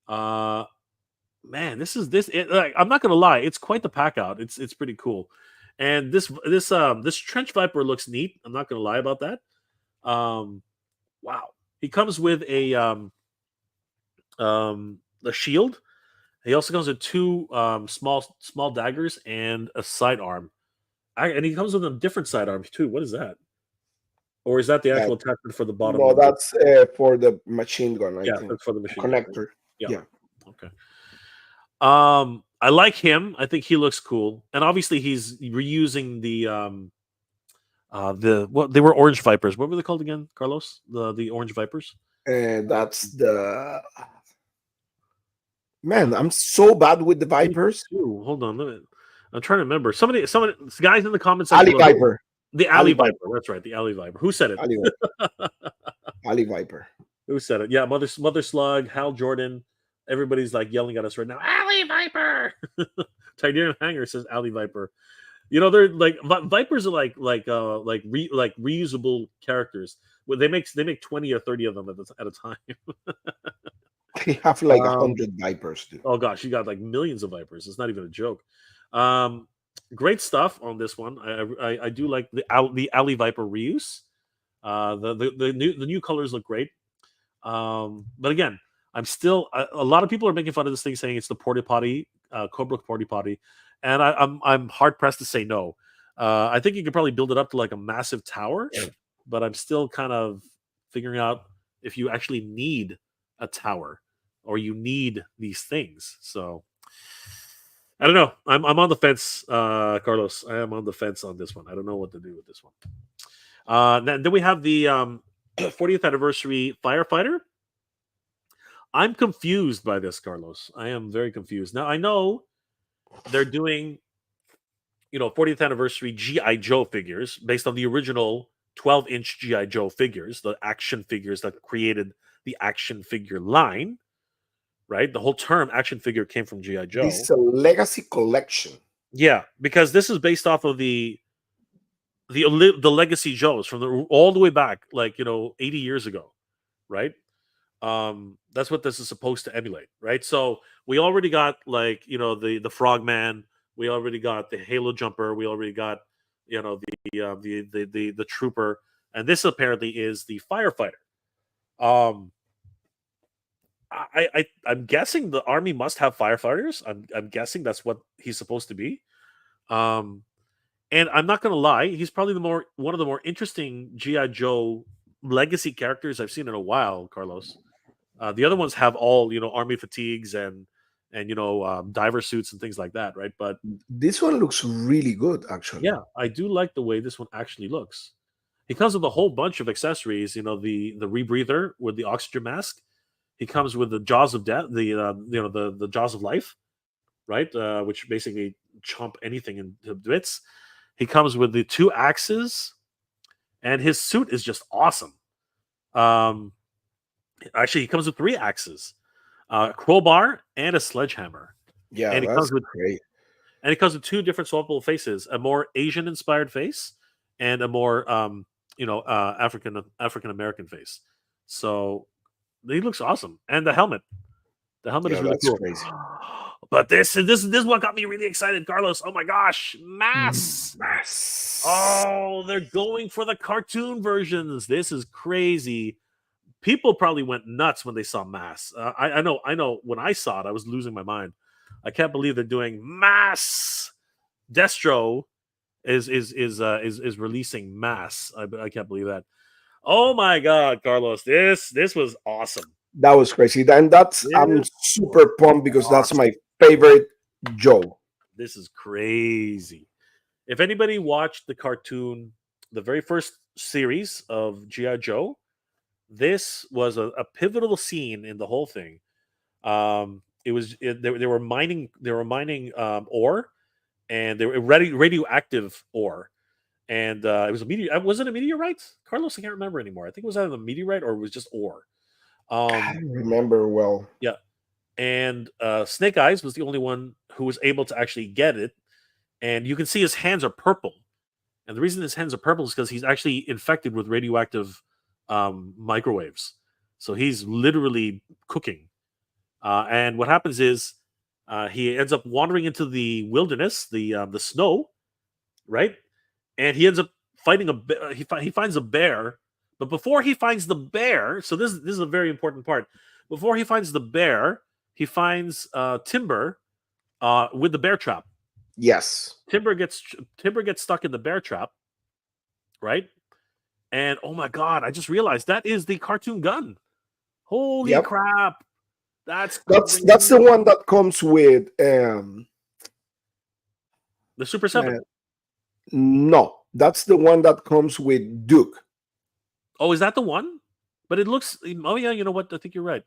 Man, like, I'm not gonna lie, it's quite the pack out. It's pretty cool. And this Trench Viper looks neat. I'm not gonna lie about that. Wow. He comes with a shield. He also comes with two small daggers and a sidearm. And he comes with a different sidearm too. What is that? Or is that the actual attachment for the bottom? No, that's for the machine gun. I think that's for the machine connector. Gun, right? Yeah. Okay. I like him. I think he looks cool. And obviously he's reusing the what they were orange vipers. What were they called again, Carlos? The orange vipers? And that's the man. I'm so bad with the vipers. Ooh, hold on, I'm trying to remember. Somebody guys in the comments Ali Viper. The Alley Viper. That's right, the Alley Viper. Who said it? Ali Viper. Who said it? Yeah, Mother Slug, Hal Jordan. Everybody's like yelling at us right now. Alley Viper. Tiberium Hanger says Alley Viper. You know, they're like vipers are like reusable characters. Well, they make 20 or 30 of them at a time. They have like 100 vipers, dude. Oh gosh, you got like millions of vipers. It's not even a joke. Great stuff on this one. I do like the Alley Viper reuse. The new colors look great. But again, I'm still a lot of people are making fun of this thing, saying it's the porta potty, Cobra porta potty, and I'm hard pressed to say no. I think you could probably build it up to like a massive tower, but I'm still kind of figuring out if you actually need a tower or you need these things. So I don't know. I'm on the fence, Carlos. I am on the fence on this one. I don't know what to do with this one. Then we have the 40th anniversary firefighter. I'm confused by this, Carlos. I am very confused. Now I know they're doing, 40th anniversary GI Joe figures based on the original 12-inch GI Joe figures, the action figures that created the action figure line. Right, the whole term action figure came from GI Joe. This is a legacy collection. Yeah, because this is based off of the legacy Joes from all the way back, 80 years ago, right? That's what this is supposed to emulate, right? So we already got the Frogman, we already got the Halo Jumper, we already got the Trooper, and this apparently is the Firefighter. I'm guessing the army must have firefighters. I'm guessing that's what he's supposed to be. And I'm not gonna lie, he's probably one of the more interesting GI Joe legacy characters I've seen in a while, Carlos. The other ones have all army fatigues and diver suits and things like that, right? But this one looks really good, actually. Yeah, I do like the way this one actually looks. He comes with a whole bunch of accessories. The rebreather with the oxygen mask. He comes with the jaws of death, the jaws of life, right? Which basically chomp anything into bits. He comes with the 2 axes, and his suit is just awesome. Actually, he comes with 3 axes, a crowbar, and a sledgehammer. Yeah, and that's great. And he comes with 2 different swappable faces: a more Asian-inspired face and a more African American face. So he looks awesome, and the helmet. The helmet is really cool. Crazy. But this is what got me really excited, Carlos. Oh my gosh, Mass! Oh, they're going for the cartoon versions. This is crazy. People probably went nuts when they saw Mass. I know. When I saw it, I was losing my mind. I can't believe they're doing Mass. Destro is releasing Mass. I can't believe that. Oh my God, Carlos, this was awesome. That was crazy. And I'm super pumped because that's my favorite Joe. This is crazy. If anybody watched the cartoon, the very first series of G.I. Joe, this was a pivotal scene in the whole thing. They were mining ore, and they were radioactive ore. And it was a meteor. Was it a meteorite, Carlos? I can't remember anymore. I think it was either a meteorite or it was just ore. I don't remember well. Yeah, and Snake Eyes was the only one who was able to actually get it. And you can see his hands are purple. And the reason his hands are purple is because he's actually infected with radioactive microwaves. So he's literally cooking. And what happens is he ends up wandering into the wilderness, the snow, right? And he ends up fighting he finds a bear. But before he finds the bear, so this is a very important part. Before he finds the bear, he finds Timber with the bear trap. Yes. Timber gets stuck in the bear trap, right? And oh my god, I just realized that is the cartoon gun. Holy Yep. crap! That's the one that comes with the Super 7. No, that's the one that comes with Duke. Oh, is that the one? But it looks. Oh yeah, you know what? I think you're right.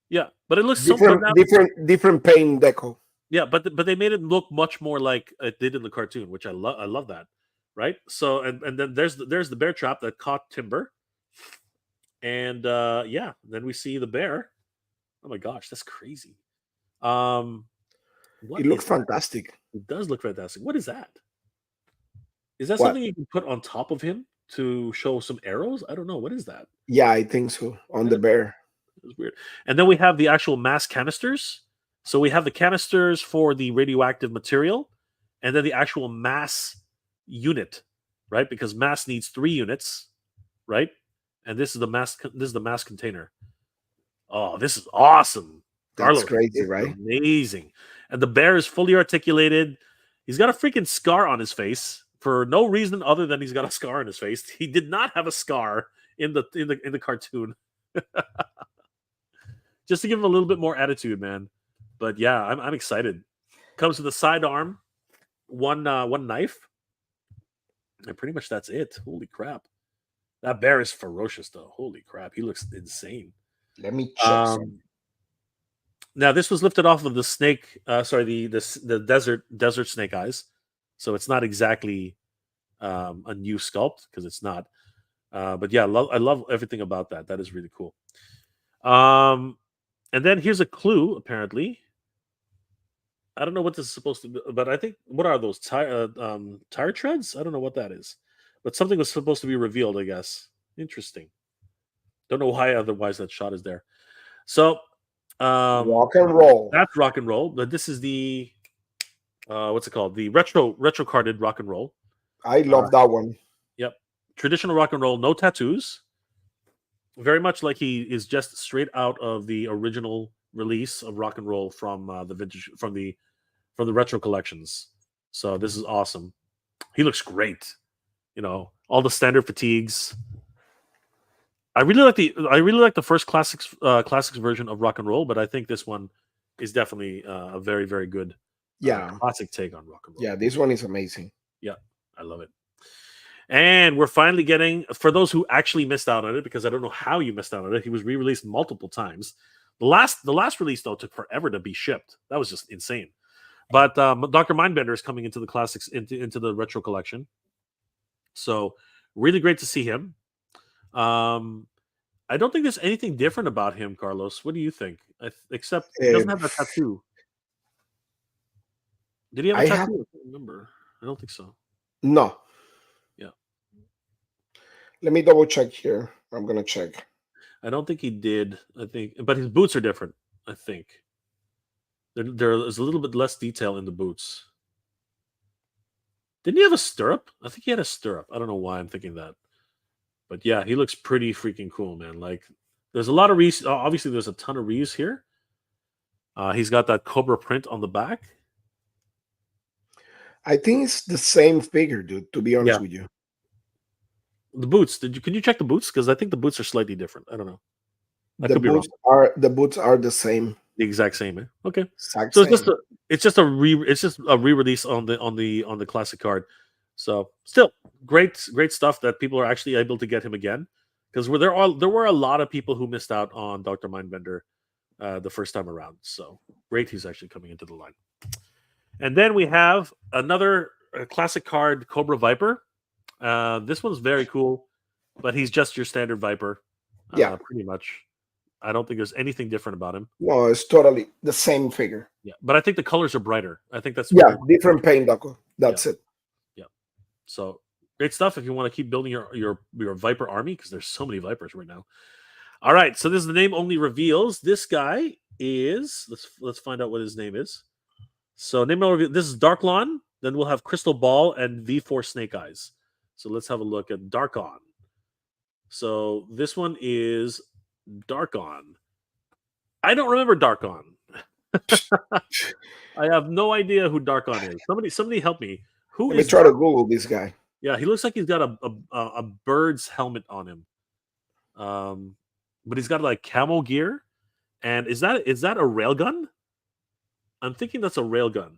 Yeah, but it looks different paint deco. Yeah, but they made it look much more like it did in the cartoon, which I love that. Right? So and then there's the bear trap that caught Timber. And yeah, then we see the bear. Oh my gosh, that's crazy. It looks fantastic. It does look fantastic. What is that? Is that something you can put on top of him to show some arrows? I don't know. What is that? Yeah, I think so. On the bear. It's weird. And then we have the actual mass canisters. So we have the canisters for the radioactive material, and then the actual mass unit, right? Because mass needs 3 units, right? And this is the mass. This is the mass container. Oh, this is awesome. That's crazy, right? Amazing. And the bear is fully articulated. He's got a freaking scar on his face for no reason other than he's got a scar on his face. He did not have a scar in the cartoon. Just to give him a little bit more attitude, man. But yeah, I'm excited. Comes with a sidearm, one knife, and pretty much that's it. Holy crap! That bear is ferocious, though. Holy crap, he looks insane. Let me check. Now this was lifted off of the snake. The desert snake eyes. So it's not exactly a new sculpt because it's not. But yeah, I love everything about that. That is really cool. And then here's a clue. Apparently, I don't know what this is supposed to be, but I think what are those tire treads? I don't know what that is, but something was supposed to be revealed. I guess. Interesting. Don't know why. Otherwise, that shot is there. So rock and roll. That's rock and roll. But this is the what's it called? The retro carded rock and roll. I love that one. Yep. Traditional rock and roll, no tattoos. Very much like he is just straight out of the original release of rock and roll from the vintage from the retro collections. So this is awesome. He looks great. You know, all the standard fatigues. I really like the first classics version of rock and roll, but I think this one is definitely a very, very good classic take on rock and roll. Yeah, this one is amazing. Yeah, I love it. And we're finally getting, for those who actually missed out on it, because I don't know how you missed out on it, he was re-released multiple times. The last release, though, took forever to be shipped. That was just insane. But Dr. Mindbender is coming into the classics, into the retro collection. So really great to see him. I don't think there's anything different about him, Carlos. What do you think? Except he doesn't have a tattoo. Did he have a tattoo? I can't remember. I don't think so. No. Yeah. Let me double check here. I'm gonna check. I don't think he did. I think, but his boots are different. I think there is a little bit less detail in the boots. Didn't he have a stirrup? I think he had a stirrup. I don't know why I'm thinking that. But yeah, he looks pretty freaking cool, man. Like, there's a lot of reuse. Obviously, there's a ton of reuse here. He's got that Cobra print on the back. I think it's the same figure, dude. To be honest with you, the boots. Can you check the boots? Because I think the boots are slightly different. I don't know. The boots are the same. The exact same. Eh? Okay. Exact so same. it's just a re-release on the classic card. So still great stuff that people are actually able to get him again, because there were a lot of people who missed out on Dr. Mindbender the first time around. So great, he's actually coming into the line. And then we have another classic card, Cobra Viper. This one's very cool, but he's just your standard Viper. Pretty much. I don't think there's anything different about him. No, it's totally the same figure. Yeah, but I think the colors are brighter. I think that's different paint, Daco. That's it. Yeah. So great stuff if you want to keep building your Viper army, because there's so many Vipers right now. All right, so this is the name only reveals. This guy is let's find out what his name is. So name only reveal. This is Darklon. Then we'll have Crystal Ball and V4 Snake Eyes. So let's have a look at Darkon. So this one is Darkon. I don't remember Darkon. I have no idea who Darkon is. Somebody help me. Who Let me is try to Google this guy. Yeah, he looks like he's got a bird's helmet on him. But he's got like camo gear. And is that a railgun? I'm thinking that's a railgun.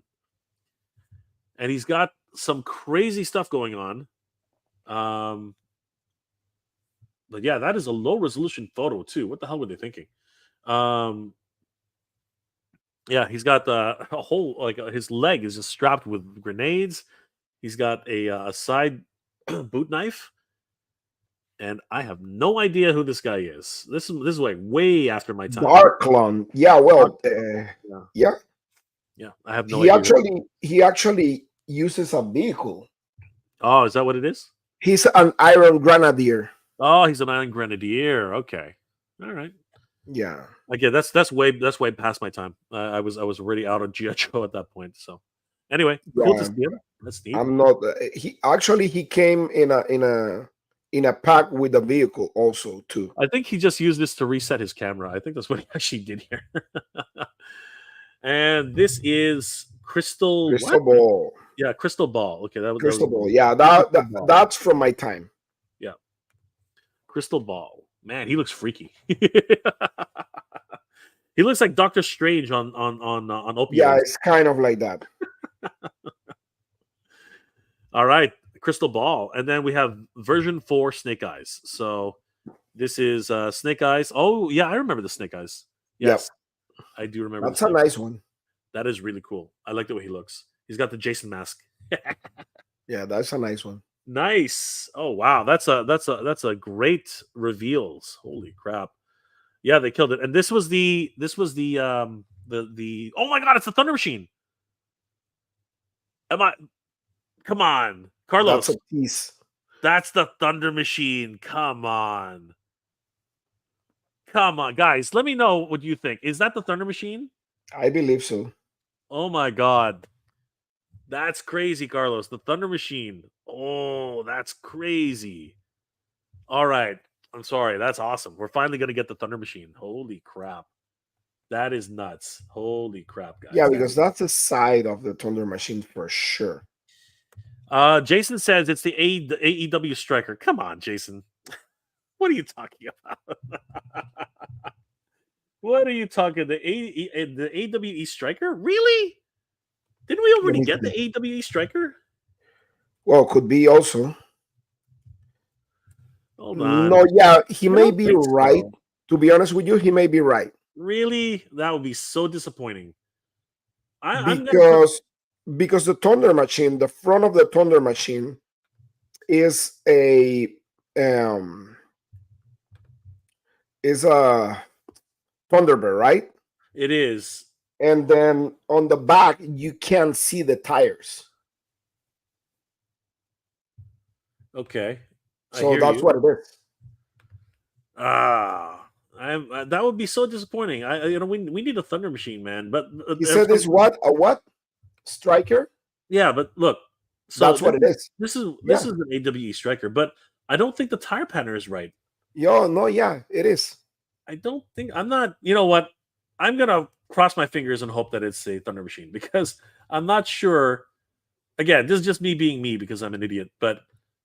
And he's got some crazy stuff going on. But yeah, that is a low resolution photo too. What the hell were they thinking? Yeah, he's got a whole his leg is just strapped with grenades. He's got a side boot knife, and I have no idea who this guy is. This is like way after my time. Darklon. Yeah, well, yeah. I have no idea. He actually uses a vehicle. Oh, is that what it is? He's an Iron Grenadier. Oh, he's an Iron Grenadier. Okay, all right. Yeah. Again, that's way past my time. I was already out of GI Joe at that point. So, anyway, cool to see him. That's neat. I'm not. He came in a pack with a vehicle also too. I think he just used this to reset his camera. I think that's what he actually did here. And this is Crystal Ball. Yeah, Crystal Ball. Okay, that was Crystal Ball. Yeah, that's from my time. Yeah, Crystal Ball. Man, he looks freaky. He looks like Doctor Strange on opioids. Yeah, it's kind of like that. All right, Crystal Ball, and then we have version 4 Snake Eyes. So this is Snake Eyes. Oh yeah, I remember the Snake Eyes. Yes, yep. I do remember. That's a nice one. That is really cool. I like the way he looks. He's got the Jason mask. Yeah, that's a nice one. Nice. Oh wow, that's a great reveals. Holy crap. Yeah, they killed it. And this was the oh my god, it's the Thunder Machine. Come on, Carlos. That's a piece. That's the Thunder Machine. Come on, guys. Let me know what you think. Is that the Thunder Machine? I believe so. Oh my god, that's crazy, Carlos. The Thunder Machine. Oh, that's crazy. All right. I'm sorry. That's awesome. We're finally going to get the Thunder Machine. Holy crap. That is nuts. Holy crap, guys. Yeah, because that's a side of the Thunder Machine for sure. Jason says it's the AEW Striker. Come on, Jason. What are you talking about? What are you talking? The AWE Striker? Really? Didn't we already get the AWE Striker? Well, could be also. Hold on. No, yeah, he may be right. So. To be honest with you, he may be right. Really? That would be so disappointing. Because the Thunder Machine, the front of the Thunder Machine is a Thunderbird, right? It is. And then on the back, you can't see the tires. Okay. So that's what it is. That would be so disappointing. We need a Thunder Machine, man. But you said this what? A what? Striker? Yeah, but look. So that's what it is. This is an AWE Striker, but I don't think the tire pattern is right. Yeah, it is. I'm not. You know what? I'm gonna cross my fingers and hope that it's a Thunder Machine because I'm not sure. Again, this is just me being me because I'm an idiot, but.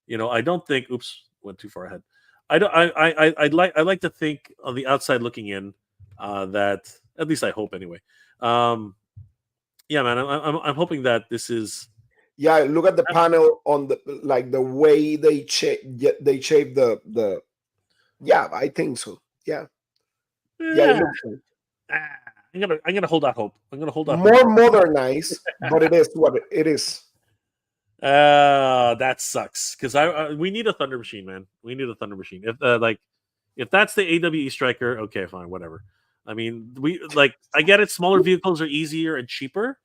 I don't think. Oops, went too far ahead. I'd like to think on the outside looking in that at least I hope anyway. Yeah, man, I'm hoping that this is. Yeah, look at the panel on the way they shape the. Yeah, I think so. Yeah. It looks like. I'm gonna hold out hope. I'm gonna hold out. More modernized, but it is what it is. That sucks because we need a Thunder Machine, man. We need a Thunder Machine. If that's the AWE Striker, okay, fine, whatever. I mean, I get it. Smaller vehicles are easier and cheaper,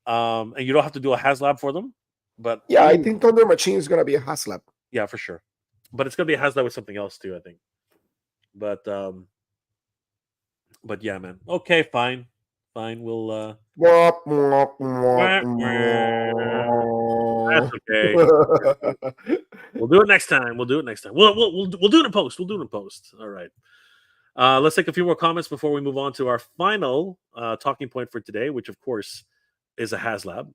and you don't have to do a Haslab for them. But yeah, I think Thunder Machine is gonna be a Haslab. Yeah, for sure. But it's gonna be a Haslab with something else too. I think. But yeah, man. Okay, fine. We'll Mwah, mwah, mwah, wah, that's mwah. okay. We'll do it next time. We'll do it next time. We'll do it in post. We'll do it in post. All right. Let's take a few more comments before we move on to our final talking point for today, which of course is a Haslab.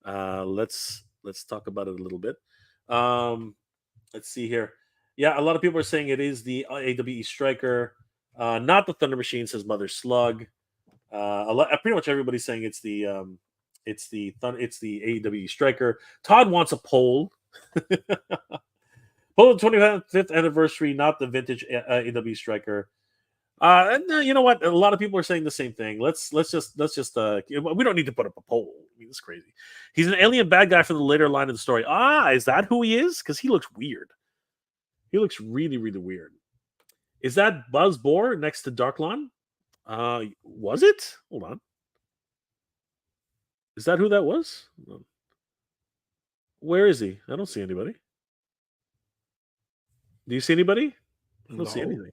Let's talk about it a little bit. Let's see here. Yeah, a lot of people are saying it is the AWE Striker, not the Thunder Machine. Says Mother Slug. Pretty much everybody's saying it's the AWE Striker. Todd wants a poll. Poll the 25th anniversary, not the vintage AWE Striker. You know what? A lot of people are saying the same thing. Let's just we don't need to put up a poll. I mean, it's crazy. He's an alien bad guy from the later line of the story. Is that who he is? Because he looks weird. He looks really, really weird. Is that Buzz Bohr next to Darklon? Was it? Hold on. Is that who that was? Where is he? I don't see anybody. Do you see anybody? I don't see anything.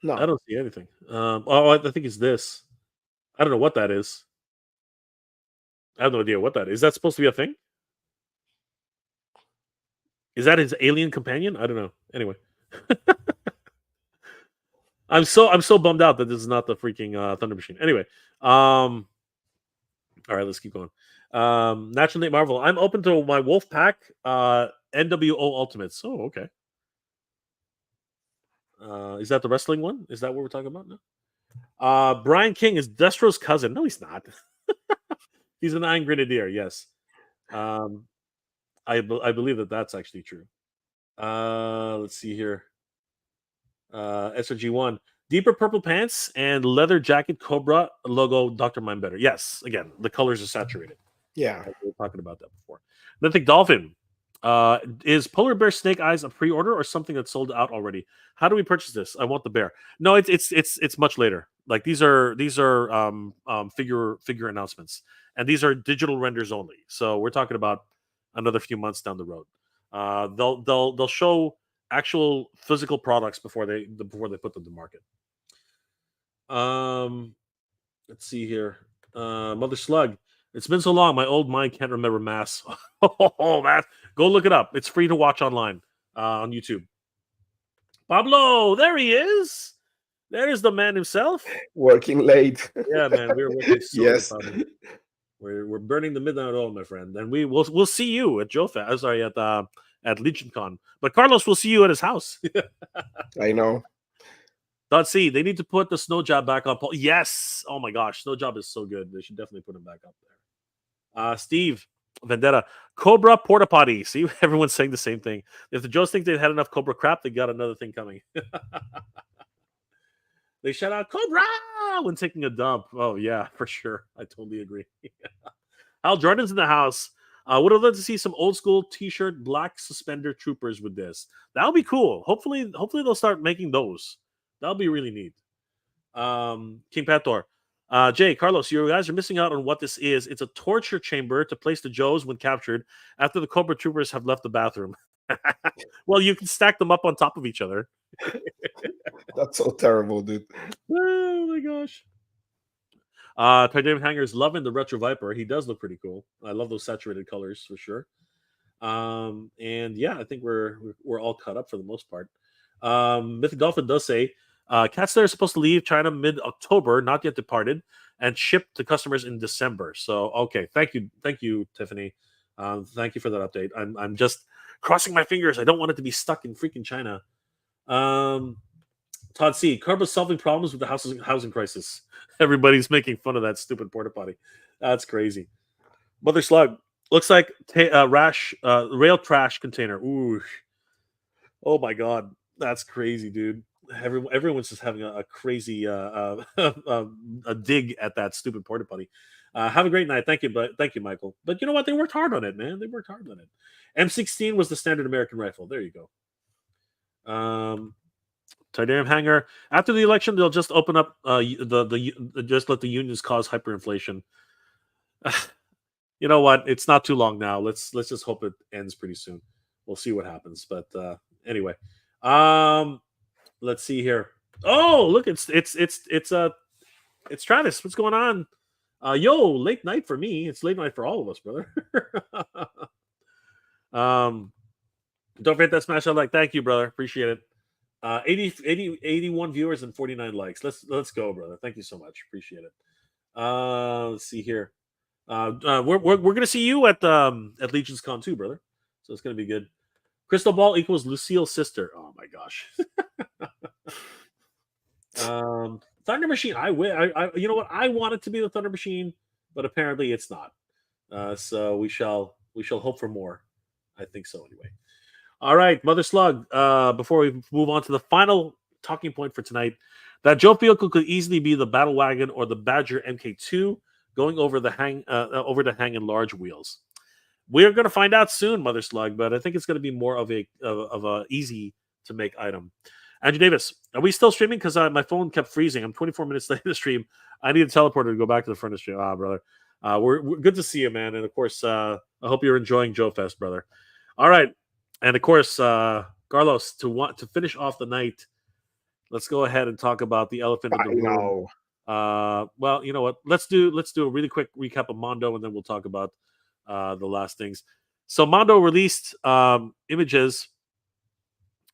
No. I don't see anything. I think it's this. I don't know what that is. I have no idea what that is. Is that supposed to be a thing? Is that his alien companion? I don't know. Anyway. I'm so bummed out that this is not the freaking Thunder Machine. Anyway. All right, let's keep going. Natural Nate Marvel. I'm open to my Wolf Pack NWO Ultimates. Oh, okay. Is that the wrestling one? Is that what we're talking about now? Brian King is Destro's cousin. No, he's not. He's an Iron Grenadier. Yes. I believe that that's actually true. Let's see here. SRG1. Deeper purple pants and leather jacket Cobra logo Dr. Mindbetter. Yes. Again, the colors are saturated. Yeah. We were talking about that before. Mythic Dolphin. Is Polar Bear Snake Eyes a pre-order or something that's sold out already? How do we purchase this? I want the bear. No, it's much later. Like these are figure announcements, and these are digital renders only. So we're talking about another few months down the road. They'll show actual physical products before they put them to market. Let's see here. Mother Slug. It's been so long, my old mind can't remember mass. Oh, that. Go look it up. It's free to watch online on YouTube. Pablo, there he is. There's the man himself. Working late. Yeah, man, we're working so Yes. late. We're burning the midnight oil, my friend, and we'll see you at JoeFest. Sorry, at LegionCon. But Carlos will see you at his house. I know. .c, they need to put the Snow Job back up. Yes. Oh my gosh, Snow Job is so good. They should definitely put him back up there. Steve Vendetta, Cobra Porta Potty. See, everyone's saying the same thing. If the Joes think they had enough Cobra crap, they got another thing coming. They shout out Cobra when taking a dump. Oh yeah, for sure. I totally agree. Al Jordan's in the house. Would have loved to see some old school T-shirt, black suspender troopers with this. That would be cool. Hopefully they'll start making those. That'll be really neat. King Pator. Jay, Carlos, you guys are missing out on what this is. It's a torture chamber to place the Joes when captured after the Cobra Troopers have left the bathroom. Well, you can stack them up on top of each other. That's so terrible, dude. Oh my gosh. David Hanger's loving the Retro Viper. He does look pretty cool. I love those saturated colors for sure. And yeah, I think we're all caught up for the most part. Mythic Dolphin does say Cats There is supposed to leave China mid-October, not yet departed, and shipped to customers in December. So okay, thank you, Tiffany. Thank you for that update. I'm just crossing my fingers. I don't want it to be stuck in freaking China. Todd C. Carbo's solving problems with the housing crisis. Everybody's making fun of that stupid porta potty. That's crazy. Mother Slug looks like rail trash container. Ooh. Oh my god, that's crazy, dude. Everyone's just having a crazy a dig at that stupid porta potty. Have a great night. Thank you, Michael. But you know what? They worked hard on it, man. They worked hard on it. M16 was the standard American rifle. There you go. Titanium hanger. After the election, they'll just open up just let the unions cause hyperinflation. You know what? It's not too long now. Let's just hope it ends pretty soon. We'll see what happens. But anyway, Let's see here. Oh, look, it's Travis. What's going on? Yo, late night for me. It's late night for all of us, brother. Don't forget that smash that like. Thank you, brother. Appreciate it. 81 viewers and 49 likes. Let's go, brother. Thank you so much. Appreciate it. Let's see here. We're gonna see you at Legion's Con too, brother. So it's gonna be good. Crystal Ball equals Lucille's sister. Oh my gosh. Thunder Machine. I you know what? I want it to be the Thunder Machine, but apparently it's not. So we shall hope for more. I think so anyway. All right, Mother Slug. Before we move on to the final talking point for tonight, that Joe vehicle could easily be the Battle Wagon or the Badger MK2 going over the hang and large wheels. We're going to find out soon, Mother Slug, but I think it's going to be more of a easy to make item. Andrew Davis, are we still streaming? Because my phone kept freezing. I'm 24 minutes late in the stream. I need a teleporter to go back to the front of the stream. Brother. We're good to see you, man. And of course, I hope you're enjoying Joe Fest, brother. All right. And of course, Carlos, to finish off the night, let's go ahead and talk about the elephant in the room. Well, you know what? Let's do a really quick recap of Mondo, and then we'll talk about the last things. So Mondo released images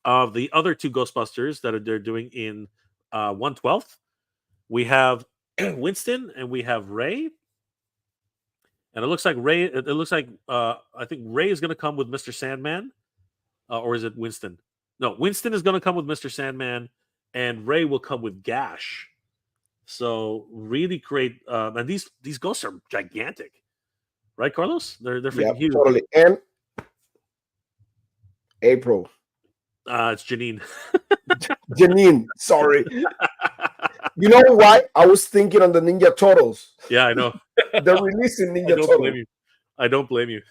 of the other two Ghostbusters that they're doing in 1/12. We have Winston and we have Ray. And it looks like Ray. It looks like I think Ray is going to come with Mr. Sandman, or is it Winston? No, Winston is going to come with Mr. Sandman, and Ray will come with Gash. So really great. And these ghosts are gigantic, right, Carlos? They're freaking huge. Totally. And April. It's Janine. Janine, sorry. You know why? I was thinking on the Ninja Turtles. Yeah, I know. They're releasing Ninja Turtles. I don't blame you.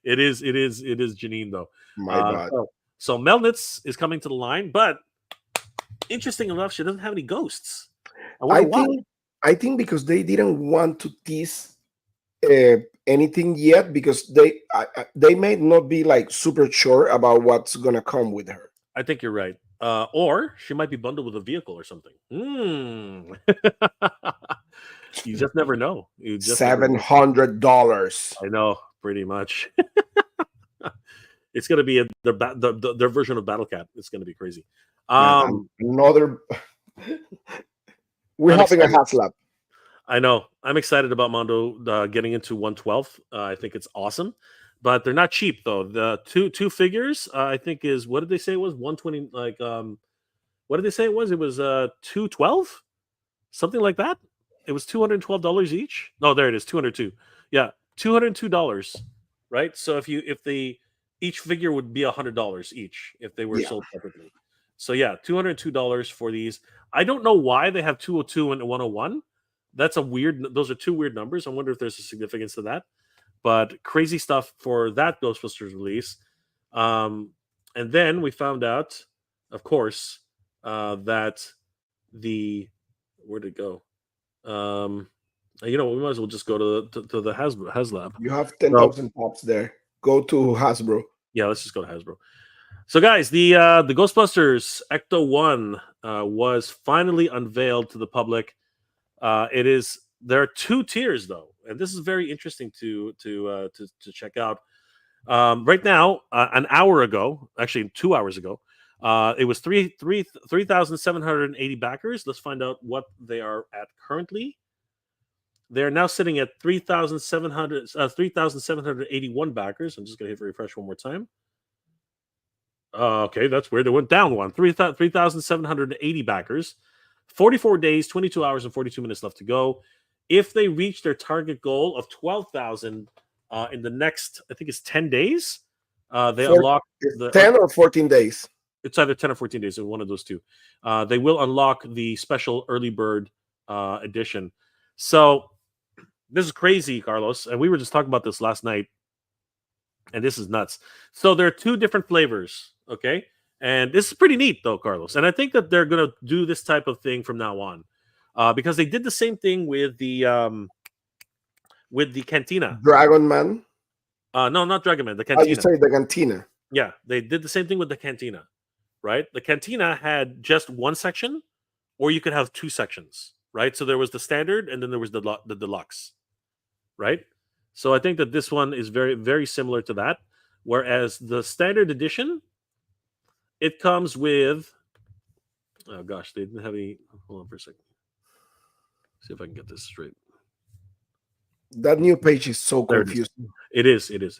It is Janine though. My God. So Melnitz is coming to the line, but interesting enough, she doesn't have any ghosts. I think because they didn't want to tease anything yet, because they may not be like super sure about what's gonna come with her. I think you're right. Or she might be bundled with a vehicle or something. You just never know. $700. I know, pretty much. It's going to be their version of Battle Cat. It's going to be crazy. We're having a Haslab. I know. I'm excited about Mondo getting into 1/12. I think it's awesome. But they're not cheap though. The two figures, I think is, what did they say it was? 120, like what did they say it was? It was $212, something like that. It was $212 each. No, there it is, $202. Yeah, $202. Right. So if each figure would be $100 each if they were sold separately. So yeah, $202 for these. I don't know why they have 202 and 101. That's a weird. Those are two weird numbers. I wonder if there's a significance to that. But crazy stuff for that Ghostbusters release. And then we found out, of course, that where'd it go? We might as well just go to the Haslab. You have 10,000 pops there. Go to Hasbro. Yeah, let's just go to Hasbro. So, guys, the Ghostbusters Ecto 1 was finally unveiled to the public. There are two tiers though, and this is very interesting to check out. Right now, an hour ago, actually 2 hours ago, it was 3,780 backers. Let's find out what they are at currently. They're now sitting at 3,781 backers. I'm just going to hit refresh one more time. Okay, that's weird. They went down one. 3,780 backers. 44 days, 22 hours, and 42 minutes left to go. If they reach their target goal of 12,000 in the next, I think it's 10 days, they unlock 10 or 14 days. It's either 10 or 14 days, in one of those two. They will unlock the special early bird edition. So this is crazy, Carlos, and we were just talking about this last night, and this is nuts. So there are two different flavors, okay? And this is pretty neat, though, Carlos. And I think that they're going to do this type of thing from now on, because they did the same thing with the Cantina. Dragon Man? No, not Dragon Man. The Cantina. You say the Cantina? Yeah, they did the same thing with the Cantina, right? The Cantina had just one section, or you could have two sections, right? So there was the standard, and then there was the deluxe, right? So I think that this one is very, very similar to that. Whereas the standard edition, it comes with, oh gosh, they didn't have any. Hold on for a second. See if I can get this straight. That new page is so There it is. confusing. It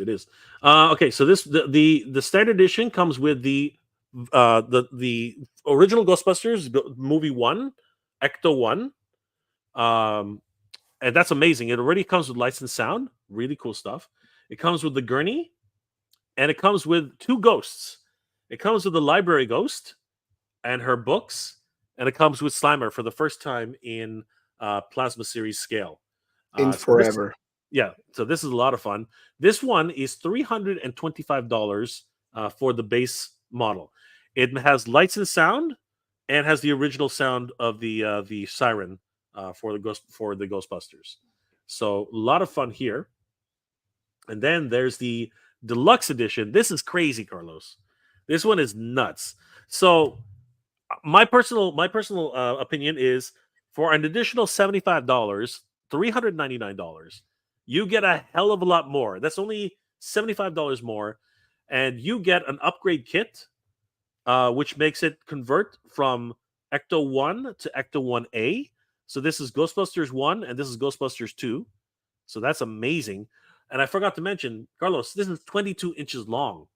is. Okay, so this the standard edition comes with the original Ghostbusters movie 1, Ecto 1. And that's amazing. It already comes with licensed sound, really cool stuff. It comes with the gurney, and it comes with 2 ghosts. It comes with the library ghost and her books, and it comes with Slimer for the first time in Plasma Series scale. In forever. So this is a lot of fun. This one is $325 for the base model. It has lights and sound, and has the original sound of the siren for the Ghostbusters. So a lot of fun here. And then there's the deluxe edition. This is crazy, Carlos. This one is nuts. So my personal opinion is, for an additional $75, $399, you get a hell of a lot more. That's only $75 more, and you get an upgrade kit, which makes it convert from Ecto 1 to Ecto 1A. So this is Ghostbusters 1, and this is Ghostbusters 2. So that's amazing. And I forgot to mention, Carlos, this is 22 inches long.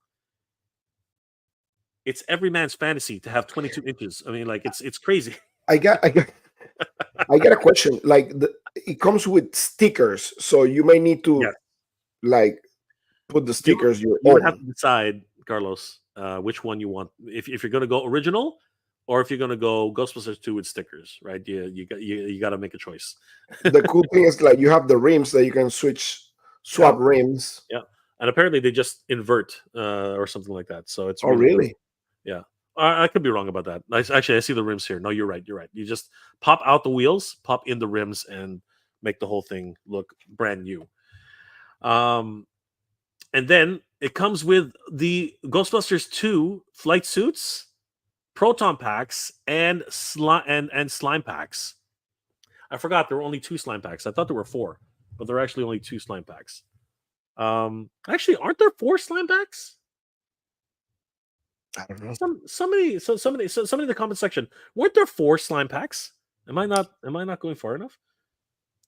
It's every man's fantasy to have 22 inches. I mean, like, it's crazy. I got a question. Like, it comes with stickers, so you may need to like put the stickers You would have to decide, Carlos, which one you want. If you're going to go original, or if you're going to go Ghostbusters 2 with stickers, right? You got to make a choice. The cool thing is, like, you have the rims that you can swap rims. Yeah, and apparently they just invert or something like that. So it's really? Yeah. I could be wrong about that. Actually, I see the rims here. No, you're right. You just pop out the wheels, pop in the rims, and make the whole thing look brand new. And then it comes with the Ghostbusters 2 flight suits, proton packs, and slime packs. I forgot there were only 2 slime packs. I thought there were 4, but there are actually only 2 slime packs. Actually, aren't there 4 slime packs? I don't know. Somebody in the comment section, weren't there 4 slime packs? Am I not going far enough?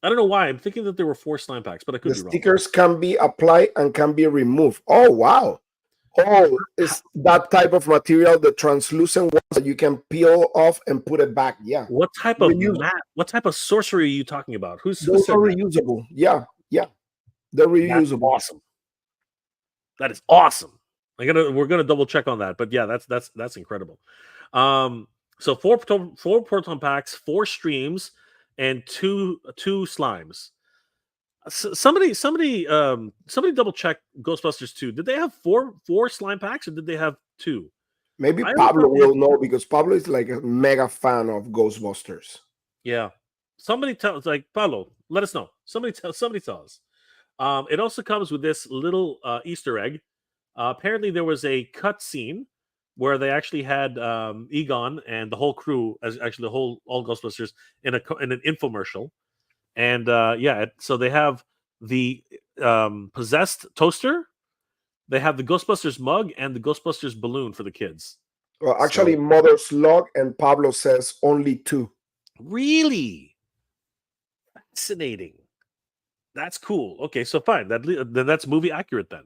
I don't know why. I'm thinking that there were 4 slime packs, but I could be wrong. The stickers can be applied and can be removed. Oh, wow. Oh, it's that type of material, the translucent ones that you can peel off and put it back. Yeah. What type of what type of sorcery are you talking about? Those are reusable. Yeah. They're reusable. That's awesome. That is awesome. We're gonna double check on that, but yeah, that's incredible. So 4 proton packs, 4 streams, and 2 slimes. Somebody double check Ghostbusters 2. Did they have 4 slime packs, or did they have 2? Maybe Pablo will know, because Pablo is like a mega fan of Ghostbusters. Yeah. Somebody tell us, like, Pablo, let us know. Somebody tell us. It also comes with this little Easter egg. Apparently there was a cut scene where they actually had Egon and the whole crew, all Ghostbusters, in an infomercial. And so they have the possessed toaster, they have the Ghostbusters mug, and the Ghostbusters balloon for the kids. Well, actually, Mother's log, and Pablo says only 2. Really? Fascinating. That's cool. Okay, so fine. Then that's movie accurate then.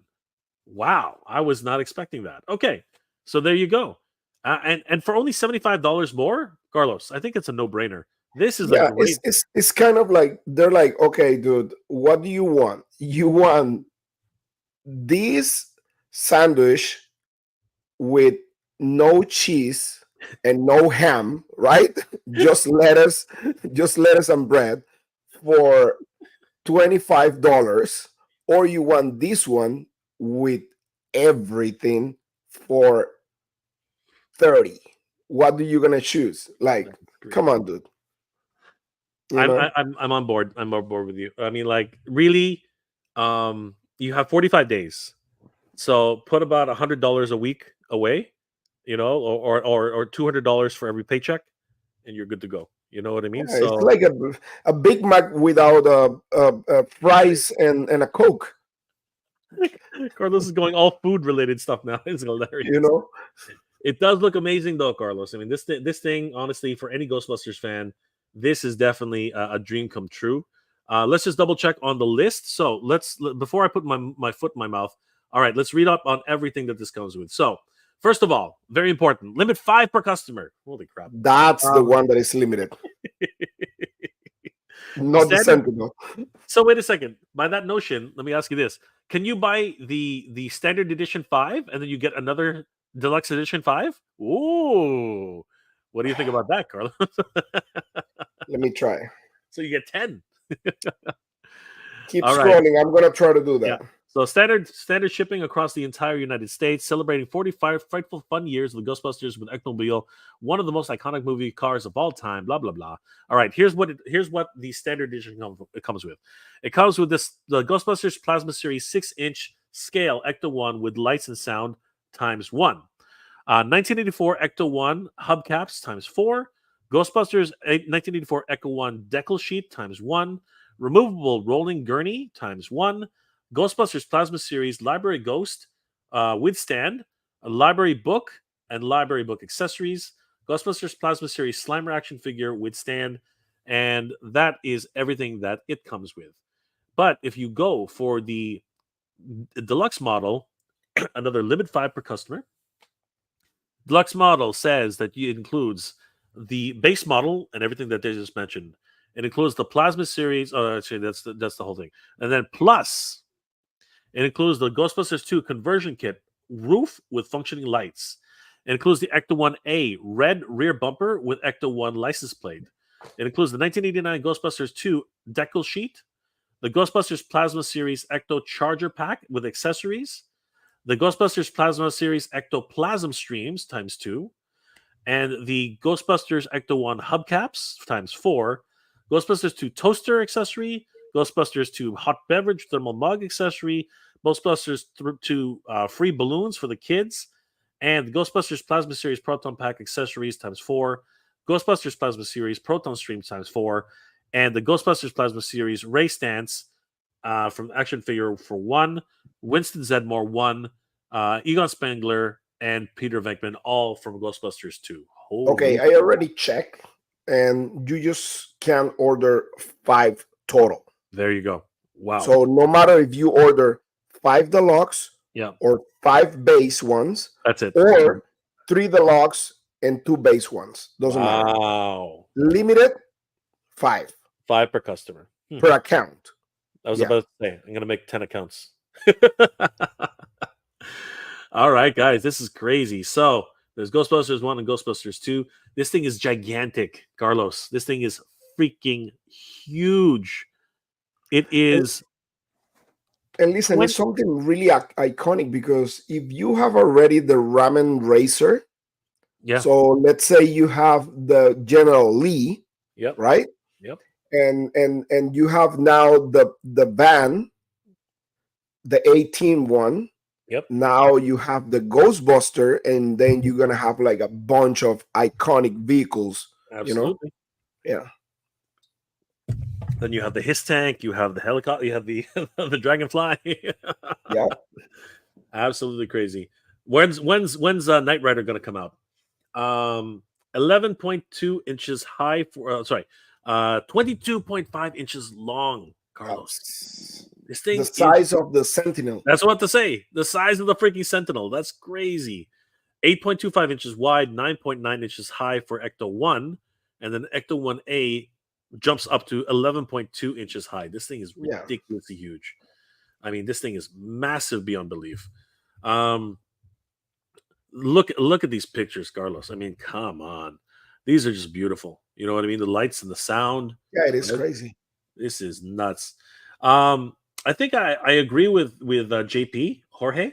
Wow, I was not expecting that. Okay, so there you go. And for only $75 more, Carlos, I think it's a no-brainer. This is it's kind of like, they're like, okay, dude, what do you want? You want this sandwich with no cheese and no ham, right? just lettuce and bread for $25, or you want this one with everything for $30. What are you gonna choose? Like, come on, dude. I'm on board. I'm on board with you. I mean, like, really, you have 45 days, so put about $100 a week away, or $200 for every paycheck, and you're good to go. You know what I mean? Yeah, it's like a Big Mac without fries and a Coke. Carlos is going all food related stuff now. It's hilarious. You know, It does look amazing though, Carlos. I mean, this thing, honestly, for any Ghostbusters fan, this is definitely a dream come true. Let's just double check on the list. So before I put my foot in my mouth. All right, let's read up on everything that this comes with. So first of all, very important, limit 5 per customer. Holy crap! that's the one that is limited, not the Sentinel. So wait a second. By that notion, let me ask you this: can you buy the standard edition 5 and then you get another deluxe edition 5? Ooh, what do you think about that, Carlos? Let me try. So you get 10. Keep All scrolling. I'm gonna try to do that. Yeah. So standard shipping across the entire United States, celebrating 45 frightful fun years of the Ghostbusters with Ectomobile, one of the most iconic movie cars of all time. Blah blah blah. All right, here's what the standard edition comes with. It comes with the Ghostbusters Plasma Series 6-inch scale Ecto 1 with lights and sound times 1. 1984 Ecto 1 hubcaps times 4. Ghostbusters 1984 Ecto 1 decal sheet times 1. Removable rolling gurney times 1. Ghostbusters Plasma Series Library Ghost with stand, a library book, and library book accessories. Ghostbusters Plasma Series Slimer action figure with stand, and that is everything that it comes with. But if you go for the deluxe model, another limit 5 per customer. Deluxe model says that it includes the base model and everything that they just mentioned. It includes the Plasma Series. Oh, actually, that's the whole thing. And then plus, it includes the Ghostbusters 2 conversion kit roof with functioning lights. It includes the Ecto 1A red rear bumper with Ecto 1 license plate. It includes the 1989 Ghostbusters 2 decal sheet, the Ghostbusters Plasma Series Ecto Charger Pack with accessories, the Ghostbusters Plasma Series Ectoplasm Streams times 2, and the Ghostbusters Ecto 1 hubcaps times 4, Ghostbusters 2 toaster accessory, Ghostbusters 2 hot beverage thermal mug accessory, Ghostbusters 2 free balloons for the kids, and the Ghostbusters Plasma Series Proton Pack accessories times 4, Ghostbusters Plasma Series Proton Stream times 4, and the Ghostbusters Plasma Series Ray Stance from action figure for 1, Winston Zedmore 1, Egon Spengler, and Peter Venkman, all from Ghostbusters 2. Holy Okay, I already checked, and you just can order 5 total. There you go. Wow. So no matter if you order 5 deluxe, yeah, or 5 base ones, that's it, or 3 deluxe and 2 base ones, doesn't matter. Wow. Limited 5 per customer per account. I was about to say I'm gonna make 10 accounts. All right, guys, this is crazy. So there's Ghostbusters 1 and Ghostbusters 2. This thing is gigantic, Carlos. This thing is freaking huge. It is. And listen, it's something really iconic, because if you have already the ramen racer, so let's say you have the General Lee, right? Yep. And you have now the van, the 18 one. Yep. Now you have the Ghostbuster, and then you're gonna have like a bunch of iconic vehicles. Absolutely. You know? Yeah. Then you have the Hiss tank, you have the helicopter, you have the the Dragonfly. Yeah. Absolutely crazy. When's Knight Rider gonna come out? 11.2 inches high for 22.5 inches long, Carlos. This thing the size of the Sentinel. That's what to say. The size of the freaking Sentinel. That's crazy. 8.25 inches wide, 9.9 inches high for Ecto 1, and then Ecto 1A jumps up to 11.2 inches high. This thing is ridiculously huge. I mean, this thing is massive beyond belief. Look at these pictures, Carlos. I mean, come on. These are just beautiful. You know what I mean? The lights and the sound. Yeah, it is crazy. This is nuts. I think I agree with JP Jorge.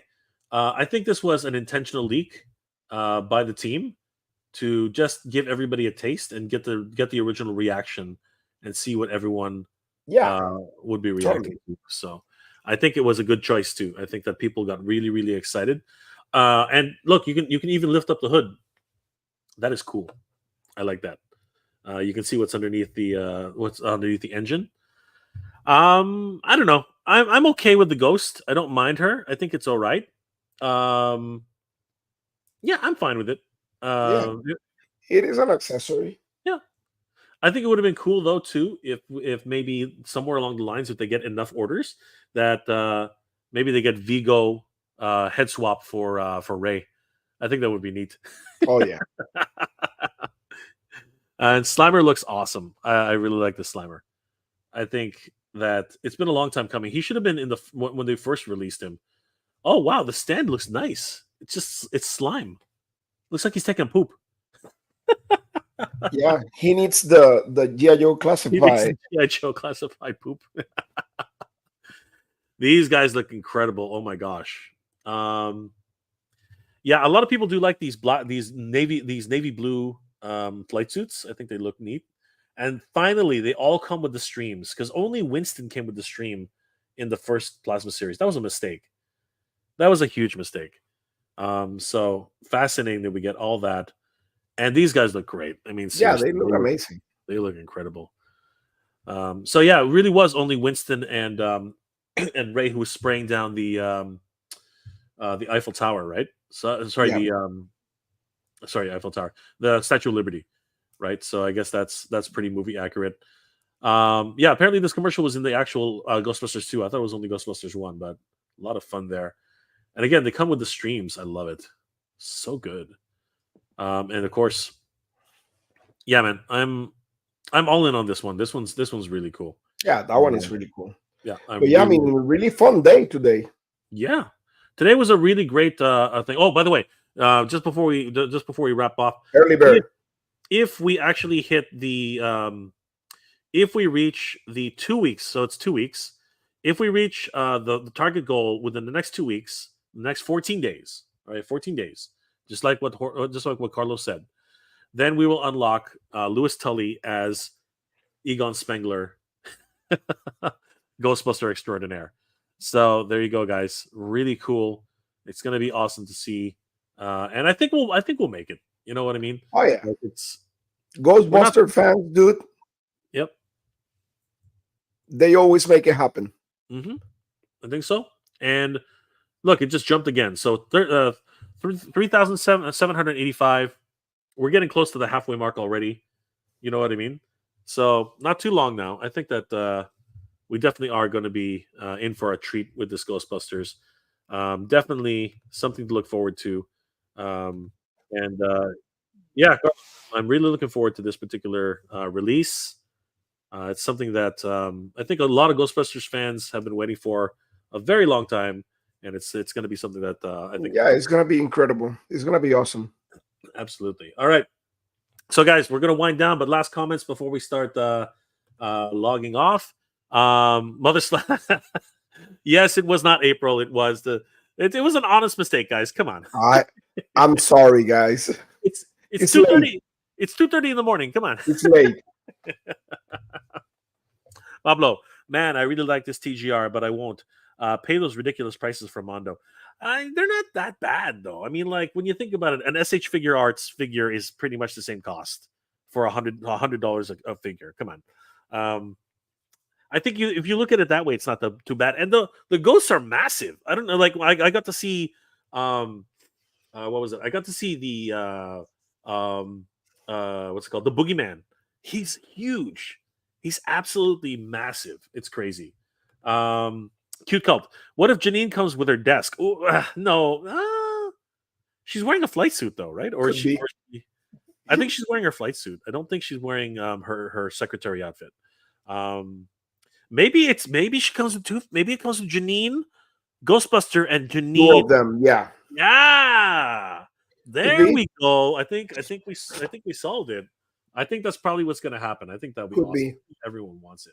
I think this was an intentional leak by the team to just give everybody a taste and get the original reaction and see what everyone would be reacting to. So I think it was a good choice too. I think that people got really, really excited. And look, you can even lift up the hood. That is cool. I like that. You can see what's underneath the engine. I don't know. I'm okay with the Ghost. I don't mind her. I think it's all right. Yeah, I'm fine with it. Yeah, it is an accessory. Yeah, I think it would have been cool though too if maybe somewhere along the lines if they get enough orders that maybe they get Vigo head swap for Ray. I think that would be neat. Oh yeah. And Slimer looks awesome. I really like the Slimer. I think that it's been a long time coming. He should have been in when they first released him. Oh wow, the stand looks nice. It's slime. Looks like he's taking a poop. Yeah, he needs the G.I. Joe He classified. makes G.I. Joe classified poop. These guys look incredible. Oh my gosh. Yeah, a lot of people do like these navy blue flight suits. I think they look neat. And finally, they all come with the streams because only Winston came with the stream in the first Plasma series. That was a mistake. That was a huge mistake. So fascinating that we get all that. And these guys look great. I mean, Yeah, seriously, they look amazing. They look incredible. So yeah, it really was only Winston and and Ray who was spraying down the Eiffel Tower, right? So sorry, Yeah. Eiffel Tower, the Statue of Liberty, right? So I guess that's pretty movie accurate. Yeah, apparently this commercial was in the actual Ghostbusters 2. I thought it was only Ghostbusters 1, but a lot of fun there. And again, they come with the streams. I love it. So good. And of course, yeah, man, I'm all in on this one. This one's really cool. Yeah, that one is really cool. Yeah, but yeah, I mean, really fun day today. Yeah, today was a really great thing. Oh, by the way, just before we wrap off, early bird. If we actually hit the if we reach the 2 weeks, so it's 2 weeks. If we reach the target goal within the next 2 weeks, the next 14 days, right? 14 days, just like what Carlos said, then we will unlock Louis Tully as Egon Spengler, Ghostbuster extraordinaire. So there you go, guys. Really cool. It's going to be awesome to see, and I think we'll make it. You know what I mean? Oh yeah, like it's Ghostbuster fans, dude. Yep, they always make it happen. Mm-hmm. I think so. And look, it just jumped again. So 3,785. We're getting close to the halfway mark already. You know what I mean? So not too long now. I think that we definitely are going to be in for a treat with this Ghostbusters. Definitely something to look forward to. Yeah, I'm really looking forward to this particular release. It's something that I think a lot of Ghostbusters fans have been waiting for a very long time, and it's going to be something that I think. Yeah, it's going to be incredible. It's going to be awesome. Absolutely. All right. So, guys, we're going to wind down, but last comments before we start logging off. Mother Yes, it was not April. It was it was an honest mistake, guys. Come on. I'm sorry, guys. It's 2:30. It's 2:30 in the morning. Come on. It's late. Pablo, man, I really like this TGR, but I won't pay those ridiculous prices for Mondo. They're not that bad, though. I mean, like when you think about it, an SH Figuarts figure is pretty much the same cost for $100 a figure. Come on. I think if you look at it that way, it's not too bad. And the ghosts are massive. I don't know. Like I got to see, what was it? I got to see the what's it called? The Boogeyman. He's huge. He's absolutely massive. It's crazy. Cute cult. What if Janine comes with her desk? No. She's wearing a flight suit though, right? Or is she? I think she's wearing her flight suit. I don't think she's wearing her secretary outfit. Maybe she comes with two. Maybe it comes with Janine, Ghostbuster, and Janine. Two of them, yeah. Yeah. There we go. I think we solved it. I think that's probably what's going to happen. I think that'll be awesome. Everyone wants it.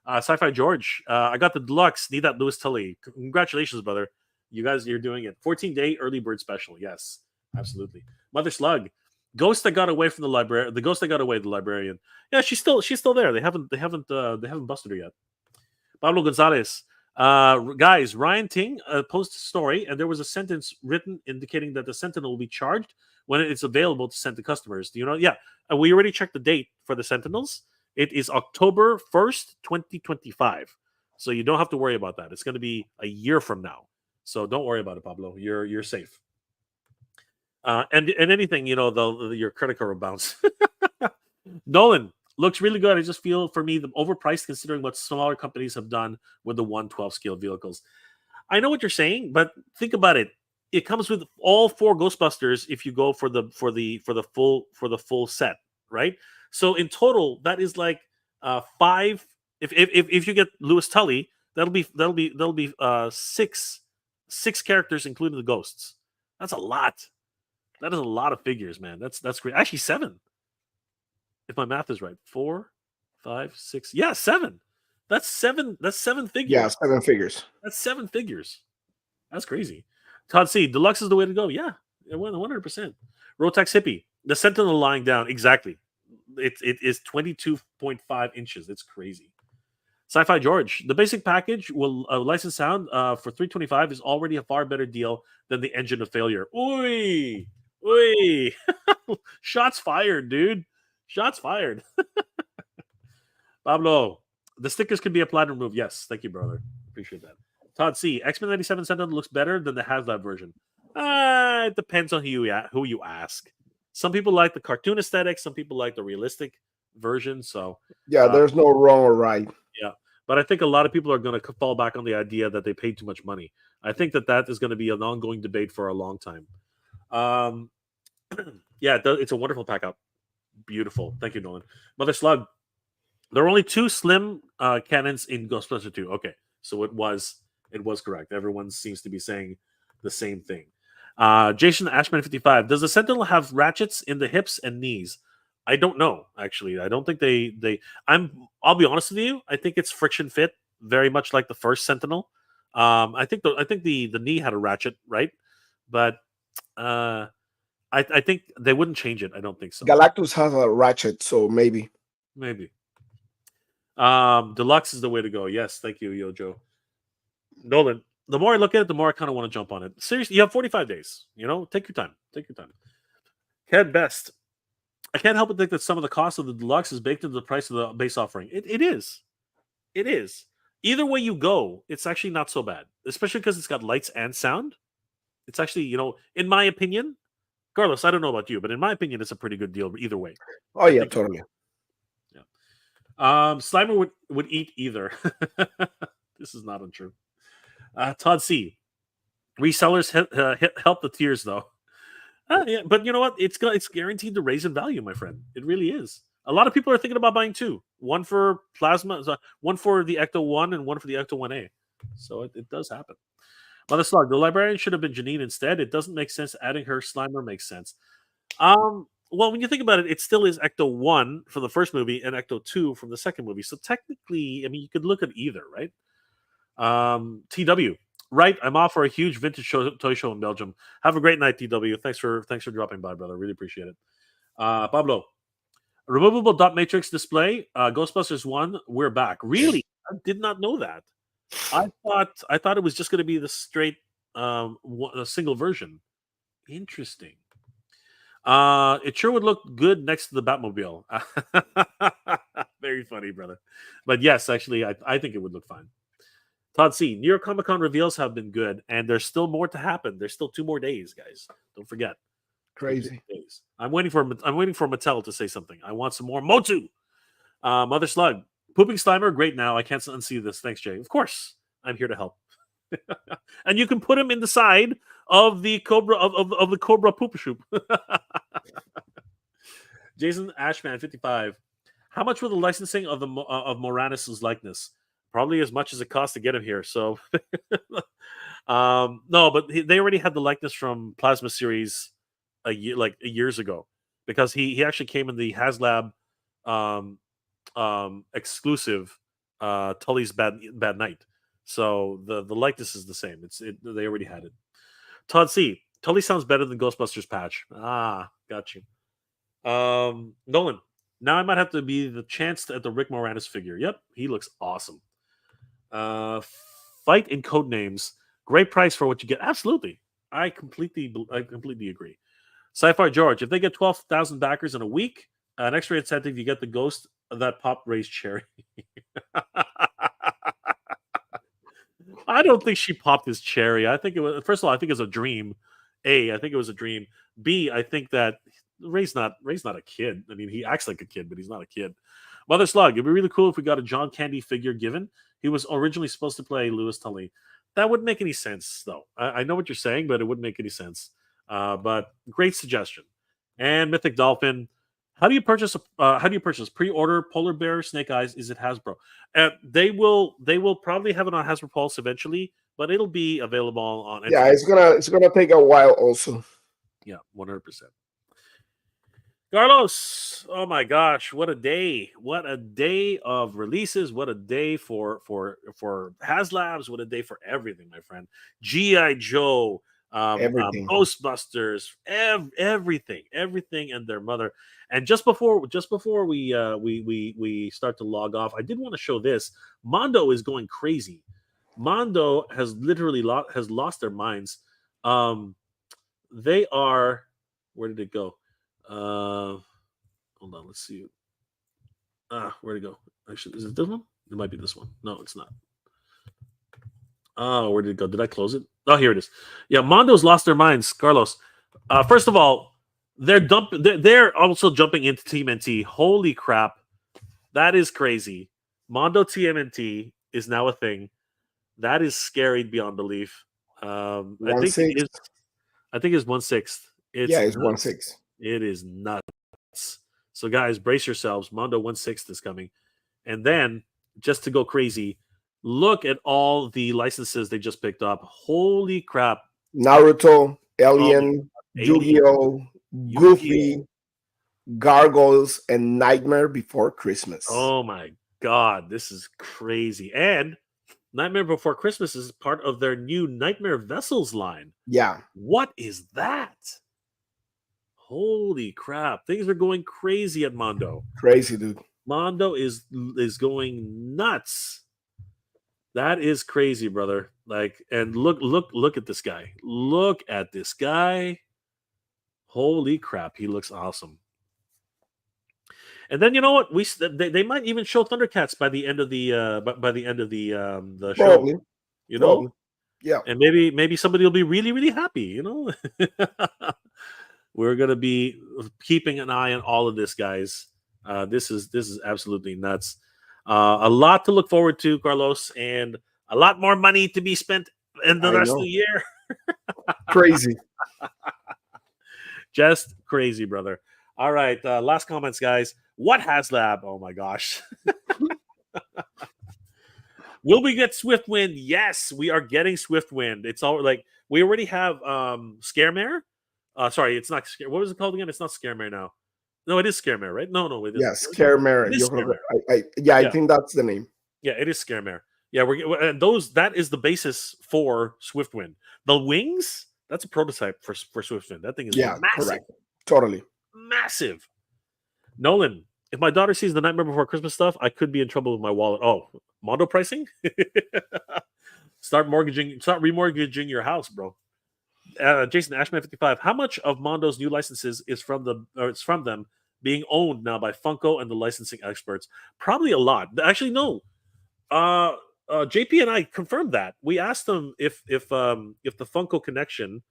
Sci-Fi George, I got the deluxe. Need that Louis Tully. Congratulations, brother. You're doing it. 14-day early bird special. Yes, absolutely. Mother Slug, ghost that got away from the library. The ghost that got away, the librarian. Yeah, she's still there. They haven't busted her yet. Pablo Gonzalez, Guys, Ryan Ting posted a story, and there was a sentence written indicating that the Sentinel will be charged when it's available to send to customers. Do you know? Yeah, we already checked the date for the Sentinels. It is October 1st, 2025. So you don't have to worry about that. It's going to be a year from now. So don't worry about it, Pablo. You're safe. And anything, your credit card will bounce. Nolan looks really good. I just feel for me the overpriced considering what smaller companies have done with the 112 scale vehicles. I know what you're saying, but think about it. It comes with all 4 Ghostbusters if you go for the full set, right? So in total, that is like 5. If you get Louis Tully, that'll be 6 characters, including the ghosts. That's a lot. That is a lot of figures, man. That's great. Actually, 7. If my math is right. 4, 5, 6. Yeah, 7. That's 7. That's 7 figures. Yeah, 7 figures. That's 7 figures. That's crazy. Todd C. Deluxe is the way to go. Yeah, 100%. Rotex Hippie. The Sentinel lying down. Exactly. It is 22.5 inches. It's crazy. Sci-Fi George. The basic package will license sound for $325 is already a far better deal than the Engine of Failure. Oi! Shots fired, dude. Shots fired. Pablo, the stickers can be applied and removed. Yes, thank you, brother. Appreciate that. Todd C. X-Men 97 Sentinel looks better than the Haslab version. It depends on who you ask. Some people like the cartoon aesthetic. Some people like the realistic version. So yeah, there's no wrong or right. Yeah, but I think a lot of people are going to fall back on the idea that they paid too much money. I think that is going to be an ongoing debate for a long time. Yeah, it's a wonderful pack up. Beautiful. Thank you, Nolan. Mother Slug. There are only 2 slim cannons in Ghostbusters 2. Okay, so it was correct. Everyone seems to be saying the same thing. Jason Ashman 55. Does the Sentinel have ratchets in the hips and knees? I don't know. Actually, I don't think they. I'll be honest with you. I think it's friction fit, very much like the first Sentinel. I think the knee had a ratchet, right? But I think they wouldn't change it. I don't think so. Galactus has a ratchet, so maybe. Deluxe is the way to go. Yes, thank you, Yojo. Nolan. The more I look at it, the more I kind of want to jump on it. Seriously, you have 45 days. Take your time. Ken Best. I can't help but think that some of the cost of the deluxe is baked into the price of the base offering. It is. Either way you go, it's actually not so bad, especially because it's got lights and sound. It's actually, in my opinion, Carlos, I don't know about you, but in my opinion, it's a pretty good deal either way. Oh, yeah, totally. Yeah. Slimer would eat either. This is not untrue. Todd C. Resellers help the tiers, though. Yeah, but you know what? It's guaranteed to raise in value, my friend. It really is. A lot of people are thinking about buying 2. One for Plasma, one for the Ecto 1 and one for the Ecto 1A. So it does happen. Mother Slug, the librarian should have been Janine instead. It doesn't make sense. Adding her Slimer makes sense. Well, when you think about it, it still is Ecto 1 for the first movie and Ecto 2 from the second movie. So technically, I mean, you could look at either, right? TW. Right, I'm off for a huge vintage toy show in Belgium. Have a great night, TW. Thanks for dropping by, brother. Really appreciate it. Pablo, removable dot matrix display. Ghostbusters 1. We're back. Really, I did not know that. I thought it was just going to be the straight a single version. Interesting. It sure would look good next to the Batmobile. Very funny, brother. But yes, actually, I think it would look fine. Todd C. New York Comic Con reveals have been good, and there's still more to happen. There's still 2 more days, guys. Don't forget. Crazy. Days. I'm waiting for Mattel to say something. I want some more Motu. Mother Slug. Pooping Slimer, great now. I can't unsee this. Thanks, Jay. Of course, I'm here to help. And you can put him in the side of the Cobra of the Cobra Poopa Shoop. Jason Ashman 55. How much will the licensing of Moranis' likeness? Probably as much as it costs to get him here. So, no, but they already had the likeness from Plasma Series years ago, because he actually came in the Haslab exclusive Tully's Bad Night. So the likeness is the same. They already had it. Todd C. Tully sounds better than Ghostbusters patch. Got you. Nolan. Now I might have to be the chance at the Rick Moranis figure. Yep, he looks awesome. Fight in code names. Great price for what you get. Absolutely. I completely agree. Sci-Fi George, if they get 12,000 backers in a week, an extra incentive, you get the ghost of that pop raised cherry. I don't think she popped his cherry. I think it was, first of all, I think it was a dream. I think it was a dream. B, I think that Ray's not a kid. I mean, he acts like a kid, but he's not a kid. Mother Slug, it'd be really cool if we got a John Candy figure given. He was originally supposed to play Louis Tully. That wouldn't make any sense, though. I know what you're saying, but it wouldn't make any sense. But great suggestion. And Mythic Dolphin, how do you purchase? Pre-order Polar Bear Snake Eyes? Is it Hasbro? They will probably have it on Hasbro Pulse eventually, but it'll be available on. Yeah, it's gonna take a while also. Yeah, 100%. Carlos, oh my gosh, what a day! What a day of releases! What a day for Haslabs! What a day for everything, my friend. GI Joe, Everything. Ghostbusters, everything, and their mother. And just before we start to log off, I did want to show this. Mondo is going crazy. Mondo has literally lost their minds. They are. Where did it go? Hold on, let's see. Where'd it go? Actually, is it this one? It might be this one. No, it's not. Oh, where did it go? Did I close it? Oh, here it is. Yeah, Mondo's lost their minds, Carlos. First of all, they're also jumping into TMNT. Holy crap. That is crazy. Mondo TMNT is now a thing. That is scary beyond belief. I think it's 1/6. It's 1/6. It is nuts. So, guys, brace yourselves. Mondo 1/6 is coming. And then, just to go crazy, look at all the licenses they just picked up. Holy crap. Naruto, Alien, Yu-Gi-Oh, Goofy, Gargoyles, and Nightmare Before Christmas. Oh, my God. This is crazy. And Nightmare Before Christmas is part of their new Nightmare Vessels line. Yeah. What is that? Holy crap. Things are going crazy at Mondo. Crazy, dude. Mondo is going nuts. That is crazy, brother. Like, and look at this guy. Look at this guy. Holy crap, he looks awesome. And then you know what? They might even show Thundercats by the end of the the show. Probably. You know? Probably. Yeah. And maybe somebody will be really, really happy, you know? We're gonna be keeping an eye on all of this, guys. This is absolutely nuts. A lot to look forward to, Carlos, and a lot more money to be spent in the rest of the year. Crazy. Just crazy, brother. All right, last comments, guys. What Haslab? Oh my gosh. Will we get Swiftwind? Yes, we are getting Swiftwind. It's all like we already have Scaremare. Sorry, it's not. What was it called again? It's not Scaremare now. No, it is Scaremare, right? No, it isn't. Yeah, Scaremare. I think that's the name. Yeah, it is Scaremare. Yeah, that is the basis for Swiftwind. The wings, that's a prototype for Swiftwind. That thing is massive. Correct. Totally Massive. Nolan, if my daughter sees the Nightmare Before Christmas stuff, I could be in trouble with my wallet. Oh, Mondo pricing? Start remortgaging your house, bro. Jason Ashman 55. How much of Mondo's new licenses is from them being owned now by Funko and the licensing experts? Probably a lot. Actually, no. JP and I confirmed that. We asked them if the Funko connection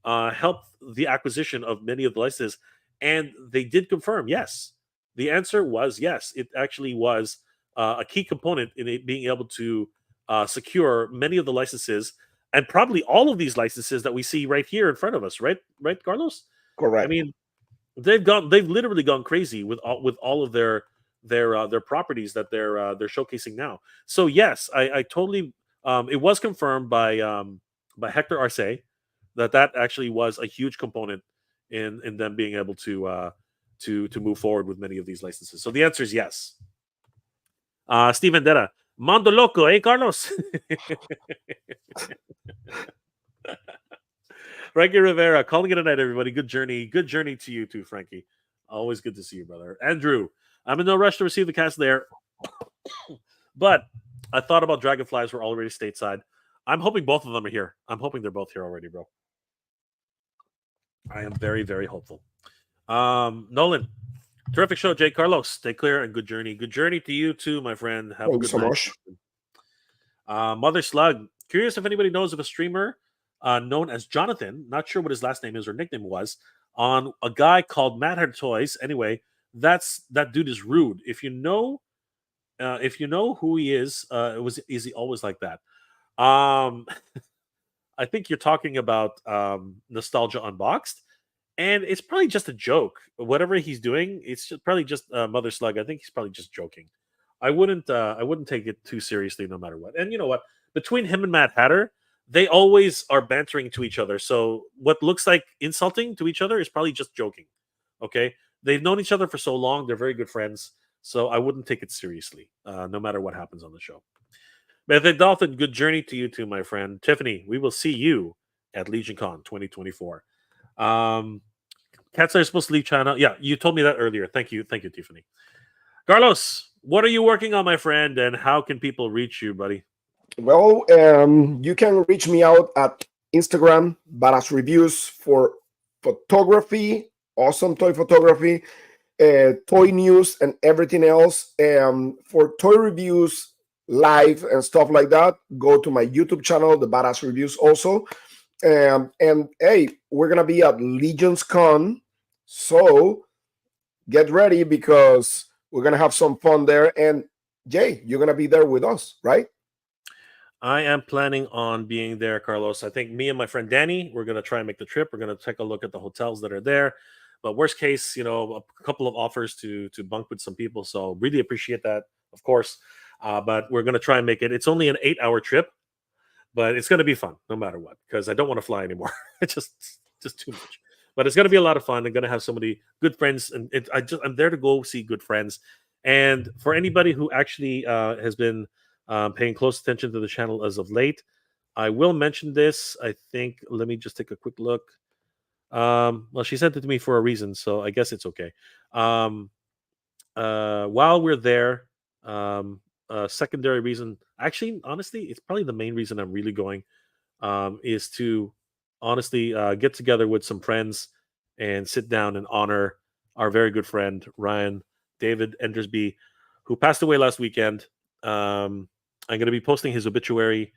helped the acquisition of many of the licenses, and they did confirm yes. The answer was yes. It actually was a key component in it being able to secure many of the licenses. And probably all of these licenses that we see right here in front of us, right, Carlos? Correct. I mean, they've literally gone crazy with all of their properties that they're showcasing now. So yes, I totally. It was confirmed by Hector Arce that actually was a huge component in them being able to move forward with many of these licenses. So the answer is yes. Steve Vendetta. Mondo Loco, Carlos? Frankie Rivera, calling it a night, everybody. Good journey. Good journey to you too, Frankie. Always good to see you, brother. Andrew, I'm in no rush to receive the cast there, but I thought about Dragonflies were already stateside. I'm hoping both of them are here. I'm hoping they're both here already, bro. I am very, very hopeful. Nolan, terrific show, Jay Carlos. Stay clear and good journey. Good journey to you too, my friend. Have a Thank you good so night. much. Mother Slug, curious if anybody knows of a streamer known as Jonathan. Not sure what his last name is or nickname was. On a guy called McFarlane Toys. Anyway, that dude is rude. If you know who he is he always like that? Um, I think you're talking about Nostalgia Unboxed, and it's probably just a joke. Whatever he's doing, it's probably just Mother Slug. I think he's probably just joking. I wouldn't take it too seriously, no matter what. And you know what? Between him and Mad Hatter, they always are bantering to each other. So what looks like insulting to each other is probably just joking. Okay, they've known each other for so long; they're very good friends. So I wouldn't take it seriously, no matter what happens on the show. Method Dolphin, good journey to you too, my friend. Tiffany, we will see you at LegionCon 2024. Cats are supposed to leave China. Yeah, you told me that earlier. Thank you, Tiffany. Carlos, what are you working on, my friend, and how can people reach you, buddy? Well, you can reach me out at Instagram, Badass Reviews, for photography, awesome toy photography, toy news, and everything else. For toy reviews, live and stuff like that, go to my YouTube channel, the Badass Reviews, also. And hey, we're gonna be at Legions Con, so get ready because we're gonna have some fun there. And Jay, you're gonna be there with us, right? I am planning on being there, Carlos. I think me and my friend Danny, we're going to try and make the trip. We're going to take a look at the hotels that are there. But worst case, a couple of offers to bunk with some people. So really appreciate that, of course. But we're going to try and make it. It's only an 8-hour trip, but it's going to be fun no matter what, because I don't want to fly anymore. It's just too much. But it's going to be a lot of fun. I'm going to have so many good friends, and I'm there to go see good friends. And for anybody who actually has been paying close attention to the channel as of late, I will mention this. I think, let me just take a quick look. Well, she sent it to me for a reason, so I guess it's okay. While we're there, secondary reason, actually, honestly, it's probably the main reason I'm really going, is to honestly get together with some friends and sit down and honor our very good friend Ryan David Endersby, who passed away last weekend. I'm going to be posting his obituary,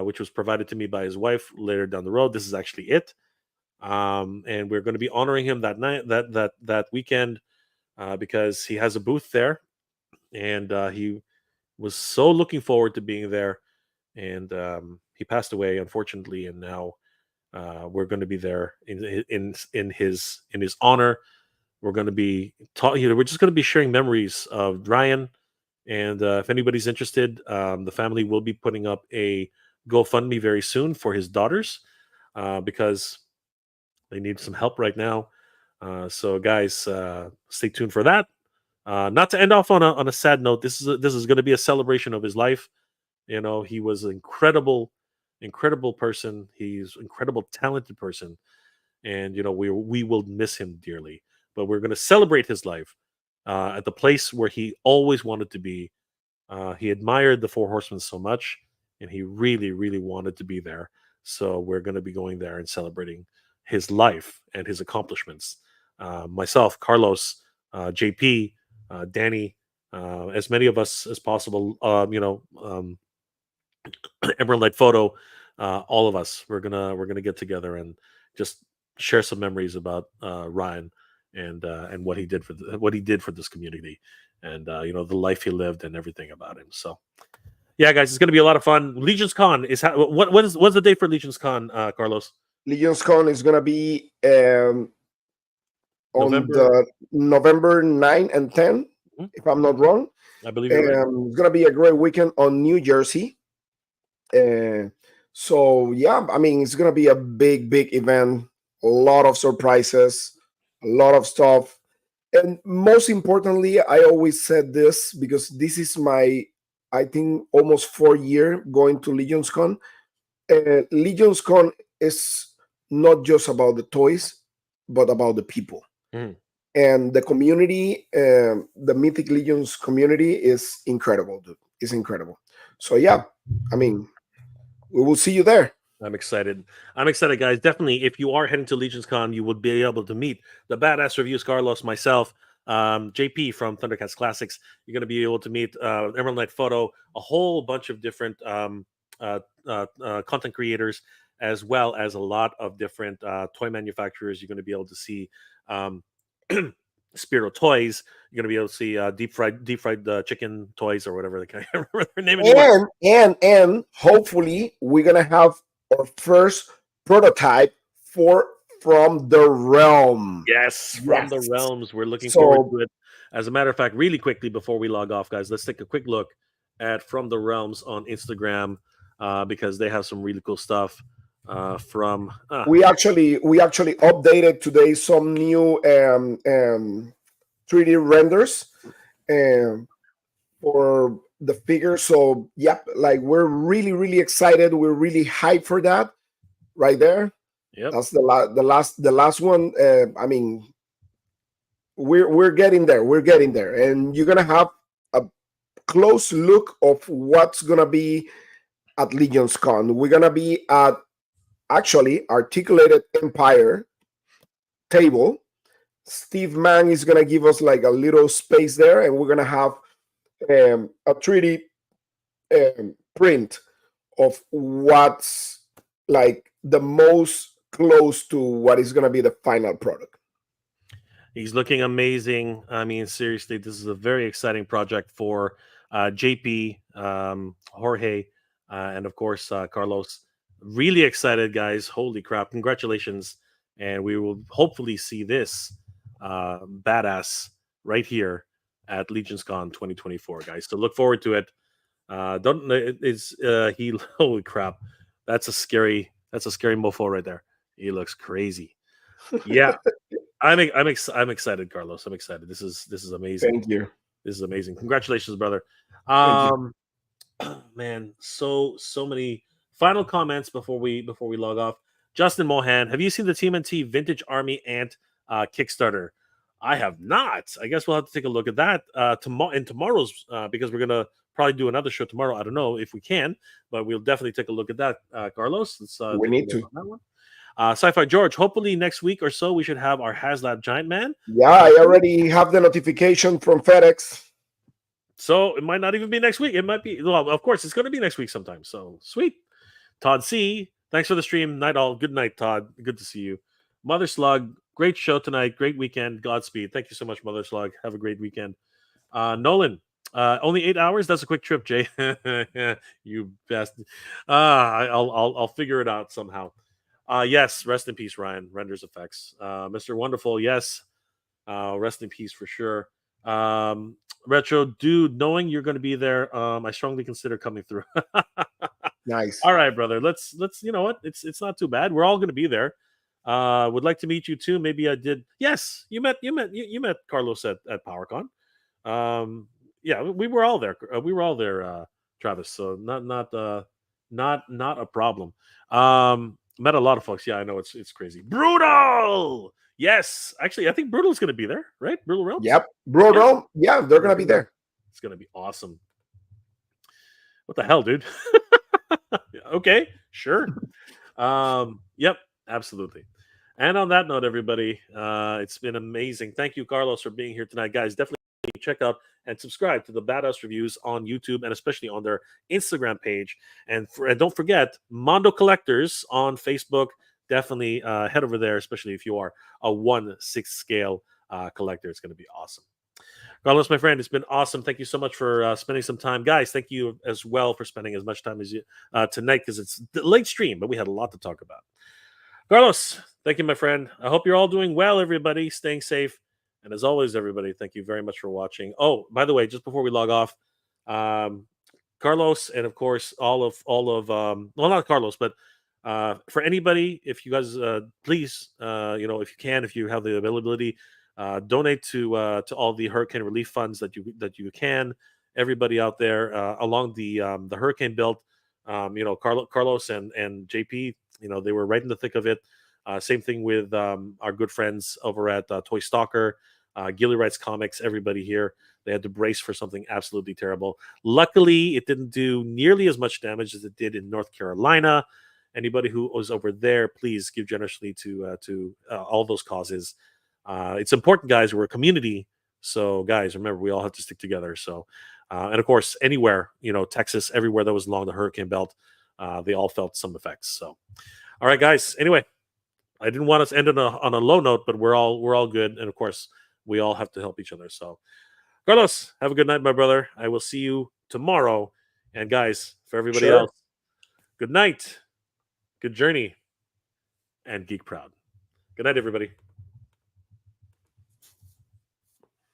which was provided to me by his wife later down the road. This is actually it, and we're going to be honoring him that night, that weekend, because he has a booth there, and he was so looking forward to being there, and he passed away, unfortunately, and now we're going to be there in his honor. We're going to be we're just going to be sharing memories of Ryan. And if anybody's interested, the family will be putting up a GoFundMe very soon for his daughters, because they need some help right now. So, guys, stay tuned for that. Not to end off on a sad note. This is going to be a celebration of his life. He was an incredible person. He's an incredible, talented person, and we will miss him dearly. But we're going to celebrate his life at the place where he always wanted to be. He admired the Four Horsemen so much, and he really, really wanted to be there. So we're going to be going there and celebrating his life and his accomplishments. Myself, Carlos, JP, Danny, as many of us as possible. Emerald Light Photo, all of us. We're gonna get together and just share some memories about Ryan and what he did for this community, and the life he lived and everything about him. So yeah, guys, it's gonna be a lot of fun. Legion's Con is when's the date for Legion's Con, Carlos? Legion's Con is gonna be on November? the November 9 and 10, if I'm not wrong. I believe you're right. It's gonna be a great weekend on New Jersey. So yeah, I mean, it's gonna be a big event, a lot of surprises, a lot of stuff. And most importantly, I always said this because this is my, I think, almost 4 year going to Legion's Con. Legion's Con is not just about the toys, but about the people. And the community, the Mythic Legions community is incredible, dude. It's incredible. So yeah, I mean, we will see you there. I'm excited. I'm excited, guys. Definitely, if you are heading to Legions Con, you would be able to meet the badass reviews, Carlos, myself, JP from Thundercats Classics. You're going to be able to meet Emerald Knight Photo, a whole bunch of different content creators, as well as a lot of different toy manufacturers. You're going to be able to see um, Spiro Toys. You're going to be able to see deep fried chicken toys or whatever. I can't remember their name anymore. And hopefully we're gonna have our first prototype for From the Realm. Yes, from the Yes. realms. We're looking So forward to it. As a matter of fact, really quickly before we log off, guys, let's take a quick look at From the Realms on Instagram because they have some really cool stuff from. we actually updated today some new 3D renders for the figure. So yep, like we're really excited. We're really hyped for that. Right there. Yep. That's the last one. I mean, we're getting there. We're getting there, and you're gonna have a close look of what's gonna be at Legions Con. We're gonna be at actually Articulated Empire table. Steve Mann is gonna give us like a little space there, and we're gonna have a 3D print of what's like the most close to what is gonna be the final product. He's looking amazing. I mean, seriously, this is a very exciting project for JP, Jorge, and of course, Carlos. Really excited, guys. Holy crap. Congratulations. And we will hopefully see this badass right here at Legions Con 2024, guys. So look forward to it. Don't it's he holy crap. That's a scary mofo right there. He looks crazy. Yeah. I'm excited, Carlos. I'm excited. This is amazing. Thank you. This is amazing. Congratulations, brother. Man, so many final comments before we log off. Justin Mohan, have you seen the TMNT Vintage Army Ant Kickstarter? I have not. I guess we'll have to take a look at that tomorrow's because we're gonna probably do another show tomorrow. I don't know if we can, but we'll definitely take a look at that, Carlos. Let's, we need to. that one. Sci-Fi George, hopefully next week or so we should have our Haslab Giant Man. Yeah, I already have the notification from FedEx. So it might not even be next week. It might be, well, of course, it's going to be next week sometime. So sweet. Todd C, thanks for the stream. Night all. Good night, Todd. Good to see you. Mother Slug, great show tonight. Great weekend. Godspeed. Thank you so much, Mother Slug. Have a great weekend. Nolan, only 8 hours. That's a quick trip, Jay. You bastard. I'll figure it out somehow. Yes, rest in peace, Ryan. Renders effects. Mr. Wonderful, yes. Rest in peace for sure. Retro dude, knowing you're going to be there, I strongly consider coming through. Nice. All right, brother. Let's you know what? It's not too bad. We're all going to be there. Would like to meet you too. Maybe I did. Yes, you met Carlos at PowerCon. Yeah, we were all there. We were all there, Travis. So not a problem. Met a lot of folks. Yeah, I know it's crazy. Brutal. Yes, actually, I think Brutal's going to be there, right? Brutal Realms. Yep, Brutal. Yeah, they're going to be there. It's going to be awesome. What the hell, dude? Okay, sure. Yep, absolutely. And on that note, everybody, it's been amazing. Thank you, Carlos, for being here tonight, guys. Definitely check out and subscribe to the Badass Reviews on YouTube and especially on their Instagram page. And don't forget, Mondo Collectors on Facebook. Definitely head over there, especially if you are a 1/6 scale collector. It's going to be awesome. Carlos, my friend, it's been awesome. Thank you so much for spending some time. Guys, thank you as well for spending as much time as you tonight because it's the late stream, but we had a lot to talk about. Carlos, thank you, my friend. I hope you're all doing well, everybody, staying safe. And as always, everybody, thank you very much for watching. Oh, by the way, just before we log off, Carlos and, of course, all of well, not Carlos, but for anybody, if you guys please, if you can, if you have the availability, donate to all the hurricane relief funds that you can. Everybody out there along the hurricane belt, Carlos and JP, they were right in the thick of it. Same thing with our good friends over at Toy Stalker. Gilly Wrights Comics, everybody here. They had to brace for something absolutely terrible. Luckily, it didn't do nearly as much damage as it did in North Carolina. Anybody who was over there, please give generously to all those causes. It's important, guys. We're a community, so guys, remember we all have to stick together. So, and of course, anywhere, Texas, everywhere that was along the hurricane belt, they all felt some effects. So, all right, guys. Anyway, I didn't want us to end on a low note, but we're all good, and of course, we all have to help each other. So, Carlos, have a good night, my brother. I will see you tomorrow. And guys, for everybody Sure. else, good night, good journey, and geek proud. Good night, everybody.